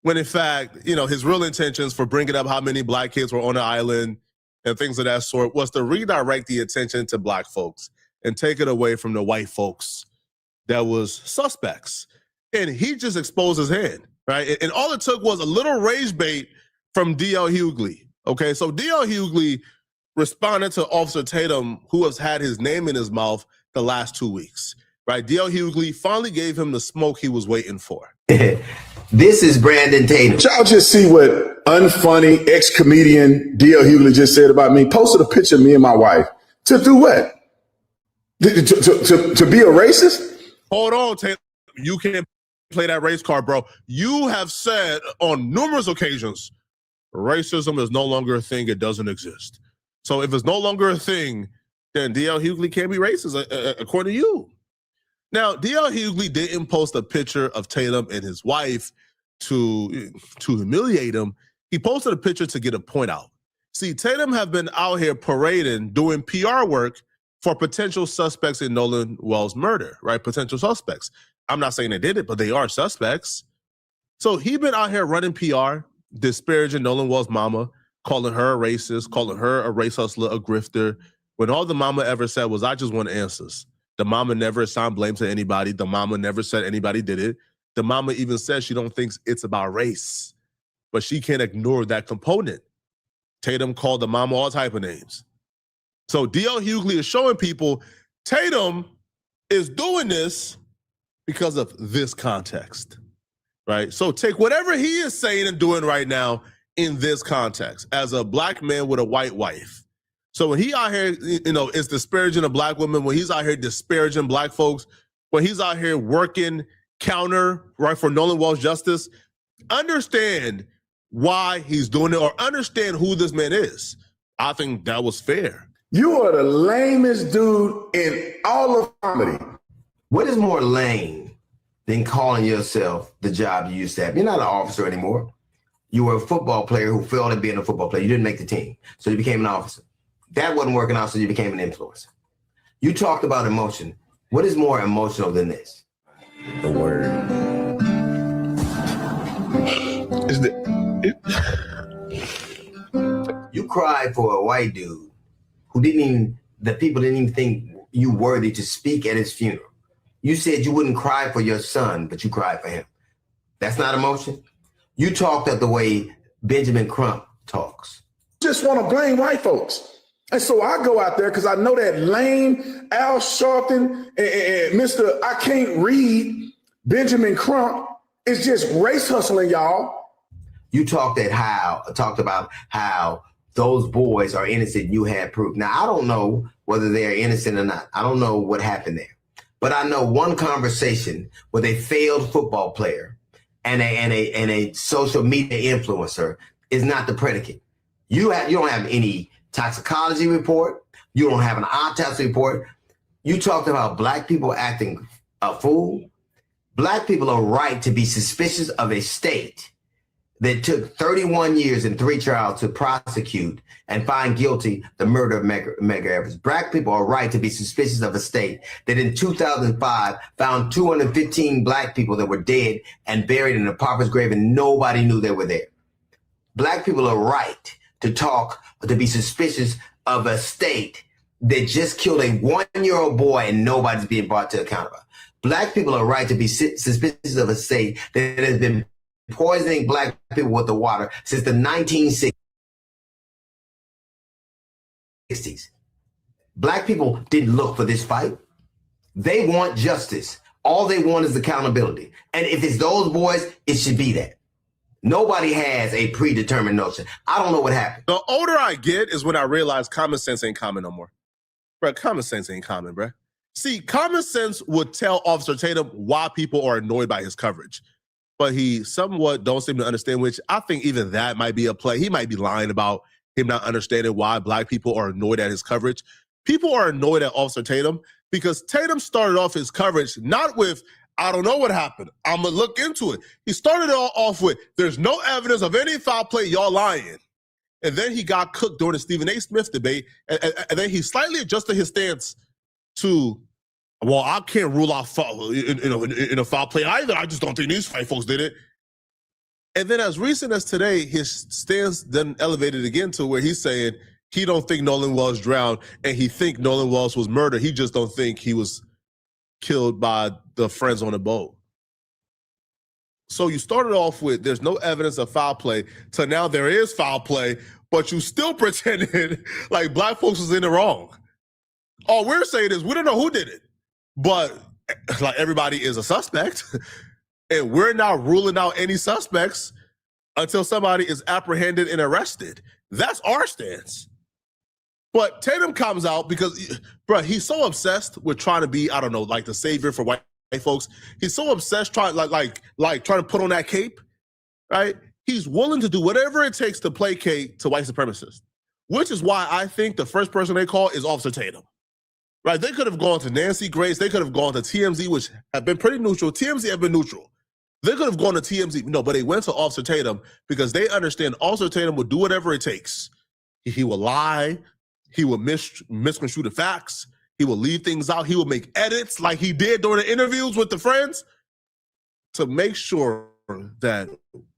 When in fact, his real intentions for bringing up how many black kids were on the island and things of that sort was to redirect the attention to black folks and take it away from the white folks that was suspects. And he just exposed his hand, right? And all it took was a little rage bait from D.L. Hughley. Okay, so D.L. Hughley responded to Officer Tatum, who has had his name in his mouth the last 2 weeks, right? D.L. Hughley finally gave him the smoke he was waiting for. This is Brandon Tatum. Y'all just see what unfunny ex-comedian D.L. Hughley just said about me. Posted a picture of me and my wife. To do what? To be a racist? Hold on, Tatum. You can't play that race card, bro. You have said on numerous occasions, racism is no longer a thing. It doesn't exist. So if it's no longer a thing, then D.L. Hughley can't be racist, according to you. Now, D.L. Hughley didn't post a picture of Tatum and his wife to humiliate him. He posted a picture to get a point out. See, Tatum have been out here parading, doing PR work for potential suspects in Nolan Wells' murder, right? Potential suspects. I'm not saying they did it, but they are suspects. So he been out here running PR, disparaging Nolan Wells' mama, calling her a racist, calling her a race hustler, a grifter, when all the mama ever said was, I just want answers. The mama never assigned blame to anybody. The mama never said anybody did it. The mama even said she don't think it's about race, but she can't ignore that component. Tatum called the mama all type of names. So D.L. Hughley is showing people Tatum is doing this because of this context, right? So take whatever he is saying and doing right now in this context as a black man with a white wife. So when he out here, is disparaging a black woman, when he's out here disparaging black folks, when he's out here working counter, right, for Nolan Wells justice, understand why he's doing it or understand who this man is. I think that was fair. You are the lamest dude in all of comedy. What is more lame than calling yourself the job you used to have? You're not an officer anymore. You were a football player who failed at being a football player. You didn't make the team, so you became an officer. That wasn't working out, so you became an influencer. You talked about emotion. What is more emotional than this? The word. You cried for a white dude who the people didn't even think you worthy to speak at his funeral. You said you wouldn't cry for your son, but you cried for him. That's not emotion. You talked at the way Benjamin Crump talks. Just want to blame white folks. And so I go out there because I know that lame Al Sharpton and Mr. I can't read Benjamin Crump is just race hustling, y'all. You talked about how those boys are innocent. You had proof. Now, I don't know whether they're innocent or not. I don't know what happened there. But I know one conversation with a failed football player and a social media influencer is not the predicate. You don't have any toxicology report. You don't have an autopsy report. You talked about black people acting a fool. Black people are right to be suspicious of a state that took 31 years and 3 trials to prosecute and find guilty the murder of Medgar Evers. Black people are right to be suspicious of a state that in 2005 found 215 black people that were dead and buried in a pauper's grave and nobody knew they were there. Black people are right to be suspicious of a state that just killed a 1-year-old boy and nobody's being brought to account about. Black people are right to be suspicious of a state that has been poisoning black people with the water since the 1960s. Black people didn't look for this fight. They want justice. All they want is accountability. And if it's those boys, it should be that. Nobody has a predetermined notion. I don't know what happened. The older I get is when I realize common sense ain't common no more. Bro, common sense ain't common, bro. See, common sense would tell Officer Tatum why people are annoyed by his coverage. But he somewhat don't seem to understand, which I think even that might be a play. He might be lying about him not understanding why black people are annoyed at his coverage. People are annoyed at Officer Tatum because Tatum started off his coverage not with, I don't know what happened, I'm going to look into it. He started it off with, there's no evidence of any foul play, y'all lying. And then he got cooked during the Stephen A. Smith debate. And then he slightly adjusted his stance to, well, I can't rule out foul, in a foul play either. I just don't think these white folks did it. And then as recent as today, his stance then elevated again to where he's saying he don't think Nolan Wells drowned and he think Nolan Wells was murdered. He just don't think he was killed by the friends on the boat. So you started off with there's no evidence of foul play to now there is foul play, but you still pretended like black folks was in the wrong. All we're saying is we don't know who did it, but like everybody is a suspect, and we're not ruling out any suspects until somebody is apprehended and arrested. That's our stance. But Tatum comes out because, bro, he's so obsessed with trying to be, I don't know, like the savior for white folks. He's so obsessed trying like trying to put on that cape, right? He's willing to do whatever it takes to placate to white supremacists, which is why I think the first person they call is Officer Tatum, right? They could have gone to Nancy Grace. They could have gone to TMZ, which have been pretty neutral. TMZ have been neutral. They could have gone to TMZ. No, but they went to Officer Tatum because they understand Officer Tatum will do whatever it takes. He will lie. He will misconstrue the facts. He will leave things out. He will make edits like he did during the interviews with the friends to make sure that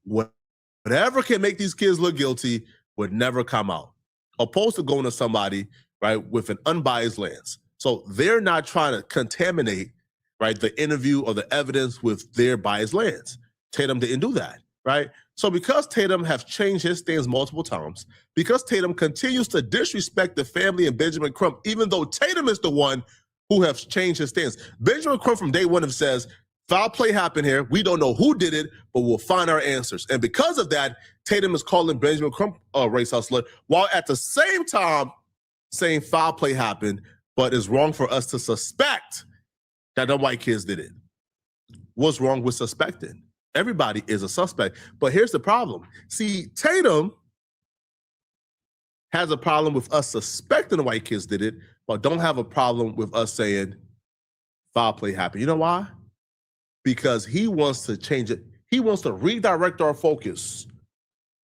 whatever can make these kids look guilty would never come out, opposed to going to somebody, right, with an unbiased lens. So they're not trying to contaminate, right, the interview or the evidence with their biased lens. Tatum didn't do that, right? So because Tatum has changed his stance multiple times, because Tatum continues to disrespect the family and Benjamin Crump, even though Tatum is the one who has changed his stance. Benjamin Crump from day one have says, foul play happened here. We don't know who did it, but we'll find our answers. And because of that, Tatum is calling Benjamin Crump a race hustler, while at the same time saying foul play happened, but it's wrong for us to suspect that the white kids did it. What's wrong with suspecting? Everybody is a suspect. But here's the problem. See, Tatum has a problem with us suspecting the white kids did it, but don't have a problem with us saying foul play happened. You know why? Because he wants to change it. He wants to redirect our focus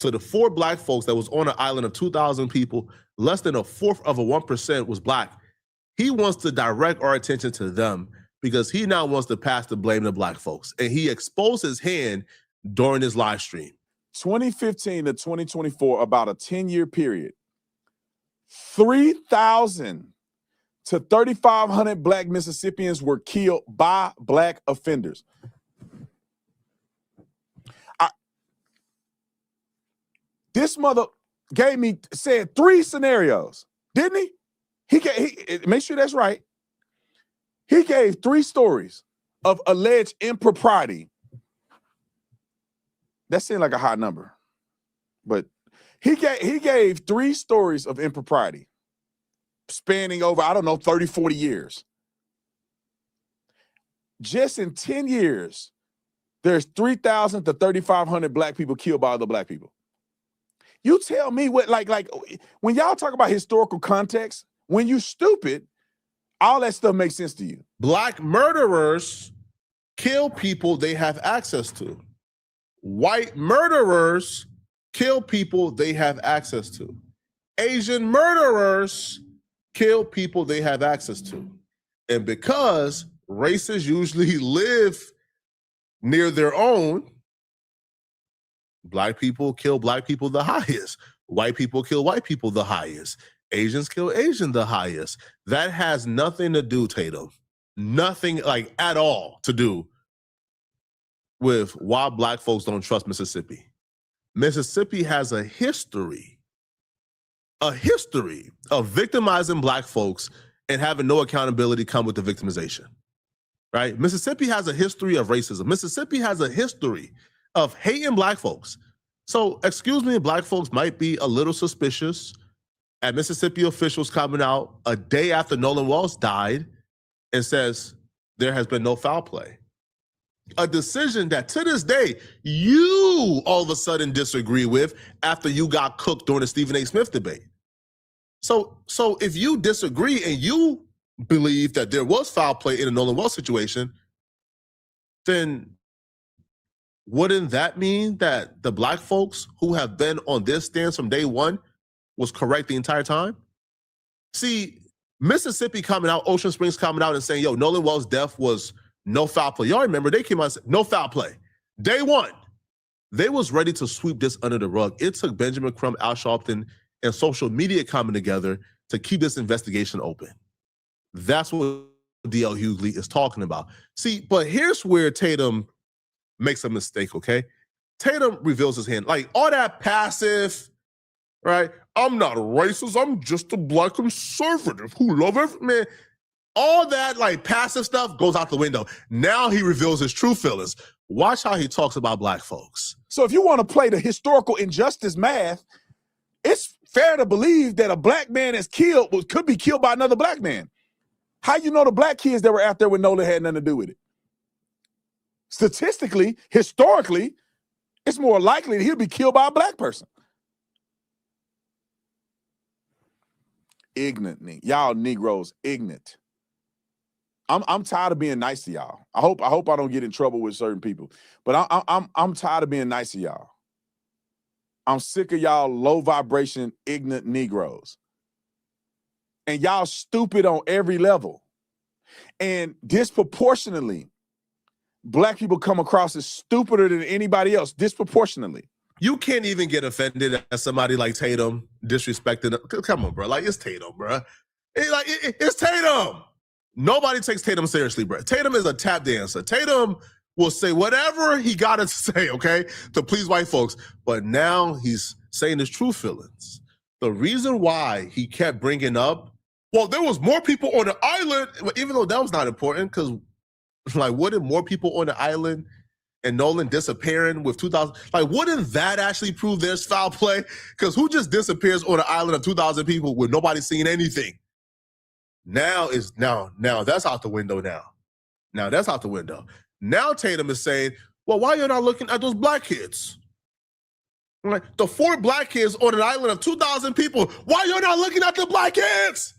to the 4 black folks that was on an island of 2,000 people. Less than 1/4 of 1% was black. He wants to direct our attention to them because he now wants to pass the blame to black folks. And he exposed his hand during his live stream. 2015 to 2024, about a 10-year period, 3,000 to 3,500 black Mississippians were killed by black offenders. This mother said 3 scenarios, didn't he? He make sure that's right. He gave 3 stories of alleged impropriety. That seemed like a high number, but he gave 3 stories of impropriety spanning over, I don't know, 30, 40 years. Just in 10 years, there's 3,000 to 3,500 black people killed by other black people. You tell me what, like when y'all talk about historical context, when you stupid, all that stuff makes sense to you. Black murderers kill people they have access to. White murderers kill people they have access to. Asian murderers kill people they have access to. And because races usually live near their own, black people kill black people the highest. White people kill white people the highest. Asians kill Asian the highest. That has nothing to do, Tatum, nothing like at all to do with why black folks don't trust Mississippi. Mississippi has a history of victimizing black folks and having no accountability come with the victimization, right? Mississippi has a history of racism. Mississippi has a history of hating black folks. So, excuse me, black folks might be a little suspicious at Mississippi officials coming out a day after Nolan Wells died and says there has been no foul play. A decision that to this day, you all of a sudden disagree with after you got cooked during the Stephen A. Smith debate. So if you disagree and you believe that there was foul play in the Nolan Wells situation, then wouldn't that mean that the black folks who have been on this stance from day one was correct the entire time? See, Mississippi coming out, Ocean Springs coming out and saying, yo, Nolan Wells' death was no foul play. Y'all remember, they came out and said, no foul play. Day one, they was ready to sweep this under the rug. It took Benjamin Crump, Al Sharpton, and social media coming together to keep this investigation open. That's what D.L. Hughley is talking about. See, but here's where Tatum makes a mistake, okay? Tatum reveals his hand. Like, all that passive, right? I'm not a racist. I'm just a black conservative who love every man. All that, like, passive stuff goes out the window. Now he reveals his true feelings. Watch how he talks about black folks. So if you want to play the historical injustice math, it's fair to believe that a black man is killed, could be killed by another black man. How you know the black kids that were out there with Nolan had nothing to do with it? Statistically, historically, it's more likely that he'll be killed by a black person. Ignorant, y'all Negroes, ignorant. I'm tired of being nice to y'all. I hope I don't get in trouble with certain people, but I'm tired of being nice to y'all. I'm sick of y'all low vibration, ignorant Negroes. And y'all stupid on every level. And disproportionately, black people come across as stupider than anybody else, disproportionately. You can't even get offended at somebody like Tatum disrespecting him. Come on, bro. Like, it's Tatum, bro. It's Tatum. Nobody takes Tatum seriously, bro. Tatum is a tap dancer. Tatum will say whatever he got to say, okay, to please white folks. But now he's saying his true feelings. The reason why he kept bringing up, well, there was more people on the island, even though that was not important, because, like, wouldn't more people on the island and Nolan disappearing with 2,000, like, wouldn't that actually prove there's foul play? Because who just disappears on an island of 2,000 people with nobody seeing anything? Now that's out the window now. Now that's out the window. Now Tatum is saying, well, why are you not looking at those black kids? Like, the 4 black kids on an island of 2,000 people, why are you not looking at the black kids?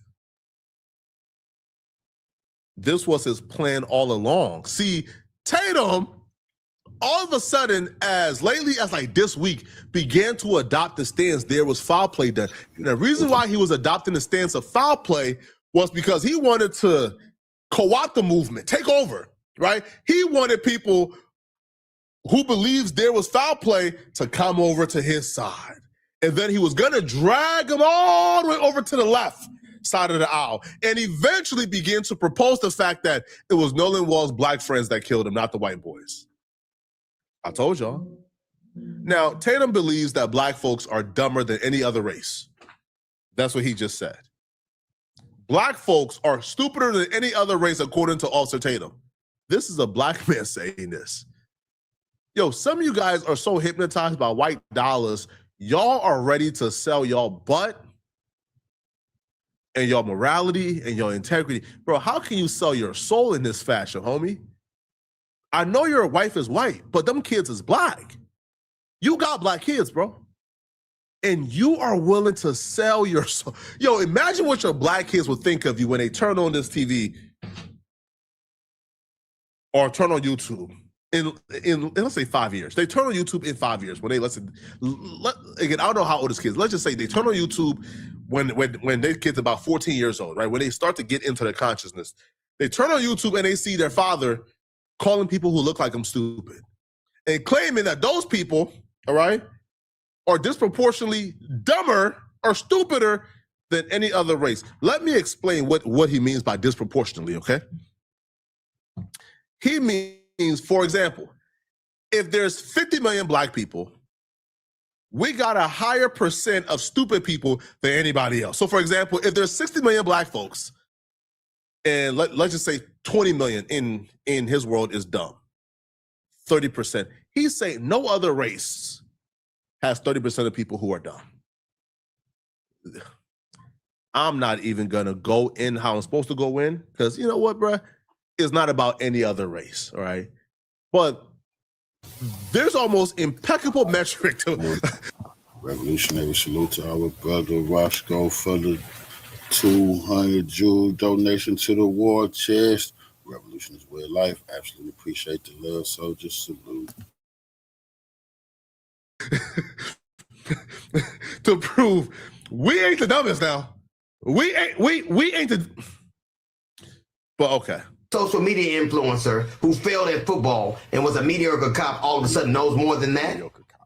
This was his plan all along. See, Tatum, all of a sudden, as lately as like this week, began to adopt the stance there was foul play done. And the reason why he was adopting the stance of foul play was because he wanted to co-opt the movement, take over, right? He wanted people who believes there was foul play to come over to his side. And then he was gonna drag them all the way over to the left side of the aisle and eventually begin to propose the fact that it was Nolan Wall's black friends that killed him, not the white boys. I told y'all. Now, Tatum believes that black folks are dumber than any other race. That's what he just said. Black folks are stupider than any other race, according to Officer Tatum. This is a black man saying this. Yo, some of you guys are so hypnotized by white dollars, y'all are ready to sell y'all butt and your morality and your integrity. Bro, how can you sell your soul in this fashion, homie? I know your wife is white, but them kids is black. You got black kids, bro. And you are willing to sell your soul. Yo, imagine what your black kids would think of you when they turn on this TV or turn on YouTube in let's say 5 years. They turn on YouTube in 5 years when they again, I don't know how old this kids. Let's just say they turn on YouTube when their kids about 14 years old, right? When they start to get into their consciousness. They turn on YouTube and they see their father calling people who look like them stupid and claiming that those people, all right, are disproportionately dumber or stupider than any other race. Let me explain what he means by disproportionately, okay? He means, for example, if there's 50 million black people, we got a higher percent of stupid people than anybody else. So, for example, if there's 60 million black folks, and let's just say 20 million in his world is dumb, 30%. He's saying no other race has 30% of people who are dumb. I'm not even gonna go in how I'm supposed to go in, because you know what, bruh? It's not about any other race, all right? But there's almost impeccable metric to Revolutionary salute to our brother Roscoe for the 200 Jewel donation to the war chest. Revolution is way of life. Absolutely appreciate the love, soldiers. Salute. To prove we ain't the dumbest now. We ain't the. But okay. Social media influencer who failed at football and was a mediocre cop all of a sudden knows more than that.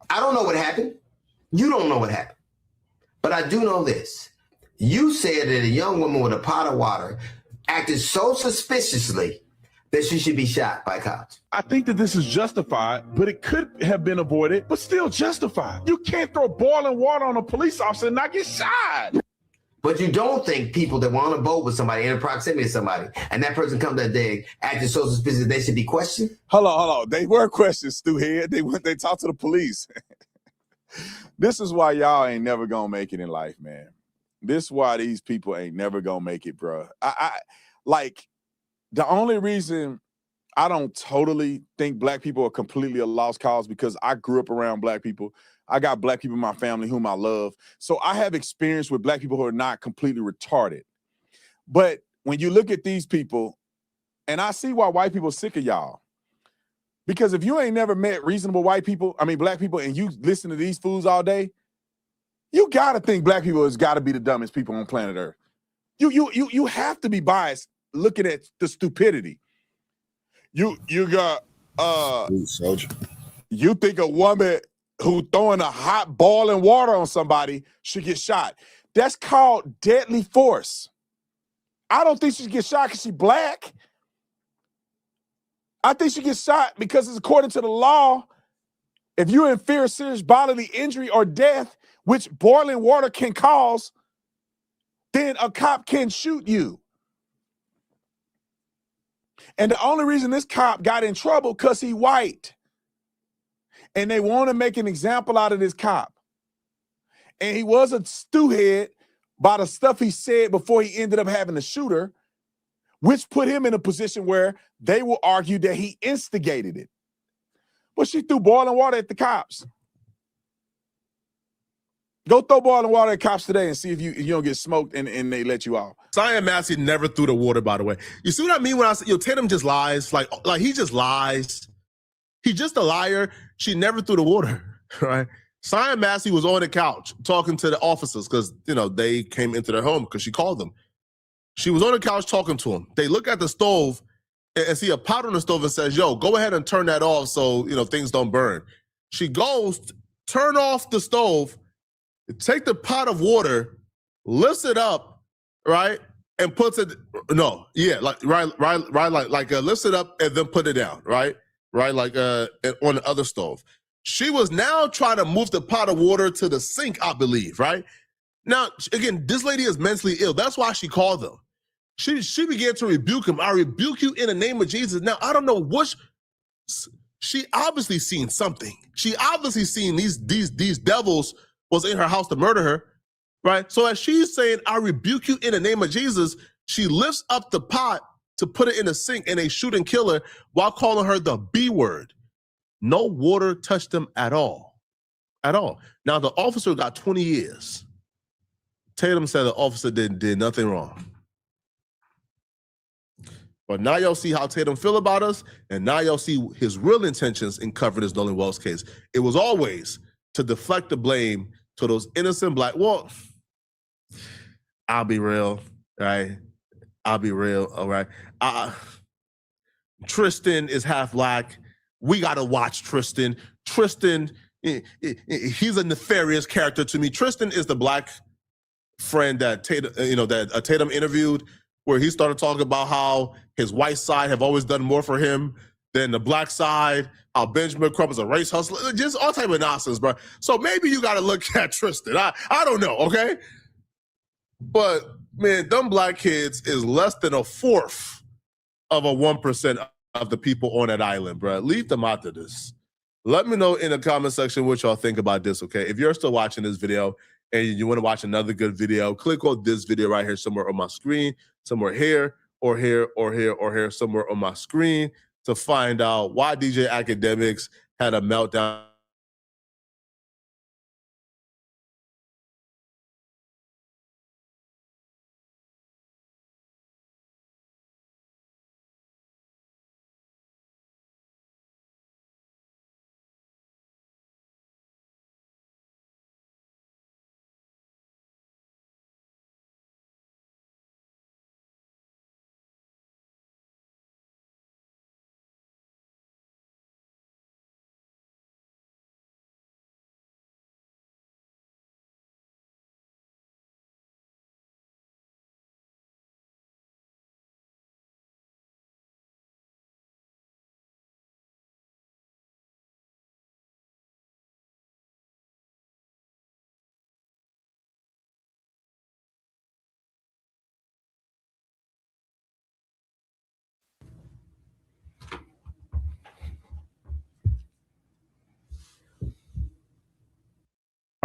I don't know what happened. You don't know what happened. But I do know this. You said that a young woman with a pot of water acted so suspiciously that she should be shot by cops? I think that this is justified, but it could have been avoided, but still justified. You can't throw boiling water on a police officer and not get shot. But you don't think people that were on a boat with somebody in proximity to somebody, and that person comes that day acting so suspicious, they should be questioned? Hold on. They were questioned, Stu Head. They talked to the police. This is why y'all ain't never gonna make it in life, man. This is why these people ain't never gonna make it, bro. I like the only reason I don't totally think black people are completely a lost cause because I grew up around black people. I got black people in my family whom I love. So I have experience with black people who are not completely retarded. But when you look at these people, and I see why white people are sick of y'all. Because if you ain't never met reasonable white people, I mean black people, and you listen to these fools all day, you gotta think black people has gotta be the dumbest people on planet Earth. You have to be biased looking at the stupidity. You got soldier. You think a woman who throwing a hot boiling water on somebody should get shot. That's called deadly force. I don't think she should get shot because she's black. I think she gets shot because it's according to the law. If you're in fear of serious bodily injury or death, which boiling water can cause, then a cop can shoot you. And the only reason this cop got in trouble because he white. And they want to make an example out of this cop. And he was a stewhead by the stuff he said before he ended up having the shooter, which put him in a position where they will argue that he instigated it. But she threw boiling water at the cops. Go throw boiling water at cops today and see if you don't get smoked and they let you off. Cyan Massey never threw the water, by the way. You see what I mean when I say, Tatum just lies? Like he just lies. He's just a liar. She never threw the water, right? Cyan Massey was on the couch talking to the officers because, they came into their home because she called them. She was on the couch talking to them. They look at the stove and see a pot on the stove and says, yo, go ahead and turn that off so, things don't burn. She goes, turn off the stove, take the pot of water, lifts it up, right, and puts it. Lifts it up and then put it down, right, on the other stove. She was now trying to move the pot of water to the sink, I believe, right. Now, again, this lady is mentally ill. That's why she called them. She began to rebuke him. I rebuke you in the name of Jesus. Now, I don't know what. She obviously seen something. She obviously seen these devils was in her house to murder her, right? So as she's saying, I rebuke you in the name of Jesus, she lifts up the pot to put it in the sink and they shoot and kill her while calling her the B word. No water touched them at all. At all. Now, the officer got 20 years. Tatum said the officer did nothing wrong. But now y'all see how Tatum feel about us, and now y'all see his real intentions in covering this Nolan Wells case. It was always to deflect the blame to those innocent black. Well, I'll be real, right? I'll be real, all right? Tristan is half black. We got to watch Tristan. Tristan, he's a nefarious character to me. Tristan is the black friend that Tatum interviewed, where he started talking about how his white side have always done more for him than the black side, how Benjamin Crump is a race hustler, just all type of nonsense, bro. So maybe you got to look at Tristan. I don't know, okay? But, man, them black kids is less than a fourth of a 1% of the people on that island, bro. Leave them out of this. Let me know in the comment section what y'all think about this, okay? If you're still watching this video and you want to watch another good video, click on this video right here somewhere on my screen, somewhere here, or here, or here, or here, somewhere on my screen to find out why DJ Academics had a meltdown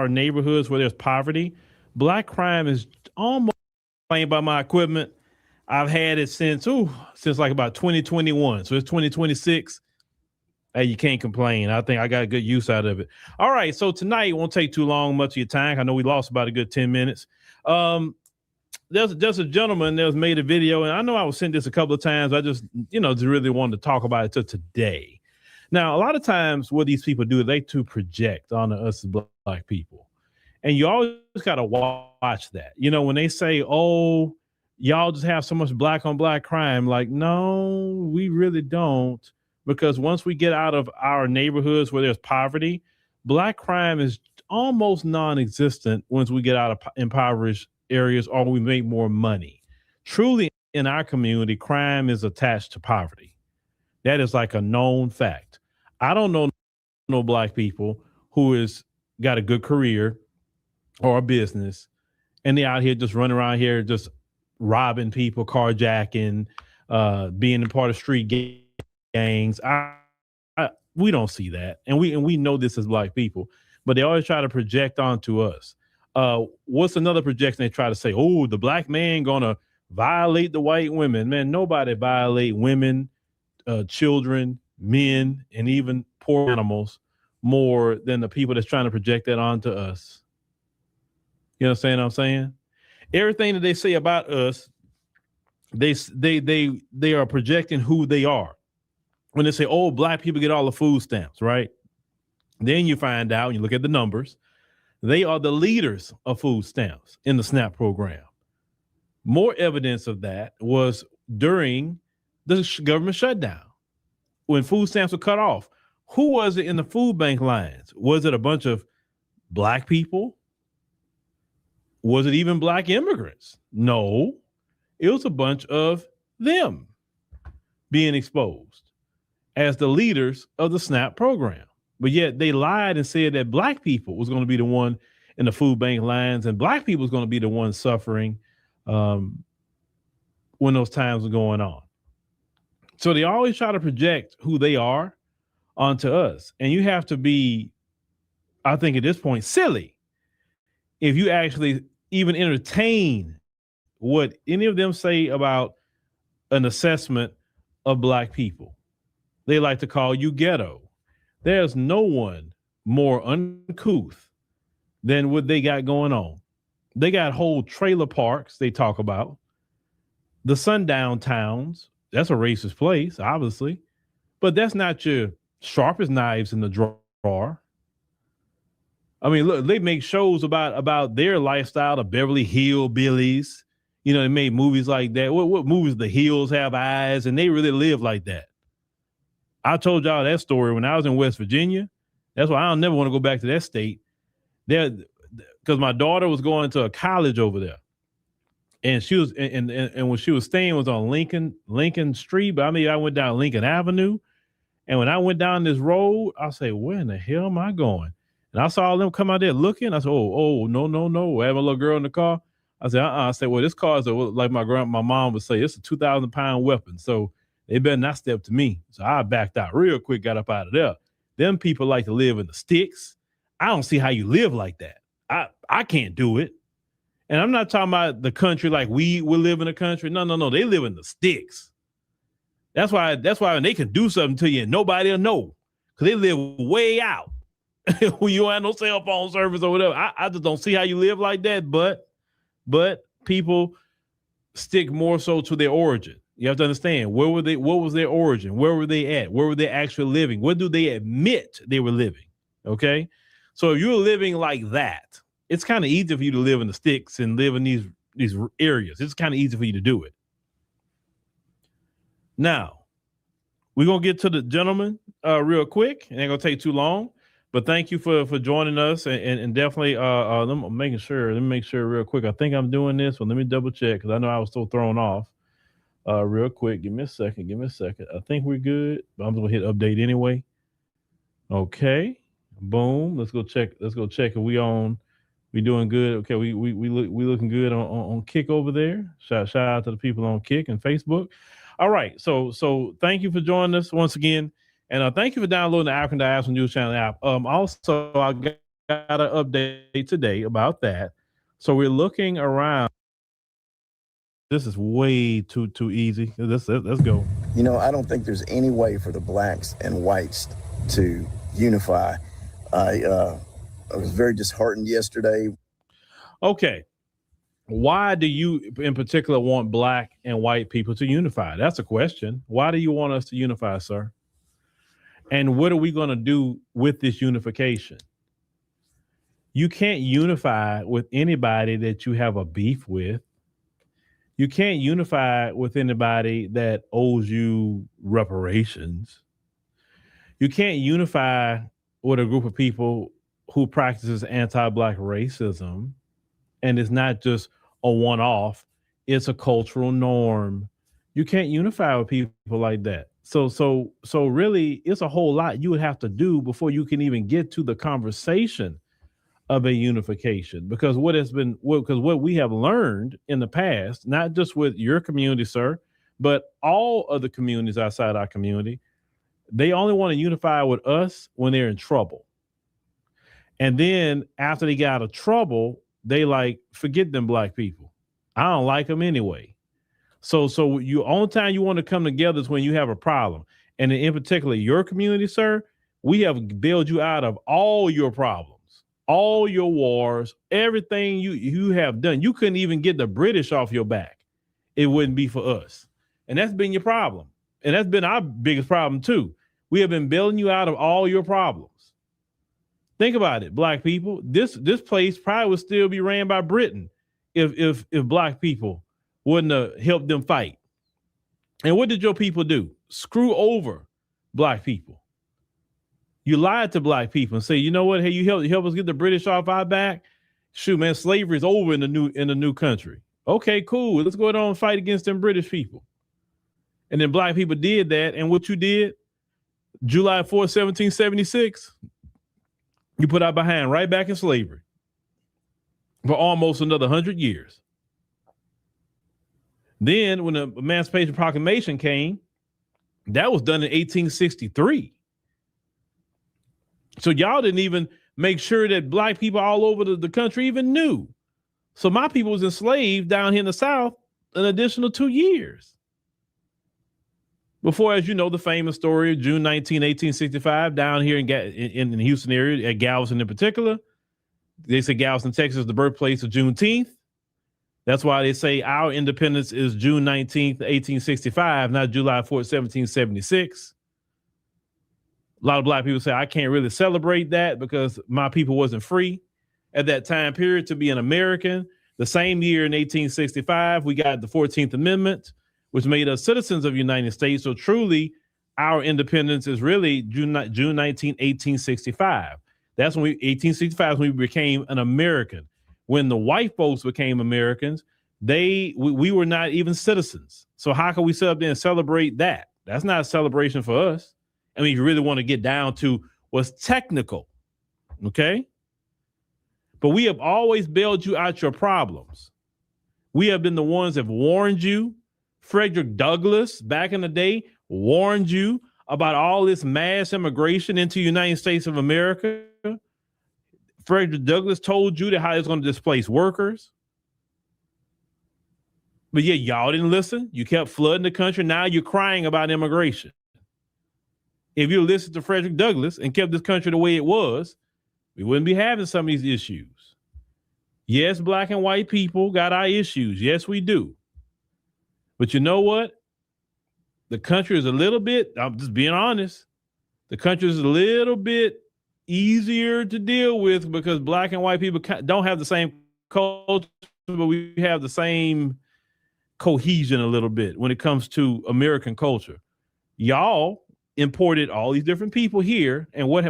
our neighborhoods where there's poverty, black crime is almost playing by my equipment. I've had it since like about 2021. So it's 2026. Hey, you can't complain. I think I got good use out of it. All right. So tonight it won't take too long, much of your time. I know we lost about a good 10 minutes. There's a gentleman that was made a video, and I know I was sent this a couple of times. I just really wanted to talk about it till today. Now, a lot of times what these people do, they to project on us as black people. And you always got to watch that. When they say, oh, y'all just have so much black on black crime, like, no, we really don't. Because once we get out of our neighborhoods where there's poverty, black crime is almost non-existent once we get out of impoverished areas or we make more money. Truly, in our community, crime is attached to poverty. That is like a known fact. I don't know no black people who has got a good career or a business, and they're out here just running around here just robbing people, carjacking, being a part of street gangs. We don't see that, and we know this as black people, but they always try to project onto us. What's another projection they try to say? Oh, the black man gonna violate the white women. Man, nobody violate women, children, men, and even poor animals more than the people that's trying to project that onto us. You understand what I'm saying? Everything that they say about us, they are projecting who they are. When they say, oh, black people get all the food stamps, right? Then you find out, you look at the numbers, they are the leaders of food stamps in the SNAP program. More evidence of that was during the government shutdown, when food stamps were cut off. Who was it in the food bank lines? Was it a bunch of black people? Was it even black immigrants? No, it was a bunch of them being exposed as the leaders of the SNAP program. But yet they lied and said that black people was going to be the one in the food bank lines, and black people was going to be the one suffering when those times were going on. So they always try to project who they are onto us. And you have to be, I think at this point, silly if you actually even entertain what any of them say about an assessment of black people. They like to call you ghetto. There's no one more uncouth than what they got going on. They got whole trailer parks they talk about. The sundown towns, that's a racist place, obviously. But that's not your sharpest knives in the drawer. I mean, look, they make shows about their lifestyle, the Beverly Hillbillies. They made movies like that. What movies? The Hills Have Eyes, and they really live like that. I told y'all that story when I was in West Virginia. That's why I don't never want to go back to that state. There, because my daughter was going to a college over there, and she was, and when she was staying was on Lincoln Street. But I went down Lincoln Avenue, and when I went down this road, I say, where in the hell am I going? And I saw them come out there looking. I said, oh, no. I have a little girl in the car. I said, I said, well, this car is like my mom would say, it's a 2,000-pound weapon. So they better not step to me. So I backed out real quick, got up out of there. Them people like to live in the sticks. I don't see how you live like that. I can't do it. And I'm not talking about the country like we will live in the country. No. They live in the sticks. That's why when they can do something to you and nobody will know, because they live way out. When you don't have no cell phone service or whatever. I just don't see how you live like that. But people stick more so to their origin. You have to understand, what was their origin? Where were they at? Where were they actually living? Where do they admit they were living? Okay. So if you're living like that, it's kind of easy for you to live in the sticks and live in these areas. It's kind of easy for you to do it. Now, we're going to get to the gentleman real quick. It ain't going to take too long. But thank you for joining us, and definitely let me make sure real quick. I think I'm doing this one. Let me double check, because I know I was so thrown off. Real quick, give me a second. I think we're good, but I'm gonna hit update anyway. Okay, boom. Let's go check if we doing good. Okay, we looking good on Kick over there. Shout out to the people on Kick and Facebook. All right, so thank you for joining us once again. And thank you for downloading the African Diaspora News Channel app. Also, I got got an update today about that. So we're looking around. This is way too easy. Let's go. You know, I don't think there's any way for the blacks and whites to unify. I was very disheartened yesterday. Okay. Why do you in particular want black and white people to unify? That's a question. Why do you want us to unify, sir? And what are we going to do with this unification? You can't unify with anybody that you have a beef with. You can't unify with anybody that owes you reparations. You can't unify with a group of people who practices anti-black racism. And it's not just a one-off, it's a cultural norm. You can't unify with people like that. So really, it's a whole lot you would have to do before you can even get to the conversation of a unification. Because what we have learned in the past, not just with your community, sir, but all other communities outside our community, they only want to unify with us when they're in trouble. And then after they get out of trouble, they like, forget them black people. I don't like them anyway. So you only time you want to come together is when you have a problem. And in particular, your community, sir, we have bailed you out of all your problems, all your wars, everything you have done. You couldn't even get the British off your back. It wouldn't be for us. And that's been your problem. And that's been our biggest problem too. We have been bailing you out of all your problems. Think about it, black people. This place probably would still be ran by Britain if black people wouldn't have helped them fight. And what did your people do? Screw over black people. You lied to black people and say, you know what? Hey, you help us get the British off our back. Shoot, man, slavery is over in the new country. Okay, cool. Let's go ahead and fight against them British people. And then black people did that. And what you did, July 4th, 1776, you put our behind right back in slavery for almost another 100 years. Then when the Emancipation Proclamation came, that was done in 1863. So y'all didn't even make sure that black people all over the country even knew. So my people was enslaved down here in the South an additional 2 years. Before, as you know, the famous story of June 19, 1865, down here in the Houston area, at Galveston in particular. They say Galveston, Texas, is the birthplace of Juneteenth. That's why they say our independence is June 19th, 1865, not July 4th, 1776. A lot of black people say, I can't really celebrate that because my people wasn't free at that time period to be an American. The same year in 1865, we got the 14th Amendment, which made us citizens of the United States. So truly, our independence is really June 19, 1865. That's when 1865 is when we became an American. When the white folks became Americans, we were not even citizens. So how can we sit up there and celebrate that? That's not a celebration for us. I mean, if you really want to get down to what's technical, okay? But we have always bailed you out your problems. We have been the ones that have warned you. Frederick Douglass, back in the day, warned you about all this mass immigration into the United States of America. Frederick Douglass told you that how it's going to displace workers. But yeah, y'all didn't listen. You kept flooding the country. Now you're crying about immigration. If you listened to Frederick Douglass and kept this country the way it was, we wouldn't be having some of these issues. Yes, black and white people got our issues. Yes, we do. But you know what? The country is a little bit, I'm just being honest, the country is a little bit easier to deal with because black and white people don't have the same culture, but we have the same cohesion a little bit when it comes to American culture. Y'all imported all these different people here, and what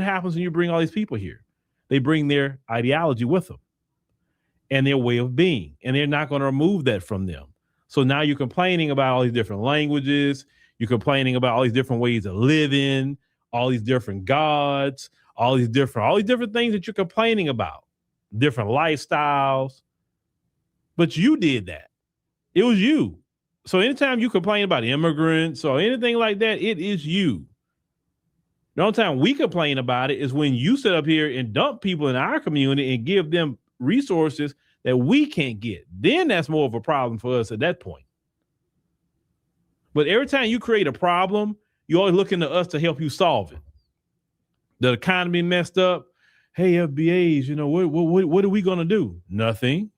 happens when you bring all these people here? They bring their ideology with them and their way of being, and they're not going to remove that from them. So now you're complaining about all these different languages. You're complaining about all these different ways of living, all these different gods, all these different things that you're complaining about, different lifestyles. But you did that. It was you. So anytime you complain about immigrants or anything like that, it is you. The only time we complain about it is when you sit up here and dump people in our community and give them resources that we can't get. Then that's more of a problem for us at that point. But every time you create a problem, you're always looking to us to help you solve it. The economy messed up. Hey, F.B.A.s, you know, what are we going to do? Nothing.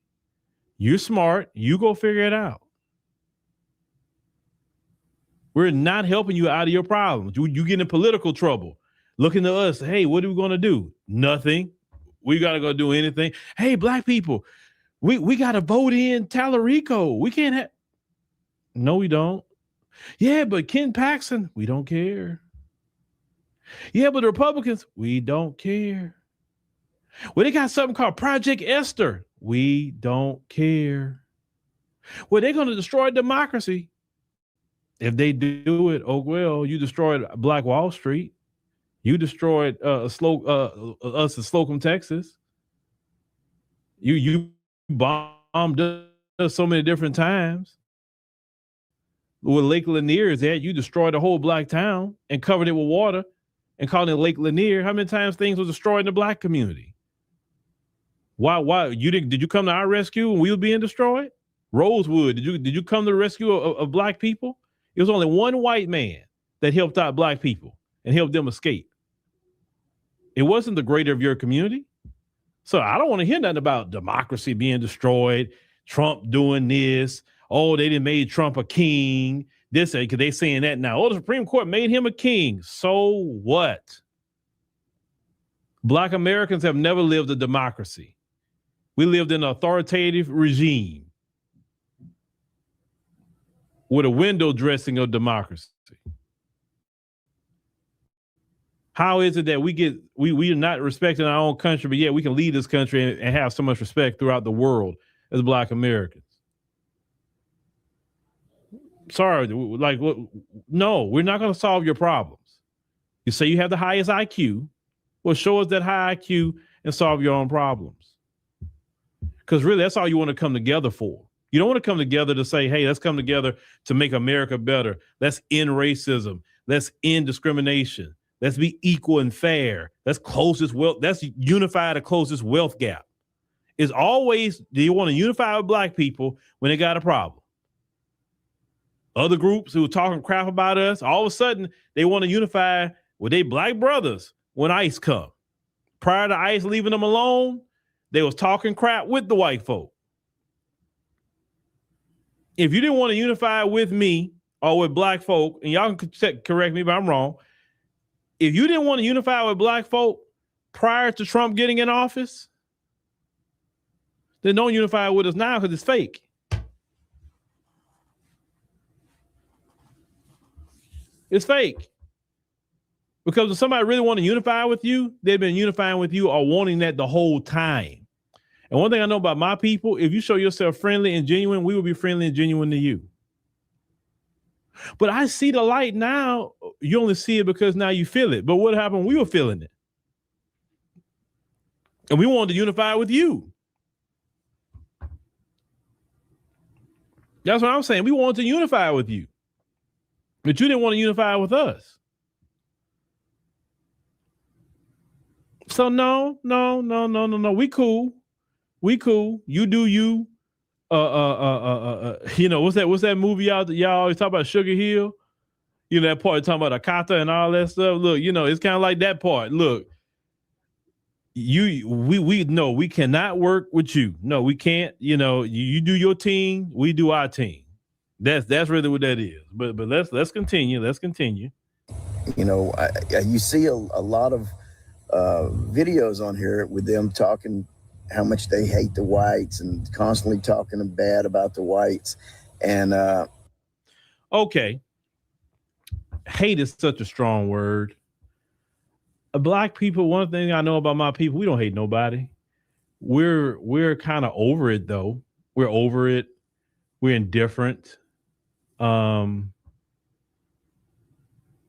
You're smart. You go figure it out. We're not helping you out of your problems. You get in political trouble. Looking to us, hey, what are we going to do? Nothing. We got to go do anything. Hey, black people, we got to vote in Tallarico. We can't have. No, we don't. Yeah, but Ken Paxton, we don't care. Yeah, but the Republicans, we don't care. Well, they got something called Project Esther. We don't care. Well, they're going to destroy democracy. If they do it, oh, well, you destroyed Black Wall Street. You destroyed us in Slocum, Texas. You bombed us so many different times. Where Lake Lanier is at, you destroyed the whole black town and covered it with water and called it Lake Lanier. How many times things were destroyed in the black community? Why did you come to our rescue when we were being destroyed? Rosewood, did you come to the rescue of black people? It was only one white man that helped out black people and helped them escape. It wasn't the greater of your community. So I don't want to hear nothing about democracy being destroyed, Trump doing this. Oh, they didn't made Trump a king. This, because they saying that now. Oh, the Supreme Court made him a king. So what? Black Americans have never lived a democracy. We lived in an authoritative regime with a window dressing of democracy. How is it that we are not respecting our own country, but yet we can lead this country and have so much respect throughout the world as Black Americans? Sorry, like, no, we're not going to solve your problems. You say you have the highest IQ. Well, show us that high IQ and solve your own problems. Because really, that's all you want to come together for. You don't want to come together to say, hey, let's come together to make America better. Let's end racism. Let's end discrimination. Let's be equal and fair. Let's unify the closest wealth gap. It's always, do you want to unify with black people when they got a problem? Other groups who are talking crap about us, all of a sudden, they want to unify with their black brothers when ICE come. Prior to ICE leaving them alone, they was talking crap with the white folk. If you didn't want to unify with me or with black folk, and y'all can correct me if I'm wrong, if you didn't want to unify with black folk prior to Trump getting in office, then don't unify with us now because it's fake. It's fake. Because if somebody really want to unify with you, they've been unifying with you or wanting that the whole time. And one thing I know about my people, if you show yourself friendly and genuine, we will be friendly and genuine to you. But I see the light now. You only see it because now you feel it. But what happened? We were feeling it. And we wanted to unify with you. That's what I'm saying. We wanted to unify with you. But you didn't want to unify with us. So no. We cool. You do you. You know, what's that movie y'all always talk about, Sugar Hill? You know, that part talking about Akata and all that stuff. Look, you know, it's kind of like that part. Look, we cannot work with you. No, we can't. You know, you do your team, we do our team. That's really what that is. But let's continue. You know, you see a lot of videos on here with them talking how much they hate the whites and constantly talking bad about the whites. And okay, hate is such a strong word. Black people, one thing I know about my people, we don't hate nobody. We're kind of over it though. We're over it. We're indifferent.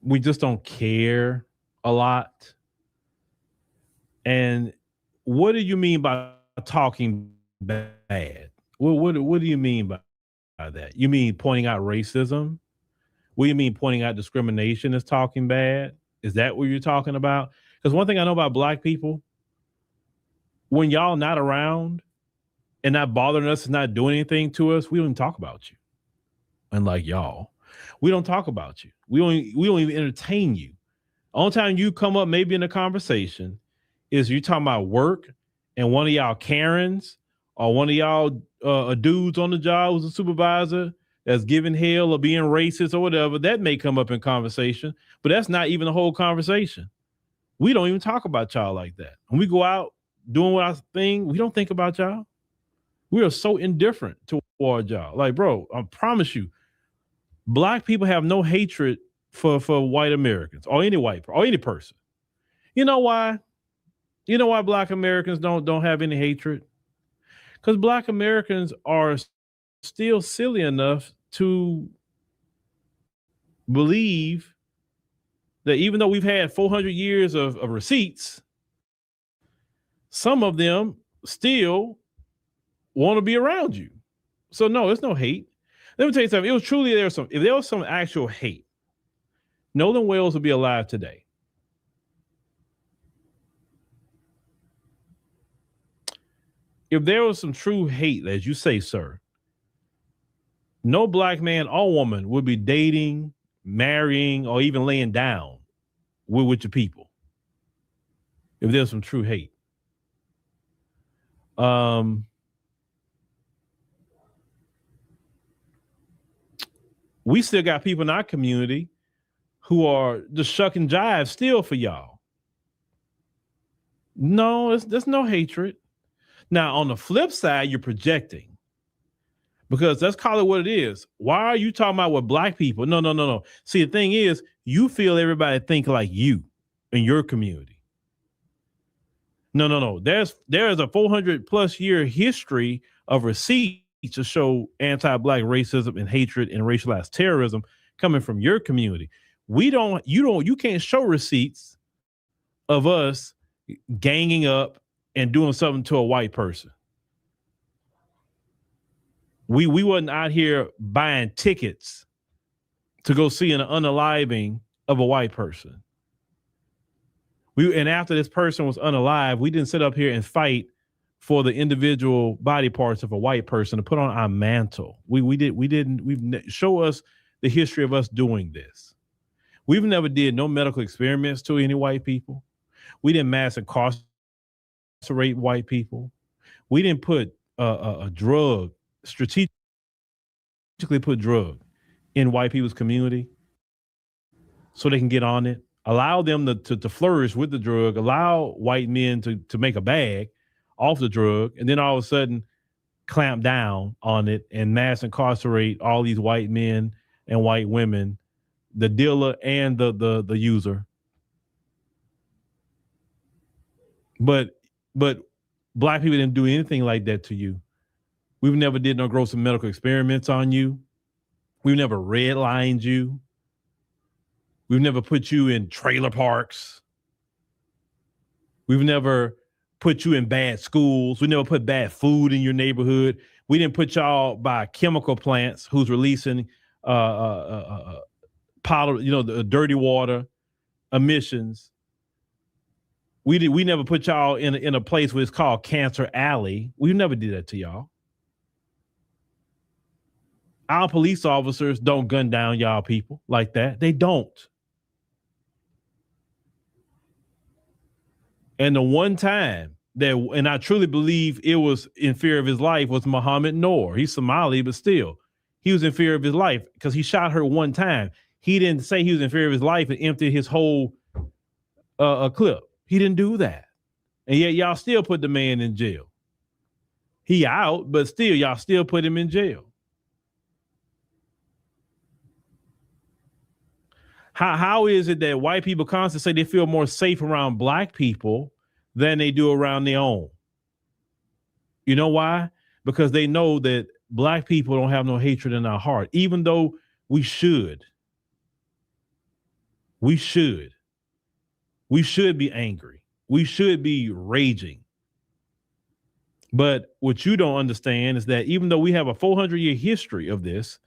We just don't care a lot. And what do you mean by talking bad? What do you mean by that? You mean pointing out racism? What do you mean pointing out discrimination is talking bad? Is that what you're talking about? Because one thing I know about black people, when y'all not around and not bothering us and not doing anything to us, we don't even talk about you. Unlike y'all, we don't talk about you. We don't even entertain you. Only time you come up maybe in a conversation is you talking about work and one of y'all Karens or one of y'all dudes on the job who's a supervisor that's giving hell or being racist or whatever. That may come up in conversation, but that's not even the whole conversation. We don't even talk about y'all like that. When we go out doing our thing, we don't think about y'all. We are so indifferent toward y'all. Like, bro, I promise you, black people have no hatred for white Americans or any white or any person. You know why? You know why black Americans don't have any hatred? Because black Americans are still silly enough to believe that even though we've had 400 years of receipts, some of them still want to be around you. So no, it's no hate. Let me tell you something. It was truly if there was some actual hate, Nolan Wells would be alive today. If there was some true hate, as you say, sir, no black man or woman would be dating, marrying, or even laying down with your people. If there's some true hate. We still got people in our community who are just shuck and jive still for y'all. No, there's no hatred. Now, on the flip side, you're projecting. Because let's call it what it is. Why are you talking about what black people? No. See, the thing is, you feel everybody think like you in your community. No. There's a 400 plus year history of receipts to show anti-black racism and hatred and racialized terrorism coming from your community. You can't show receipts of us ganging up and doing something to a white person. We wasn't out here buying tickets to go see an unaliving of a white person. And after this person was unalive, we didn't sit up here and fight for the individual body parts of a white person to put on our mantle. Show us the history of us doing this. We've never did no medical experiments to any white people. We didn't mass incarcerate white people. We didn't put a drug, strategically put drug in white people's community so they can get on it, allow them to flourish with the drug, allow white men to make a bag off the drug, and then all of a sudden clamp down on it and mass incarcerate all these white men and white women, the dealer and the user. But black people didn't do anything like that to you. We've never did no gross medical experiments on you. We've never redlined you. We've never put you in trailer parks. We've never put you in bad schools. We never put bad food in your neighborhood. We didn't put y'all by chemical plants who's releasing powder, the dirty water emissions. We never put y'all in a place where it's called Cancer Alley. We never did that to y'all. Our police officers don't gun down y'all people like that. They don't. And the one time and I truly believe it was in fear of his life, was Muhammad Noor. He's Somali, but still, he was in fear of his life because he shot her one time. He didn't say he was in fear of his life and emptied his whole clip. He didn't do that. And yet y'all still put the man in jail. He out, but still, y'all still put him in jail. How is it that white people constantly say they feel more safe around black people than they do around their own? You know why? Because they know that black people don't have no hatred in our heart, even though we should. We should be angry. We should be raging. But what you don't understand is that even though we have a 400-year history of this,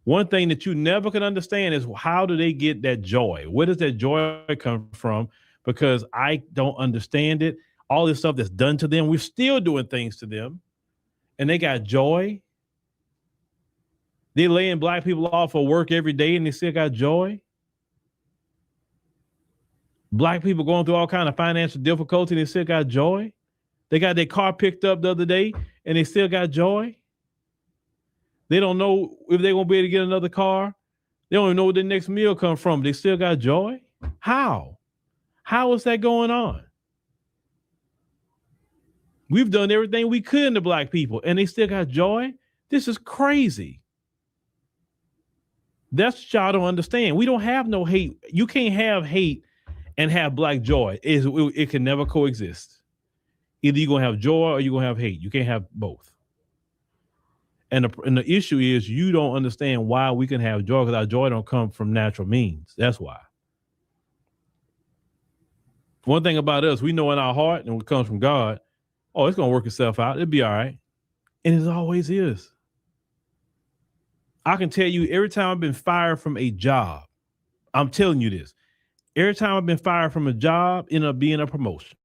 One thing that you never can understand is how do they get that joy? Where does that joy come from? Because I don't understand it. All this stuff that's done to them, we're still doing things to them, and they got joy. They're laying black people off for work every day, and they still got joy. Black people going through all kind of financial difficulty, and they still got joy. They got their car picked up the other day, and they still got joy. They don't know if they're going to be able to get another car. They don't even know where the next meal comes from. They still got joy. How? How is that going on? We've done everything we could to black people, and they still got joy. This is crazy. That's what y'all don't understand. We don't have no hate. You can't have hate and have black joy. It can never coexist. Either you're going to have joy or you're going to have hate. You can't have both. And the issue is you don't understand why we can have joy, because our joy don't come from natural means. That's why. One thing about us, we know in our heart, and it comes from God, oh, it's going to work itself out. It'll be all right. And it always is. I can tell you every time I've been fired from a job, I'm telling you this, every time I've been fired from a job, ended up being a promotion.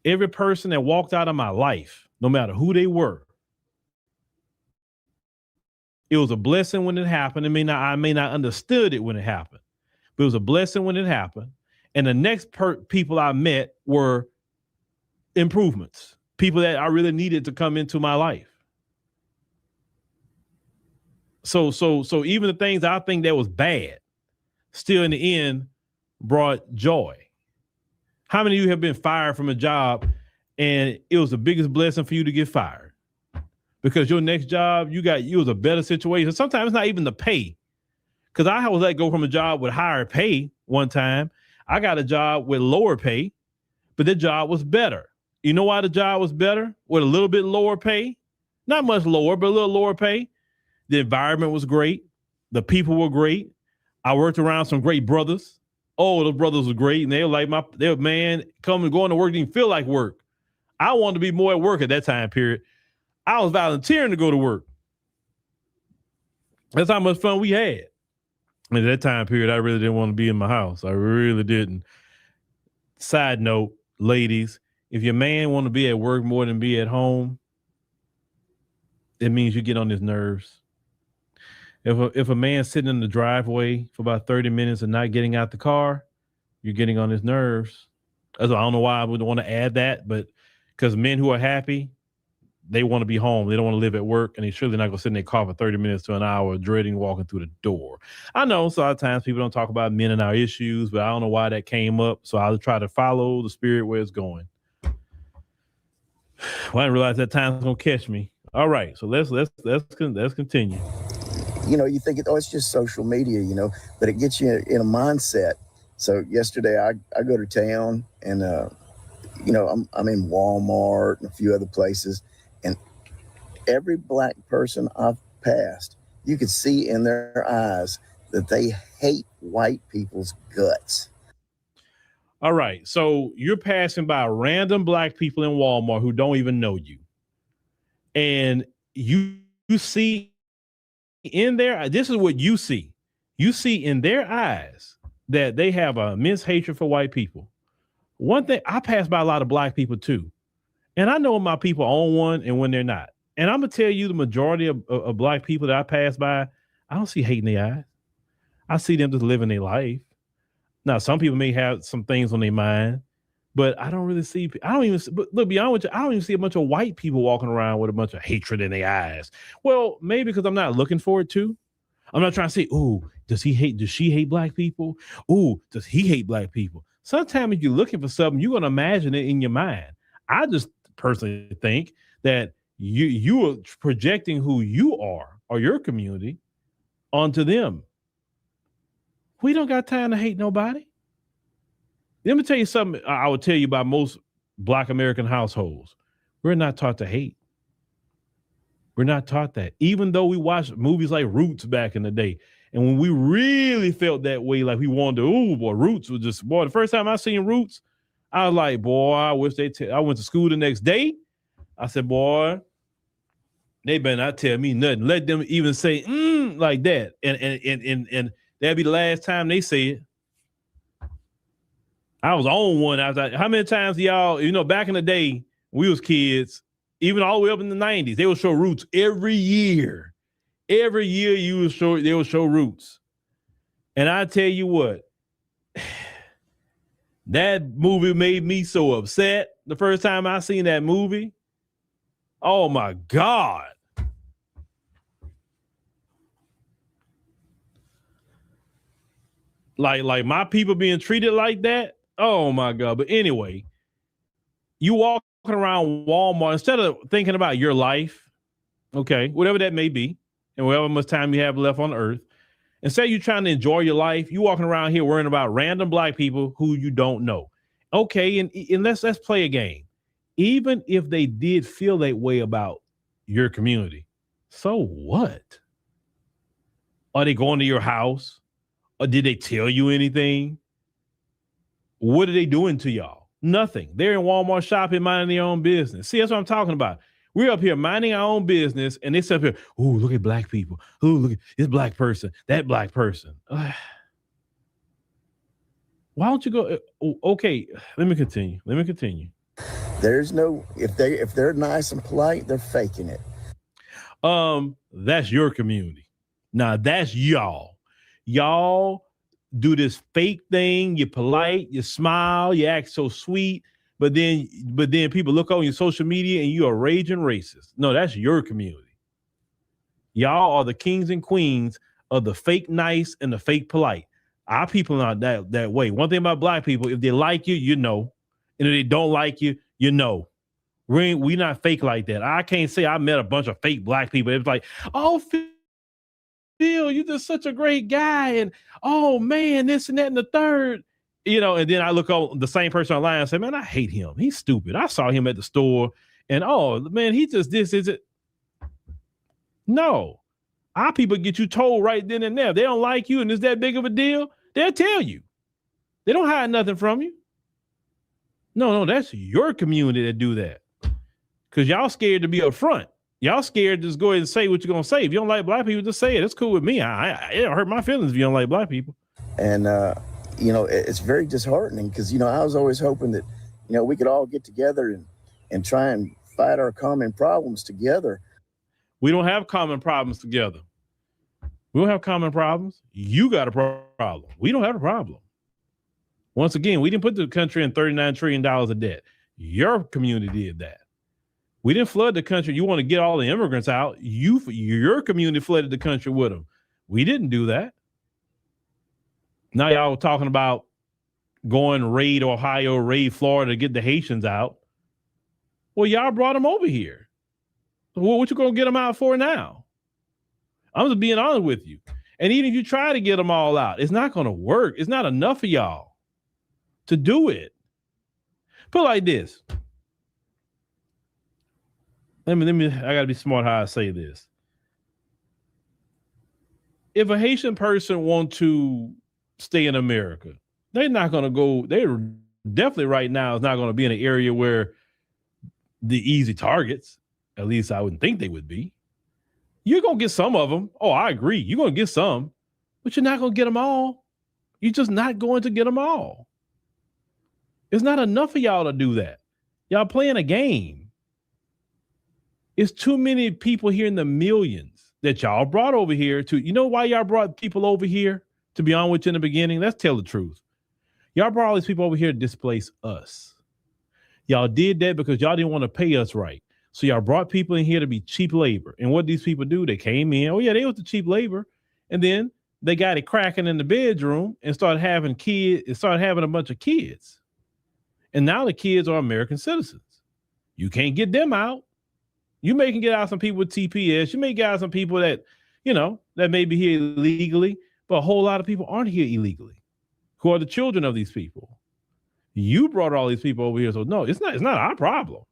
Every person that walked out of my life, no matter who they were, it was a blessing when it happened. I may not understood it when it happened, but it was a blessing when it happened. And the next people I met were improvements, people that I really needed to come into my life. So even the things I think that was bad, still in the end brought joy. How many of you have been fired from a job and it was the biggest blessing for you to get fired? Because your next job, you was a better situation. Sometimes it's not even the pay. Because I was let go from a job with higher pay one time. I got a job with lower pay, but the job was better. You know why the job was better? With a little bit lower pay? Not much lower, but a little lower pay. The environment was great. The people were great. I worked around some great brothers. Oh, the brothers were great. And they were like, going to work didn't feel like work. I wanted to be more at work at that time period. I was volunteering to go to work. That's how much fun we had. And at that time period, I really didn't want to be in my house. I really didn't. Side note, ladies, if your man want to be at work more than be at home, it means you get on his nerves. If a man's sitting in the driveway for about 30 minutes and not getting out the car, you're getting on his nerves. I don't know why I would want to add that, but because men who are happy, they want to be home. They don't want to live at work, and they're surely not going to sit in their car for 30 minutes to an hour dreading walking through the door. I know so a lot of times people don't talk about men and our issues, but I don't know why that came up, so I'll try to follow the spirit where it's going. Well, I didn't realize that time's going to catch me. All right, so let's continue. You know, you think it's just social media, but it gets you in a mindset. So yesterday I go to town and, I'm in Walmart and a few other places, and every black person I've passed, you could see in their eyes that they hate white people's guts. All right. So you're passing by random black people in Walmart who don't even know you. And you see in their, this is what you see. You see in their eyes that they have a immense hatred for white people. One thing, I pass by a lot of black people too. And I know when my people own one and when they're not. And I'm going to tell you the majority of black people that I pass by, I don't see hate in their eyes. I see them just living their life. Now, some people may have some things on their mind, but I don't really see, but look, be honest with you, I don't even see a bunch of white people walking around with a bunch of hatred in their eyes. Well, maybe because I'm not looking for it too. I'm not trying to say, ooh, does she hate black people? Ooh, does he hate black people? Sometimes if you're looking for something, you're going to imagine it in your mind. I just personally think that you are projecting who you are or your community onto them. We don't got time to hate nobody. Let me tell you something I would tell you about most Black American households. We're not taught to hate. We're not taught that. Even though we watched movies like Roots back in the day, and when we really felt that way, like we wanted to, Roots was just, the first time I seen Roots, I was like, boy, I wish I went to school the next day. I said, boy, They better not tell me nothing. Let them even say like that. And that'd be the last time they say it. I was on one. I was like, how many times y'all, back in the day, we was kids, even all the way up in the 90s, they would show Roots every year. Every year they would show Roots. And I tell you what, that movie made me so upset the first time I seen that movie. Oh my God. Like my people being treated like that. Oh my God. But anyway, you walking around Walmart, instead of thinking about your life, okay, whatever that may be, and whatever much time you have left on earth, instead of you trying to enjoy your life, you walking around here worrying about random black people who you don't know. Okay, and let's play a game. Even if they did feel that way about your community, so what? Are they going to your house? Or did they tell you anything? What are they doing to y'all? Nothing. They're in Walmart shopping, minding their own business. See, that's what I'm talking about. We're up here minding our own business, and they sit up here, oh, look at black people. Oh, look at this black person, that black person. Why don't you go? Okay, let me continue. There's no, if they're nice and polite, they're faking it. That's your community. Now that's y'all. Y'all do this fake thing. You're polite, you smile, you act so sweet, but then people look on your social media and you are raging racist. No, that's your community. Y'all are the kings and queens of the fake nice and the fake polite. Our people are not that way. One thing about black people, if they like you, you know. And if they don't like you, you know. We not fake like that. I can't say I met a bunch of fake black people. It was like, oh, Phil, you're just such a great guy. And oh man, this and that and the third. And then I look on the same person online and say, man, I hate him. He's stupid. I saw him at the store and oh man, he just this is it. No. Our people get you told right then and there. They don't like you and it's that big of a deal. They'll tell you. They don't hide nothing from you. No, that's your community that do that. Because y'all scared to be up front. Y'all scared to just go ahead and say what you're going to say. If you don't like black people, just say it. It's cool with me. It don't hurt my feelings if you don't like black people. And, it's very disheartening because, I was always hoping that, we could all get together and try and fight our common problems together. We don't have common problems together. We don't have common problems. You got a problem. We don't have a problem. Once again, we didn't put the country in $39 trillion of debt. Your community did that. We didn't flood the country. You want to get all the immigrants out. Your community flooded the country with them. We didn't do that. Now y'all talking about going raid Ohio, raid Florida to get the Haitians out. Well, y'all brought them over here. What you going to get them out for now? I'm just being honest with you. And even if you try to get them all out, it's not going to work. It's not enough of y'all to do it. Put it like this. Let me, I got to be smart how I say this. If a Haitian person wants to stay in America, they're not going to go, they're definitely right now is not going to be in an area where the easy targets, at least I wouldn't think they would be. You're going to get some of them. Oh, I agree. You're going to get some, but you're not going to get them all. You're just not going to get them all. It's not enough of y'all to do that. Y'all playing a game. It's too many people here in the millions that y'all brought over here to, you know why y'all brought people over here? To be honest with you in the beginning, let's tell the truth. Y'all brought all these people over here to displace us. Y'all did that because y'all didn't want to pay us right. So y'all brought people in here to be cheap labor. And what these people do, they came in, oh yeah, they was the cheap labor. And then they got it cracking in the bedroom and started having kids, and started having a bunch of kids. And now the kids are American citizens. You can't get them out. You may can get out some people with TPS. You may get out some people that, that may be here illegally, but a whole lot of people aren't here illegally, who are the children of these people. You brought all these people over here. So no, it's not our problem.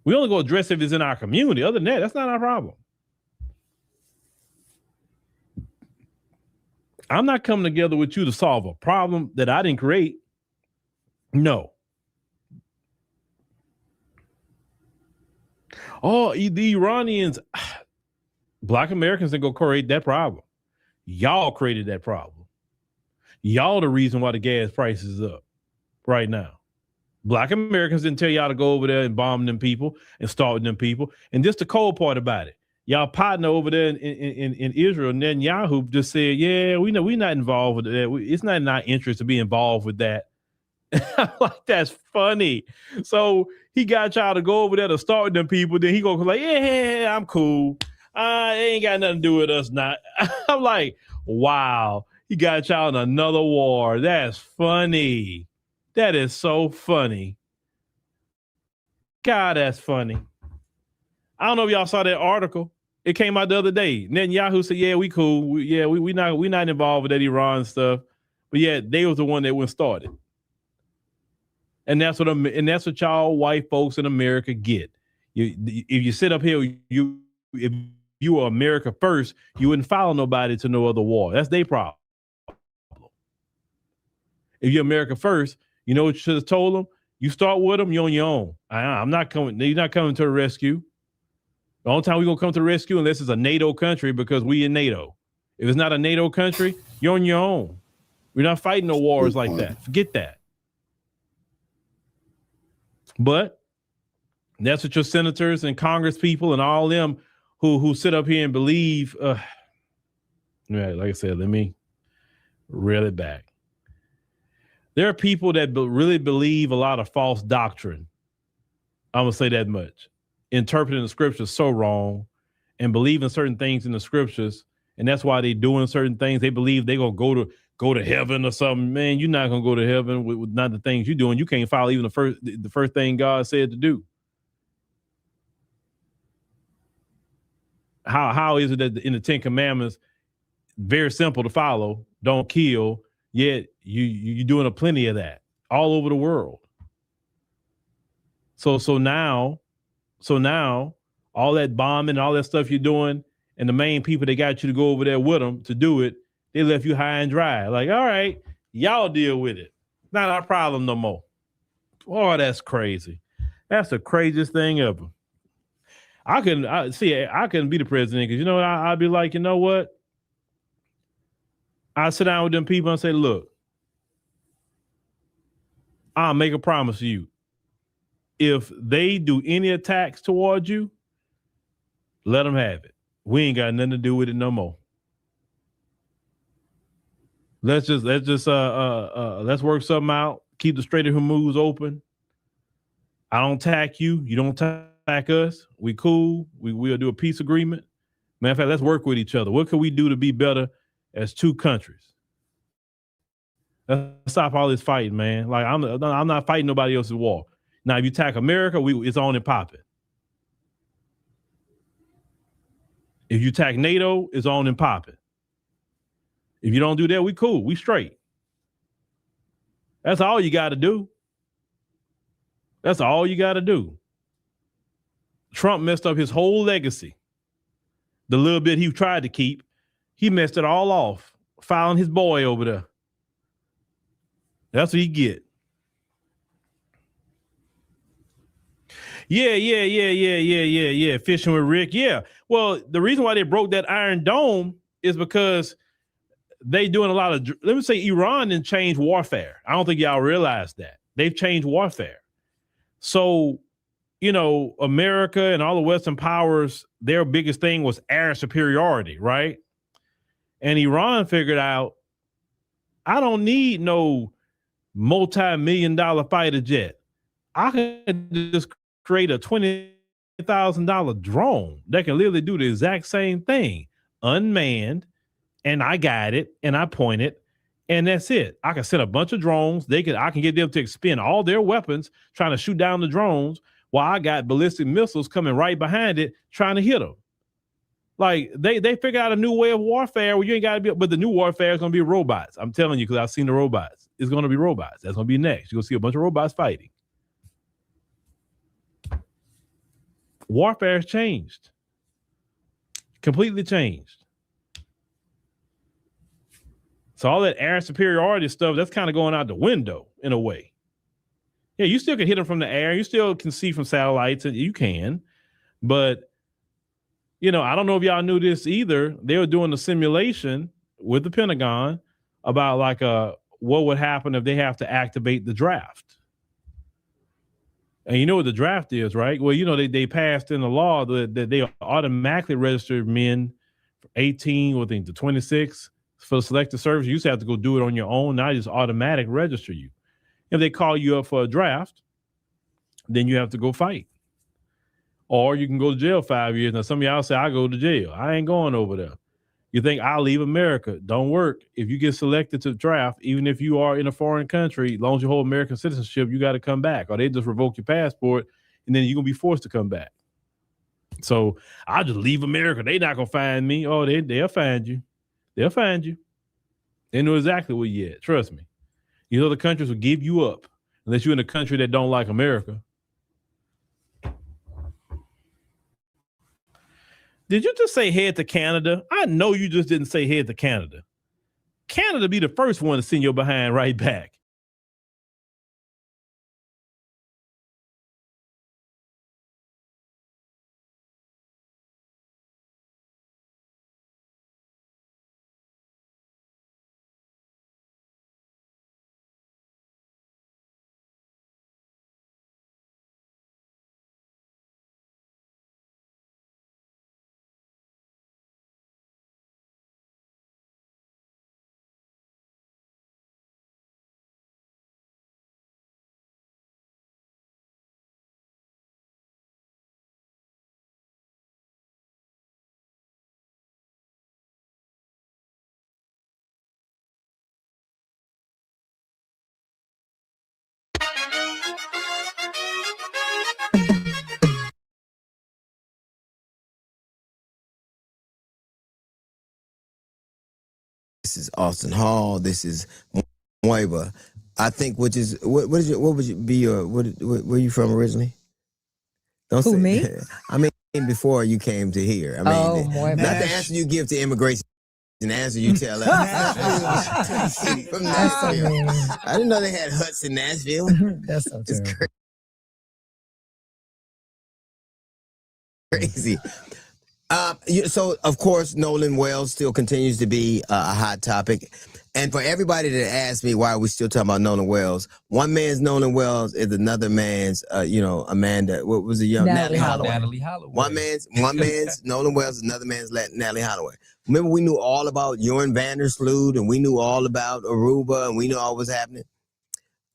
We only go address if it's in our community. Other than that, that's not our problem. I'm not coming together with you to solve a problem that I didn't create. No. Oh, the Iranians, Black Americans didn't go create that problem. Y'all created that problem. Y'all the reason why the gas price is up right now. Black Americans didn't tell y'all to go over there and bomb them people and start with them people. And just the cold part about it, y'all partner over there in Israel, Netanyahu just said, yeah, we know we're not involved with that. It's not in our interest to be involved with that. Like, that's funny. So he got y'all to go over there to start with them people. Then he go like, yeah, I'm cool. It ain't got nothing to do with us not. I'm like, wow. He got y'all in another war. That's funny. That is so funny. God, that's funny. I don't know if y'all saw that article. It came out the other day. Netanyahu said, yeah, we cool. We not involved with that Iran stuff. But yeah, they was the one that went started. And that's what y'all white folks in America get. If you sit up here, if you were America first, you wouldn't follow nobody to no other war. That's their problem. If you're America first, you know what you should have told them? You start with them, you're on your own. I'm not coming. You're not coming to the rescue. The only time we're going to come to the rescue unless it's a NATO country, because we in NATO. If it's not a NATO country, you're on your own. We're not fighting no wars like that. Forget that. But that's what your senators and Congress people and all them who sit up here and believe. Like I said, let me reel it back. There are people that really believe a lot of false doctrine. I'm going to say that much. Interpreting the scriptures so wrong and believing certain things in the scriptures. And that's why they're doing certain things. They believe they're going to go to heaven or something. Man, you're not going to go to heaven with not the things you're doing. You can't follow even the first thing God said to do. How is it that in the 10 Commandments, very simple to follow, don't kill, yet you're doing a plenty of that all over the world. So now all that bombing, all that stuff you're doing, and the main people that got you to go over there with them to do it, they left you high and dry. Like, all right, y'all deal with it. Not our problem no more. Oh, that's crazy. That's the craziest thing ever. I couldn't be the president because, you know, I'd be like, you know what? I sit down with them people and say, look, I'll make a promise to you. If they do any attacks towards you, let them have it. We ain't got nothing to do with it no more. Let's work something out. Keep the Strait of Hormuz open. I don't attack you. You don't attack us. We cool. We'll do a peace agreement. Matter of fact, let's work with each other. What can we do to be better as two countries? Let's stop all this fighting, man. Like, I'm not fighting nobody else's war. Now, if you attack America, it's on and popping. If you attack NATO, it's on and popping. If you don't do that, we cool. We straight. That's all you got to do. That's all you got to do. Trump messed up his whole legacy. The little bit he tried to keep, he messed it all off, filing his boy over there. That's what he get. Yeah. Fishing with Rick. Yeah. Well, the reason why they broke that Iron Dome is because they doing a lot of, let me say, Iran didn't change warfare. I don't think y'all realize that. They've changed warfare. So, you know, America and all the Western powers, their biggest thing was air superiority, right? And Iran figured out, I don't need no multi-million-dollar fighter jet. I can just create a $20,000 drone that can literally do the exact same thing, unmanned, and I got it, and I point it, and that's it. I can send a bunch of drones. I can get them to expend all their weapons trying to shoot down the drones while I got ballistic missiles coming right behind it trying to hit them. Like, they figured out a new way of warfare where you ain't got to be, but the new warfare is going to be robots. I'm telling you, because I've seen the robots. It's going to be robots. That's going to be next. You're going to see a bunch of robots fighting. Warfare has changed. Completely changed. So all that air superiority stuff, that's kind of going out the window in a way. Yeah, you still can hit them from the air. You still can see from satellites, and you can. But, you know, I don't know if y'all knew this either. They were doing a simulation with the Pentagon about like what would happen if they have to activate the draft. And you know what the draft is, right? Well, you know, they passed in the law that they automatically registered men 18, I think, to 26 for the selective service. You used to have to go do it on your own. Now just automatic register you. If they call you up for a draft, then you have to go fight. Or you can go to jail 5 years. Now, some of y'all say, I go to jail. I ain't going over there. You think I'll leave America? Don't work. If you get selected to draft, even if you are in a foreign country, as long as you hold American citizenship, you got to come back, or they just revoke your passport, and then you're going to be forced to come back. So I'll just leave America. They're not going to find me. Oh, they'll find you. They'll find you. They know exactly where you're at. Trust me. You know the countries will give you up unless you're in a country that don't like America. Did you just say head to Canada? I know you just didn't say head to Canada. Canada be the first one to send your behind right back. This is Austin Hall. This is Moiba. I think what would be your where you from originally? Don't Who, say me? I mean before you came to here. I mean Moiba. not the answer you give to immigration, an answer you tell us. From Nashville. I didn't know they had huts in Nashville. That's so terrible. Crazy. So, of course, Nolan Wells still continues to be a hot topic. And for everybody that asked me why are we still talking about Nolan Wells, one man's Nolan Wells is another man's, Amanda. What was the young Natalie Holloway? Natalie Holloway. One man's Nolan Wells, another man's Natalie Holloway. Remember, we knew all about Joran Vandersloot, and we knew all about Aruba, and we knew all was happening.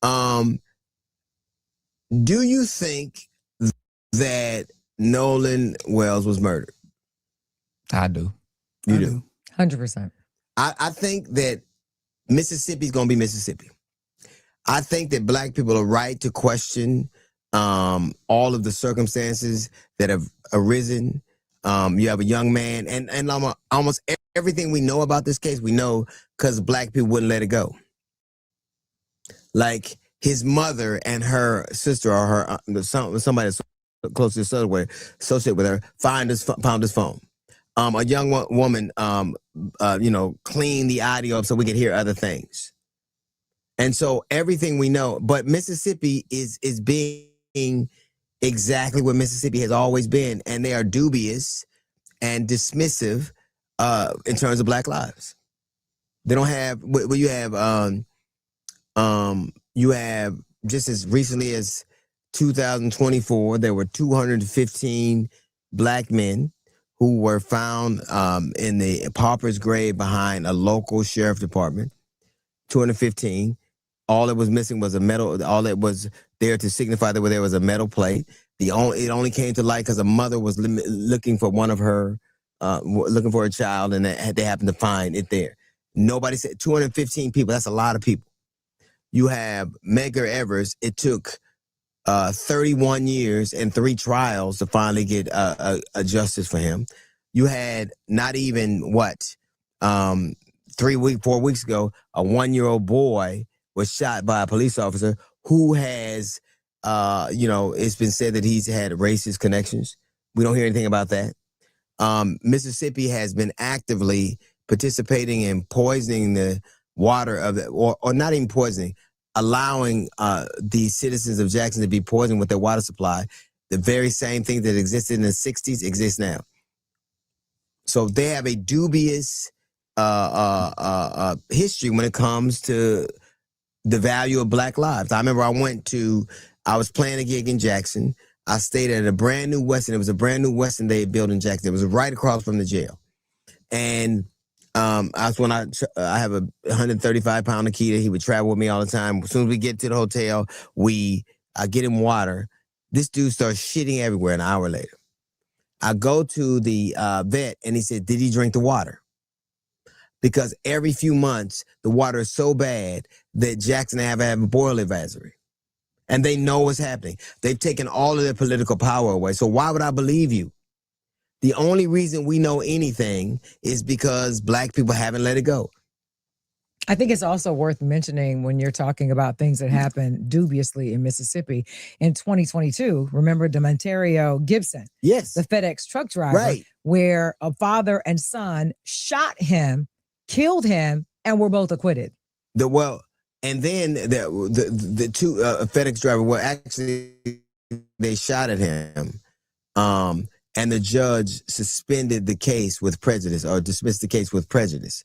Do you think that Nolan Wells was murdered? I do. You do? 100%. I think that Mississippi's going to be Mississippi. I think that black people are right to question all of the circumstances that have arisen. You have a young man, and almost everything we know about this case, we know because black people wouldn't let it go. Like his mother and her sister or her somebody that's close to associated with her found his phone. A young woman, cleaned the audio up so we could hear other things. And so everything we know, but Mississippi is being exactly what Mississippi has always been, and they are dubious and dismissive in terms of black lives. They don't have. Well, you have just as recently as 2024, there were 215 black men who were found in the pauper's grave behind a local sheriff department. 215. All that was missing was a metal. All that was there to signify that there was a metal plate. It only came to light because a mother was looking for one of her, looking for a child, and they happened to find it there. Nobody said 215 people. That's a lot of people. You have Medgar Evers. It took 31 years and 3 trials to finally get a justice for him. You had not even 4 weeks ago, a 1-year-old boy was shot by a police officer who has, it's been said that he's had racist connections. We don't hear anything about that. Mississippi has been actively participating in poisoning the water of it, or not even poisoning, allowing the citizens of Jackson to be poisoned with their water supply. The very same thing that existed in the 60s exists now. So they have a dubious history when it comes to the value of Black lives. I remember I was playing a gig in Jackson. I stayed at a brand new Westin. It was a brand new Westin they had built in Jackson. It was right across from the jail. And I have a 135-pound Akita. He would travel with me all the time. As soon as we get to the hotel, I get him water. This dude starts shitting everywhere an hour later. I go to the vet, and he said, did he drink the water? Because every few months, the water is so bad that Jackson have a boil advisory. And they know what's happening. They've taken all of their political power away. So why would I believe you? The only reason we know anything is because Black people haven't let it go. I think it's also worth mentioning when you're talking about things that happened dubiously in Mississippi in 2022. Remember Demontario Gibson? Yes. The FedEx truck driver, right, where a father and son shot him, killed him, and were both acquitted. And then the two FedEx driver, well, actually, they shot at him. And the judge suspended the case with prejudice, or dismissed the case with prejudice.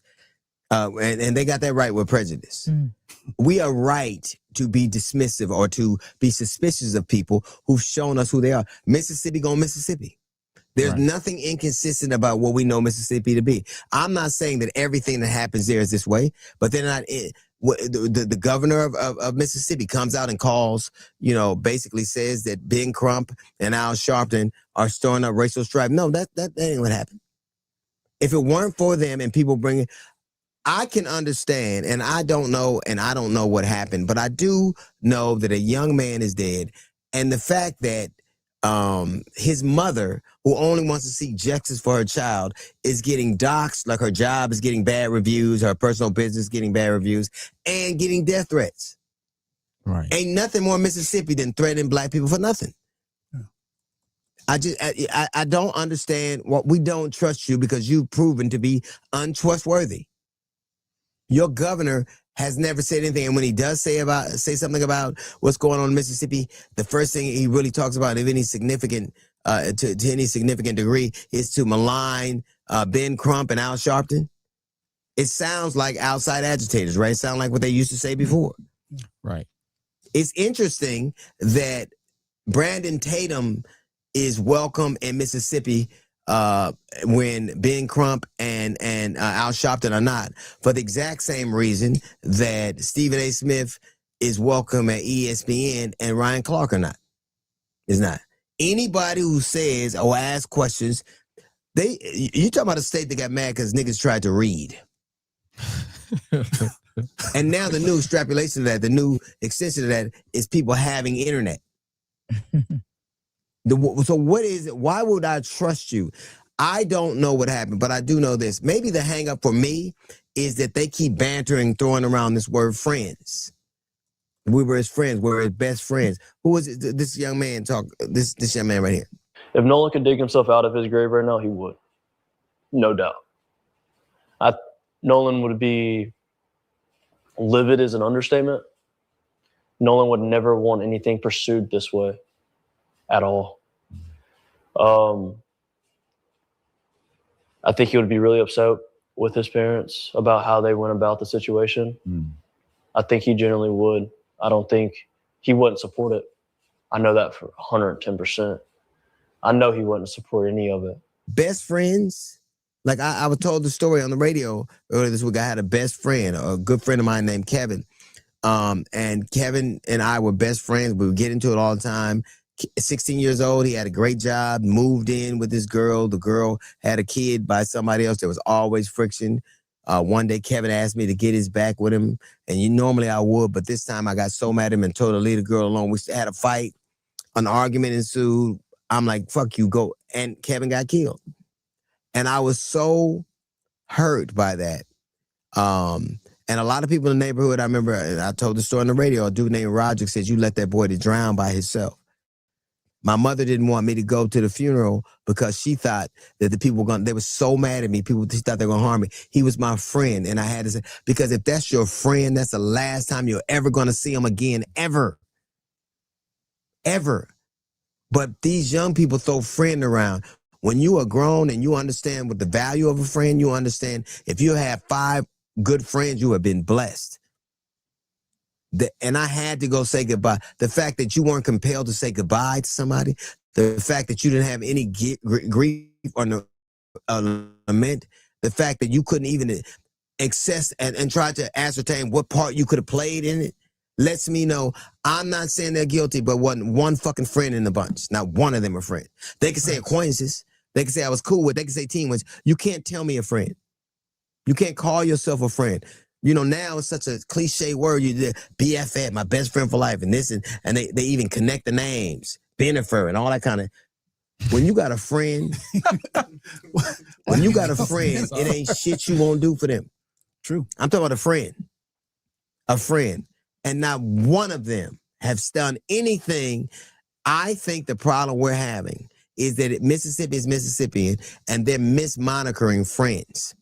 And they got that right with prejudice. We are right to be dismissive or to be suspicious of people who've shown us who they are. Mississippi going Mississippi. There's nothing inconsistent about what we know Mississippi to be. I'm not saying that everything that happens there is this way, but they're not. The governor of Mississippi comes out and calls, basically says that Ben Crump and Al Sharpton are stirring up racial strife. No, that ain't what happened. If it weren't for them and people bringing, I can understand, and I don't know what happened, but I do know that a young man is dead, and the fact that his mother, who only wants to seek justice for her child, is getting doxxed, like her job is getting bad reviews, her personal business getting bad reviews, and getting death threats. Right. Ain't nothing more Mississippi than threatening Black people for nothing. Yeah. I don't understand what we don't trust you because you've proven to be untrustworthy. Your governor has never said anything, and when he does say something about what's going on in Mississippi, the first thing he really talks about, if any significant, to any significant degree, is to malign Ben Crump and Al Sharpton. It sounds like outside agitators, right? It sounds like what they used to say before. Right. It's interesting that Brandon Tatum is welcome in Mississippi when Ben Crump and Al Sharpton are not, for the exact same reason that Stephen A. Smith is welcome at ESPN and Ryan Clark is not. Anybody who says or asks questions, you talking about a state that got mad because niggas tried to read. And now the new extrapolation of that, the new extension of that is people having internet. So what is it? Why would I trust you? I don't know what happened, but I do know this. Maybe the hang up for me is that they keep bantering, throwing around this word friends. We were his friends. We were his best friends. Who was it? This young man this young man right here. If Nolan could dig himself out of his grave right now, he would. No doubt. Nolan would be livid is an understatement. Nolan would never want anything pursued this way at all. I think he would be really upset with his parents about how they went about the situation. I think he generally would. I don't think he wouldn't support it. I know that for 110%. I know he wouldn't support any of it. Best friends? Like I was told the story on the radio earlier this week. I had a best friend, a good friend of mine named Kevin. And Kevin and I were best friends. We would get into it all the time. 16 years old, he had a great job, moved in with this girl. The girl had a kid by somebody else. There was always friction. One day, Kevin asked me to get his back with him. And normally I would, but this time I got so mad at him and told her to leave the girl alone. We had a fight. An argument ensued. I'm like, fuck you, go. And Kevin got killed. And I was so hurt by that. And a lot of people in the neighborhood, I remember, I told the story on the radio, a dude named Roger said, you let that boy to drown by himself. My mother didn't want me to go to the funeral because she thought that the people they were so mad at me. She thought they were going to harm me. He was my friend. And I had to say, because if that's your friend, that's the last time you're ever going to see him again, ever. Ever. But these young people throw friend around. When you are grown and you understand what the value of a friend, you understand if you have 5 good friends, you have been blessed. And I had to go say goodbye. The fact that you weren't compelled to say goodbye to somebody, the fact that you didn't have any grief or lament, the fact that you couldn't even access and try to ascertain what part you could have played in it, lets me know I'm not saying they're guilty, but wasn't one fucking friend in the bunch. Not one of them a friend. They can say acquaintances. They can say I was cool with. They can say teammates. You can't tell me a friend. You can't call yourself a friend. You know, now it's such a cliche word. You did BFF, my best friend for life, and this and they even connect the names, Bennifer and all that kind of. When you got a friend, it ain't shit you won't do for them. True. I'm talking about a friend, and not one of them have done anything. I think the problem we're having is that Mississippi is Mississippian, and they're mismonitoring friends.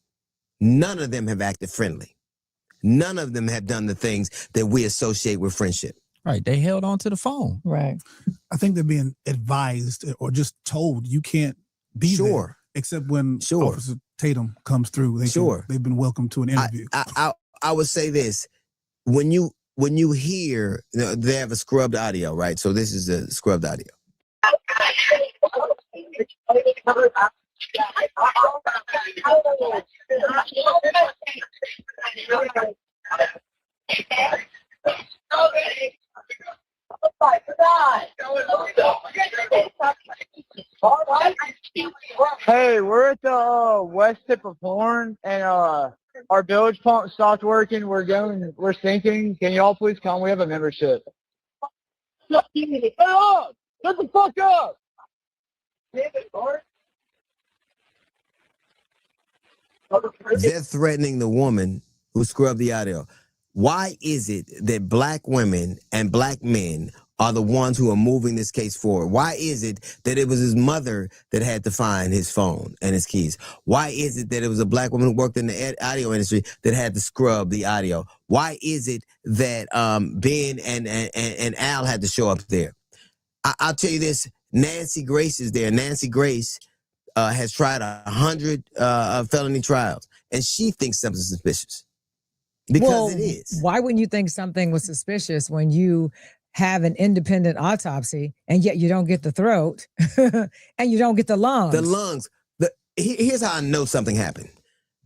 None of them have acted friendly. None of them have done the things that we associate with friendship. Right. They held on to the phone. Right. I think they're being advised or just told you can't be there. Except when Officer Tatum comes through. They've been welcomed to an interview. I would say this. When you hear, they have a scrubbed audio, right? So this is the scrubbed audio. Hey, we're at the west tip of Horn, and our bilge pump stopped working. We're sinking. Can y'all please come? We have a membership. Shut up! Shut the fuck up! They're threatening the woman who scrubbed the audio. Why is it that black women and black men are the ones who are moving this case forward? Why is it that it was his mother that had to find his phone and his keys? Why is it that it was a black woman who worked in the audio industry that had to scrub the audio? Why is it that Ben and Al had to show up there? I'll tell you this, Nancy Grace is there. Nancy Grace has tried 100 felony trials, and she thinks something's suspicious. Because it is. Why wouldn't you think something was suspicious when you have an independent autopsy and yet you don't get the throat and you don't get the lungs? The lungs. Here's how I know something happened.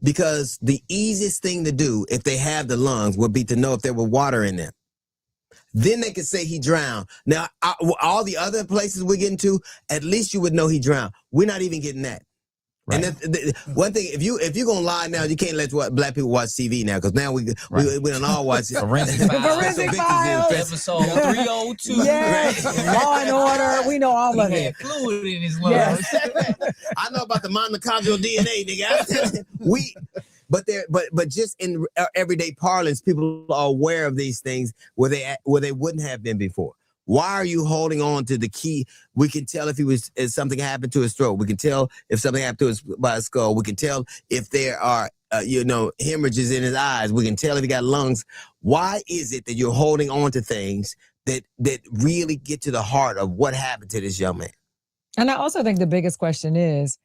Because the easiest thing to do if they have the lungs would be to know if there were water in them. Then they could say he drowned. Now, all the other places we're getting to, at least you would know he drowned. We're not even getting that. Right. And one thing, if you're gonna lie now, you can't let black people watch TV now, because now we don't all watch Forensic Files. Episode 302. Yes. Law and Order. We know all of it. Fluid in his lungs. Yes. I know about the mitochondrial DNA, nigga. But just in everyday parlance, people are aware of these things where they wouldn't have been before. Why are you holding on to the key? We can tell if something happened to his throat. We can tell if something happened to his skull. We can tell if there are hemorrhages in his eyes. We can tell if he got lungs. Why is it that you're holding on to things that really get to the heart of what happened to this young man? And I also think the biggest question is,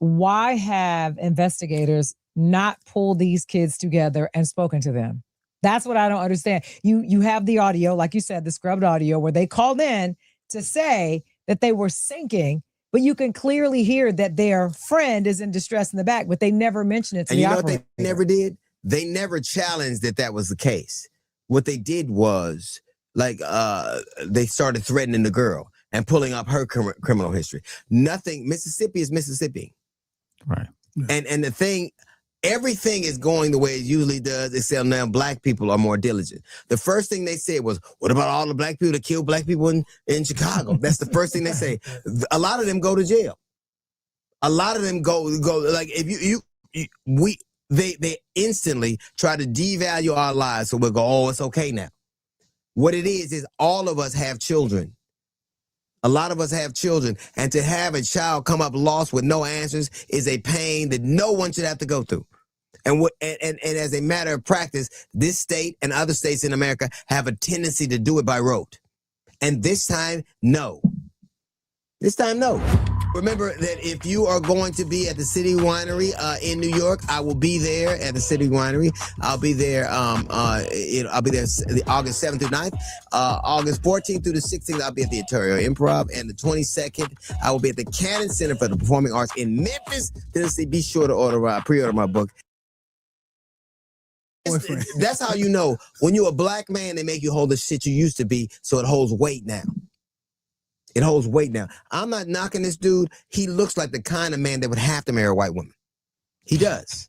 why have investigators not pulled these kids together and spoken to them? That's what I don't understand. You have the audio, like you said, the scrubbed audio, where they called in to say that they were sinking, but you can clearly hear that their friend is in distress in the back, but they never mentioned it to the operator. And you know what they never did? They never challenged that was the case. What they did was, they started threatening the girl and pulling up her criminal history. Nothing. Mississippi is Mississippi. Right. And the thing... Everything is going the way it usually does, except now black people are more diligent. The first thing they said was, what about all the black people that killed black people in Chicago? That's the first thing they say. A lot of them go to jail. A lot of them go like, if they instantly try to devalue our lives, so we'll go, oh, it's okay now. What it is all of us have children. A lot of us have children, and to have a child come up lost with no answers is a pain that no one should have to go through. And as a matter of practice, this state and other states in America have a tendency to do it by rote. And this time, no. This time, no. Remember that if you are going to be at the City Winery in New York, I will be there at the City Winery. I'll be there. I'll be there August 7th through 9th. August 14th through the 16th, I'll be at the Ontario Improv, and the 22nd, I will be at the Cannon Center for the Performing Arts in Memphis, Tennessee. Be sure to pre-order my book. That's how you know when you're a black man, they make you hold the shit you used to be, so it holds weight now. It holds weight now. I'm not knocking this dude. He looks like the kind of man that would have to marry a white woman. He does.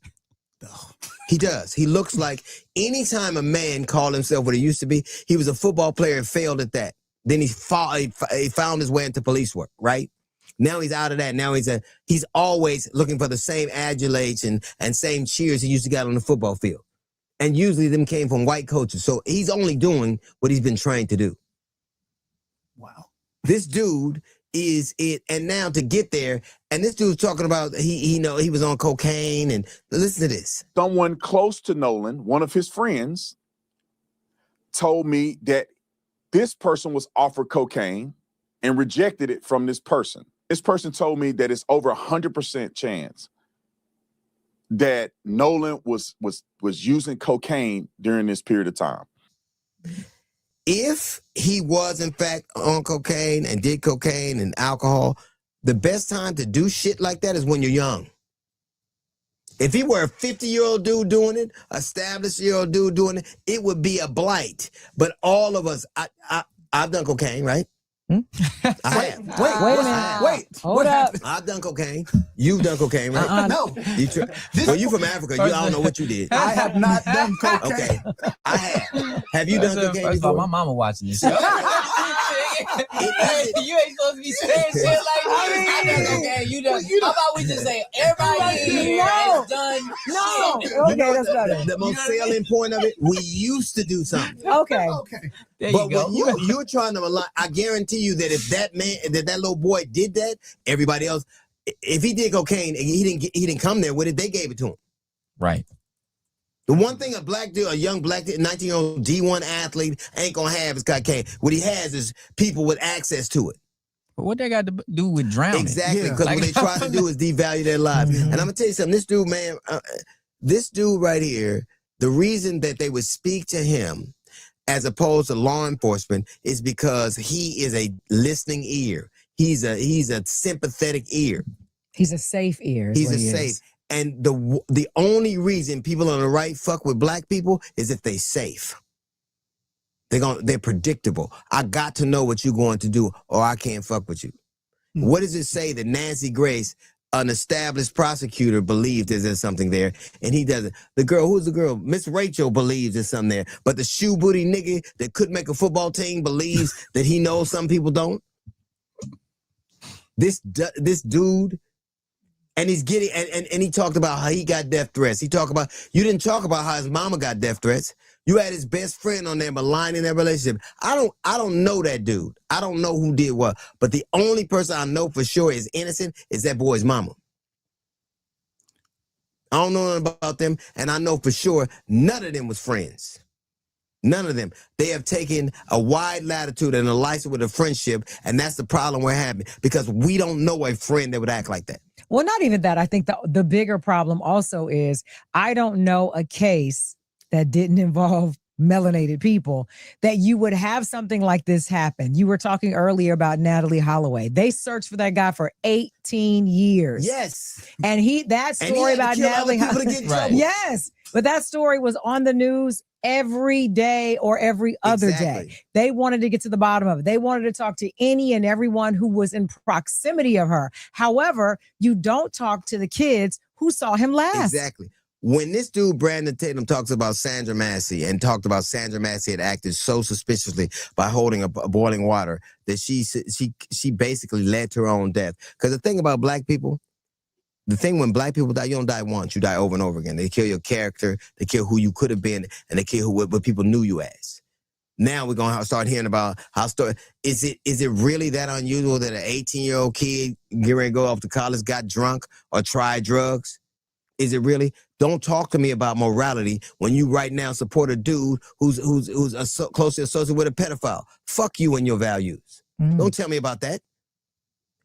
He does. He looks like anytime a man called himself what he used to be, he was a football player and failed at that. Then he found his way into police work, right? Now he's out of that. Now he's always looking for the same adulates and same cheers he used to get on the football field. And usually them came from white coaches. So he's only doing what he's been trained to do. Wow. This dude is it, and now to get there, and this dude's talking about he was on cocaine, and listen to this. Someone close to Nolan, one of his friends, told me that this person was offered cocaine and rejected it from this person. This person told me that it's over 100% chance that Nolan was using cocaine during this period of time. If he was, in fact, on cocaine and did cocaine and alcohol, the best time to do shit like that is when you're young. If he were a 50-year-old dude doing it, established-year-old dude doing it, it would be a blight. But all of us, I've done cocaine, right? I have. Wait a minute. Wait. Hold up. I've done cocaine. You've done cocaine, right? No. Well, you from Africa. You don't know what you did. I have not done cocaine. Okay. I have. Have you done cocaine First of all, before? my mama watching this. You ain't supposed to be saying shit like I done cocaine. You done. How about we just say everybody here has done? No. You know, That's better. the most salient point of it, we used to do something. Okay. There But you go. when you're trying to rely, I guarantee you that if that man, that little boy did that, everybody else, if he did cocaine and he didn't come there with it, they gave it to him. Right. The one thing a young black 19-year-old D1 athlete ain't gonna have is cocaine. What he has is people with access to it. But what they got to do with drowning? Exactly, because what they try to do is devalue their lives. And I'm gonna tell you something. This dude, man, this dude right here, the reason that they would speak to him as opposed to law enforcement is because he is a listening ear. He's a sympathetic ear. He's a safe ear. He's a safe. And the only reason people on the right fuck with black people is if they safe. They're predictable. I got to know what you're going to do, or I can't fuck with you. What does it say that Nancy Grace, an established prosecutor, believes there's something there, and he doesn't? The girl, who's the girl? Miss Rachel believes there's something there, but the shoe booty nigga that couldn't make a football team believes that he knows some people don't. This dude. And he's getting, and he talked about how he got death threats. You didn't talk about how his mama got death threats. You had his best friend on there maligning that relationship. I don't know that dude. I don't know who did what. But the only person I know for sure is innocent is that boy's mama. I don't know nothing about them, and I know for sure none of them was friends. None of them. They have taken a wide latitude and a license with a friendship, and that's the problem we're having, because we don't know a friend that would act like that. Well, not even that. I think the bigger problem also is I don't know a case that didn't involve melanated people that you would have something like this happen. You were talking earlier about Natalie Holloway. They searched for that guy for 18 years. Yes. And that story about Natalie Holloway. Right. Yes. But that story was on the news every day or every other day. They wanted to get to the bottom of it. They wanted to talk to any and everyone who was in proximity of her. However, you don't talk to the kids who saw him last. Exactly. When this dude, Brandon Tatum, talks about Sandra Massey and talked about Sandra Massey had acted so suspiciously by holding a boiling water that she basically led to her own death. Because the thing about black people, when black people die, you don't die once, you die over and over again. They kill your character, they kill who you could have been, and they kill what people knew you as. Now we're going to start hearing about is it really that unusual that an 18-year-old kid getting ready to go off to college got drunk or tried drugs? Is it really? Don't talk to me about morality when you right now support a dude who's closely associated with a pedophile. Fuck you and your values. Don't tell me about that.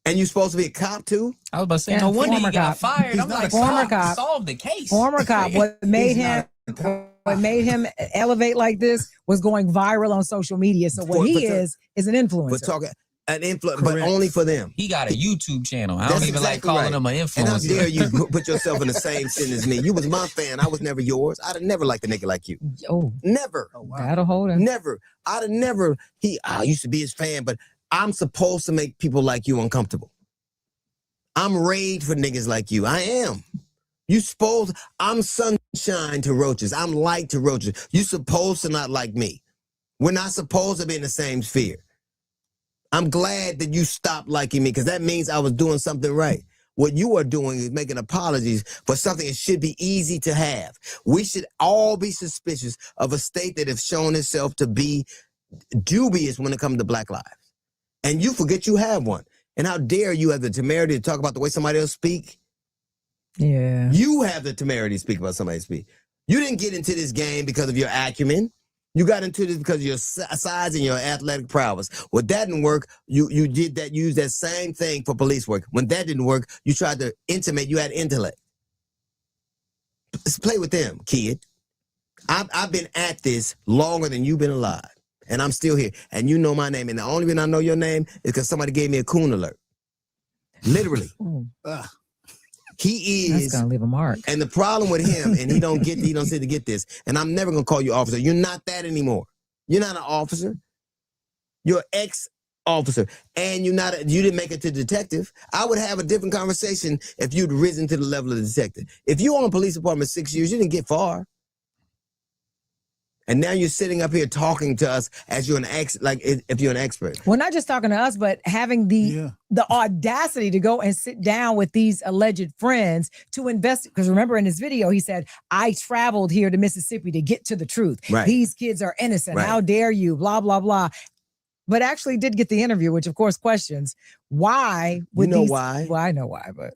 And you're supposed to be a cop too? I was about to say, no wonder he got fired. He's I'm like, former cop. Solve the case. Former cop. What made him elevate like this was going viral on social media. So what he is an influencer. But talking an influence, but only for them. He got a YouTube channel. I don't even like calling him an influencer. And how dare you put yourself in the same sentence as me? You was my fan. I was never yours. I'd have never liked a nigga like you. Oh, never. Oh, wow. That'll hold him. Never. I'd have never. I used to be his fan, but I'm supposed to make people like you uncomfortable. I'm raised for niggas like you. I am. I'm sunshine to roaches. I'm light to roaches. You supposed to not like me. We're not supposed to be in the same sphere. I'm glad that you stopped liking me because that means I was doing something right. What you are doing is making apologies for something that should be easy to have. We should all be suspicious of a state that has shown itself to be dubious when it comes to Black lives. And you forget you have one. And how dare you have the temerity to talk about the way somebody else speak? Yeah. You have the temerity to speak about somebody speak. You didn't get into this game because of your acumen. You got into this because of your size and your athletic prowess. When that didn't work, you used that same thing for police work. When that didn't work, you tried to intimate you had intellect. Let's play with them, kid. I've been at this longer than you've been alive. And I'm still here. And you know my name. And the only reason I know your name is because somebody gave me a coon alert. Literally. He is. That's gonna leave a mark. And the problem with him, and he don't seem to get this, and I'm never gonna call you officer. You're not that anymore. You're not an officer. You're an ex-officer. And you didn't make it to detective. I would have a different conversation if you'd risen to the level of detective. If you were on police department 6 years, you didn't get far. And now you're sitting up here talking to us as you're if you're an expert. Well, not just talking to us, but having the audacity to go and sit down with these alleged friends to investigate. Because remember in his video, he said, I traveled here to Mississippi to get to the truth. Right. These kids are innocent. Right. How dare you? Blah, blah, blah. But actually did get the interview, which of course questions why. Why? Well, I know why, but.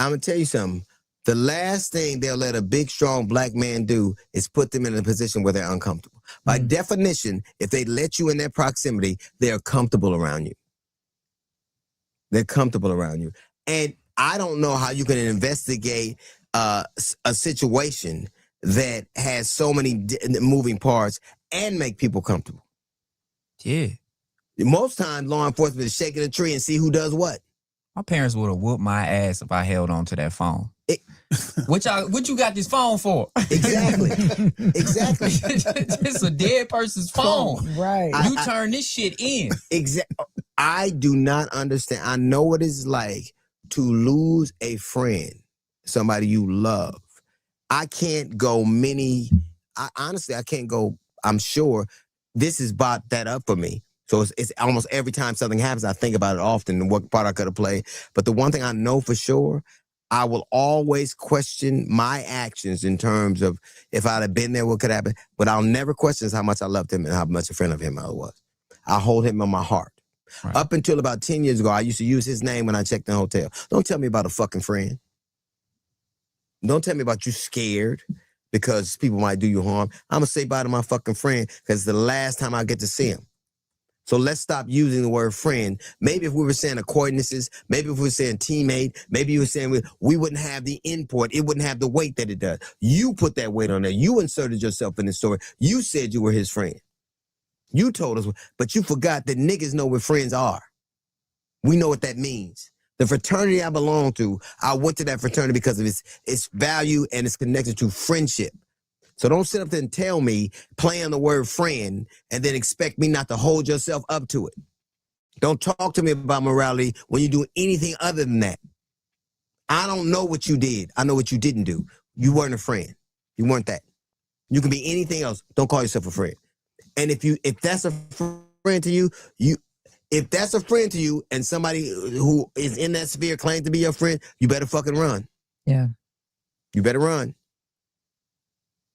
I'm going to tell you something. The last thing they'll let a big, strong Black man do is put them in a position where they're uncomfortable. By definition, if they let you in their proximity, they're comfortable around you. They're comfortable around you. And I don't know how you can investigate a situation that has so many moving parts and make people comfortable. Yeah. Most times, law enforcement is shaking a tree and see who does what. My parents would have whooped my ass if I held on to that phone. What you got this phone for? Exactly. It's a dead person's phone. Right. You turn this shit in. Exactly. I do not understand. I know what it's like to lose a friend, somebody you love. I can't go honestly, I can't go, I'm sure this has brought that up for me. So it's almost every time something happens, I think about it often and what part I could have played. But the one thing I know for sure, I will always question my actions in terms of if I'd have been there, what could happen. But I'll never question how much I loved him and how much a friend of him I was. I hold him in my heart. Right. Up until about 10 years ago, I used to use his name when I checked in the hotel. Don't tell me about a fucking friend. Don't tell me about you scared because people might do you harm. I'm going to say bye to my fucking friend because it's the last time I get to see him. So let's stop using the word friend. Maybe if we were saying acquaintances, maybe if we were saying teammate, maybe you were saying we wouldn't have the import. It wouldn't have the weight that it does. You put that weight on there. You inserted yourself in the story. You said you were his friend. You told us, but you forgot that niggas know what friends are. We know what that means. The fraternity I belong to, I went to that fraternity because of its value and its connection to friendship. So don't sit up there and tell me, play on the word friend, and then expect me not to hold yourself up to it. Don't talk to me about morality when you do anything other than that. I don't know what you did. I know what you didn't do. You weren't a friend. You weren't that. You can be anything else. Don't call yourself a friend. And if that's a friend to you, if that's a friend to you and somebody who is in that sphere claims to be your friend, you better fucking run. Yeah. You better run.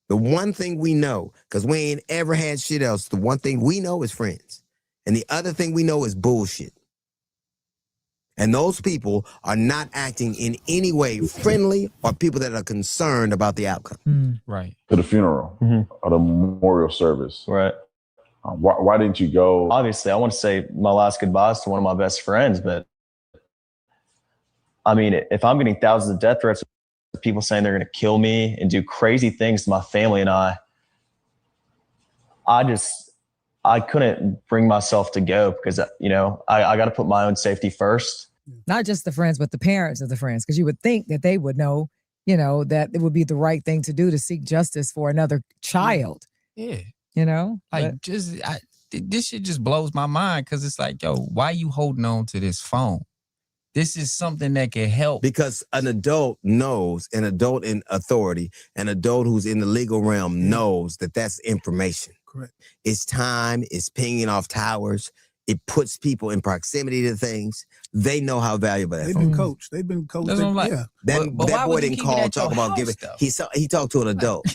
The one thing we know, because we ain't ever had shit else, the one thing we know is friends. And the other thing we know is bullshit. And those people are not acting in any way friendly or people that are concerned about the outcome. Right. To the funeral or the memorial service. Right. Why didn't you go? Obviously, I want to say my last goodbyes to one of my best friends, but I mean, if I'm getting thousands of death threats, people saying they're going to kill me and do crazy things to my family and I couldn't bring myself to go because, you know, I got to put my own safety first. Not just the friends, but the parents of the friends, because you would think that they would know, you know, that it would be the right thing to do to seek justice for another child. Yeah. You know? Like, this shit just blows my mind because it's like, yo, why you holding on to this phone? This is something that can help. Because an adult knows, an adult in authority, an adult who's in the legal realm knows that that's information. Correct. It's time, it's pinging off towers. It puts people in proximity to things. They know how valuable that They've phone been is. coached. They've been coached. That's what I'm like. Yeah. That boy didn't call, talk about giving. He talked to an adult.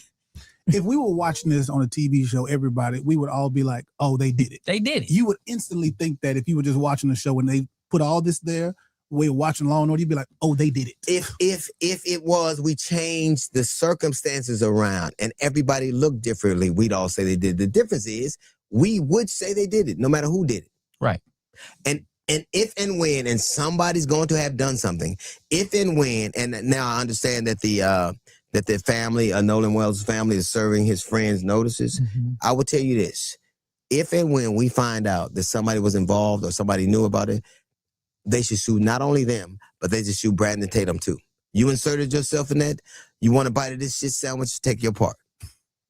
If we were watching this on a TV show, everybody, we would all be like, oh, they did it. They did it. You would instantly think that if you were just watching the show and they put all this there, we were watching Law and Order, you'd be like, oh, they did it. If it was, we changed the circumstances around and everybody looked differently, we'd all say they did. The difference is we would say they did it, no matter who did it. Right. And if and when, and somebody's going to have done something, if and when, and now I understand that the family, Nolan Wells' family, is serving his friends notices. I will tell you this: if and when we find out that somebody was involved or somebody knew about it, they should sue not only them, but they should sue Brandon Tatum too. You inserted yourself in that. You want a bite of this shit sandwich? Take your part.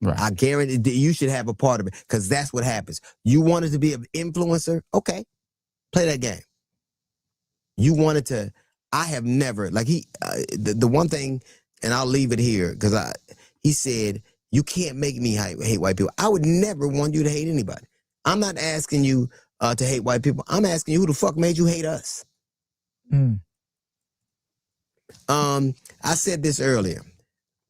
Right. I guarantee that you should have a part of it because that's what happens. You wanted to be an influencer? Okay, play that game. You wanted to. I have never, like the one thing, and I'll leave it here because he said, you can't make me hate white people. I would never want you to hate anybody. I'm not asking you to hate white people. I'm asking you who the fuck made you hate us. I said this earlier.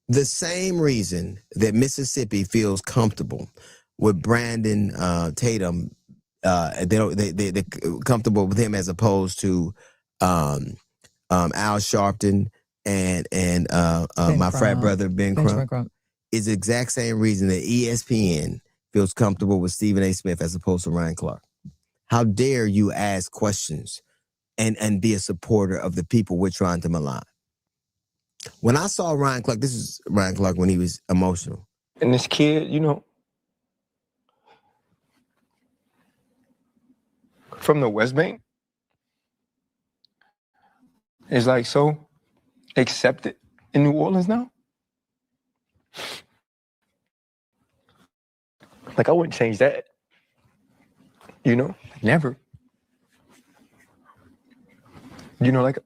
The same reason that Mississippi feels comfortable with Brandon Tatum, they're comfortable with him as opposed to Al Sharpton and my frat brother Ben Crump, is the exact same reason that ESPN feels comfortable with Stephen A. Smith as opposed to Ryan Clark. How dare you ask questions and be a supporter of the people we're trying to malign? When I saw Ryan Clark, this is Ryan Clark when he was emotional. And this kid, you know, from the West Bank, is like so accepted in New Orleans now. Like, I wouldn't change that. You know, never. You know, like,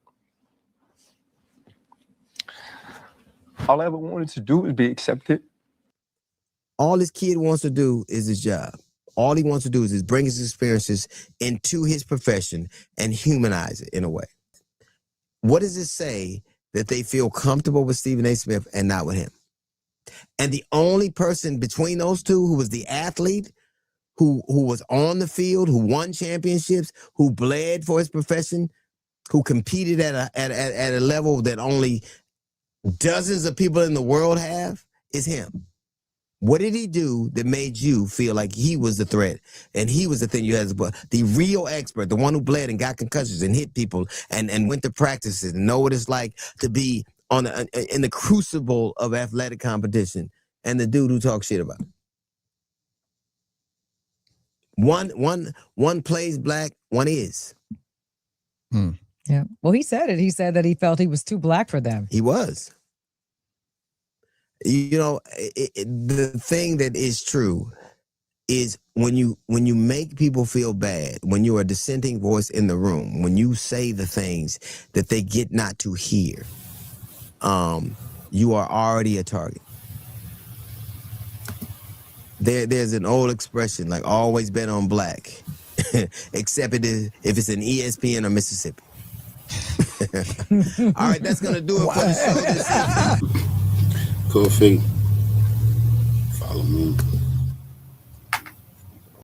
all I ever wanted to do is be accepted. All this kid wants to do is his job. All he wants to do is bring his experiences into his profession and humanize it in a way. What does it say that they feel comfortable with Stephen A. Smith and not with him? And the only person between those two who was the athlete, who was on the field, who won championships, who bled for his profession, who competed at a level that only dozens of people in the world have, is him. What did he do that made you feel like he was the threat and he was the thing you had to put? The real expert, the one who bled and got concussions and hit people and went to practices and know what it's like to be in the crucible of athletic competition, and the dude who talks shit about it. One plays black, one is. Yeah. Well, he said it. He said that he felt he was too black for them. He was. You know, the thing that is true is when you make people feel bad, when you're a dissenting voice in the room, when you say the things that they get not to hear, you are already a target. There's an old expression like always bet on black, except if it's an ESPN or Mississippi. All right, that's gonna do it for the show this evening. Cool feet. Follow me.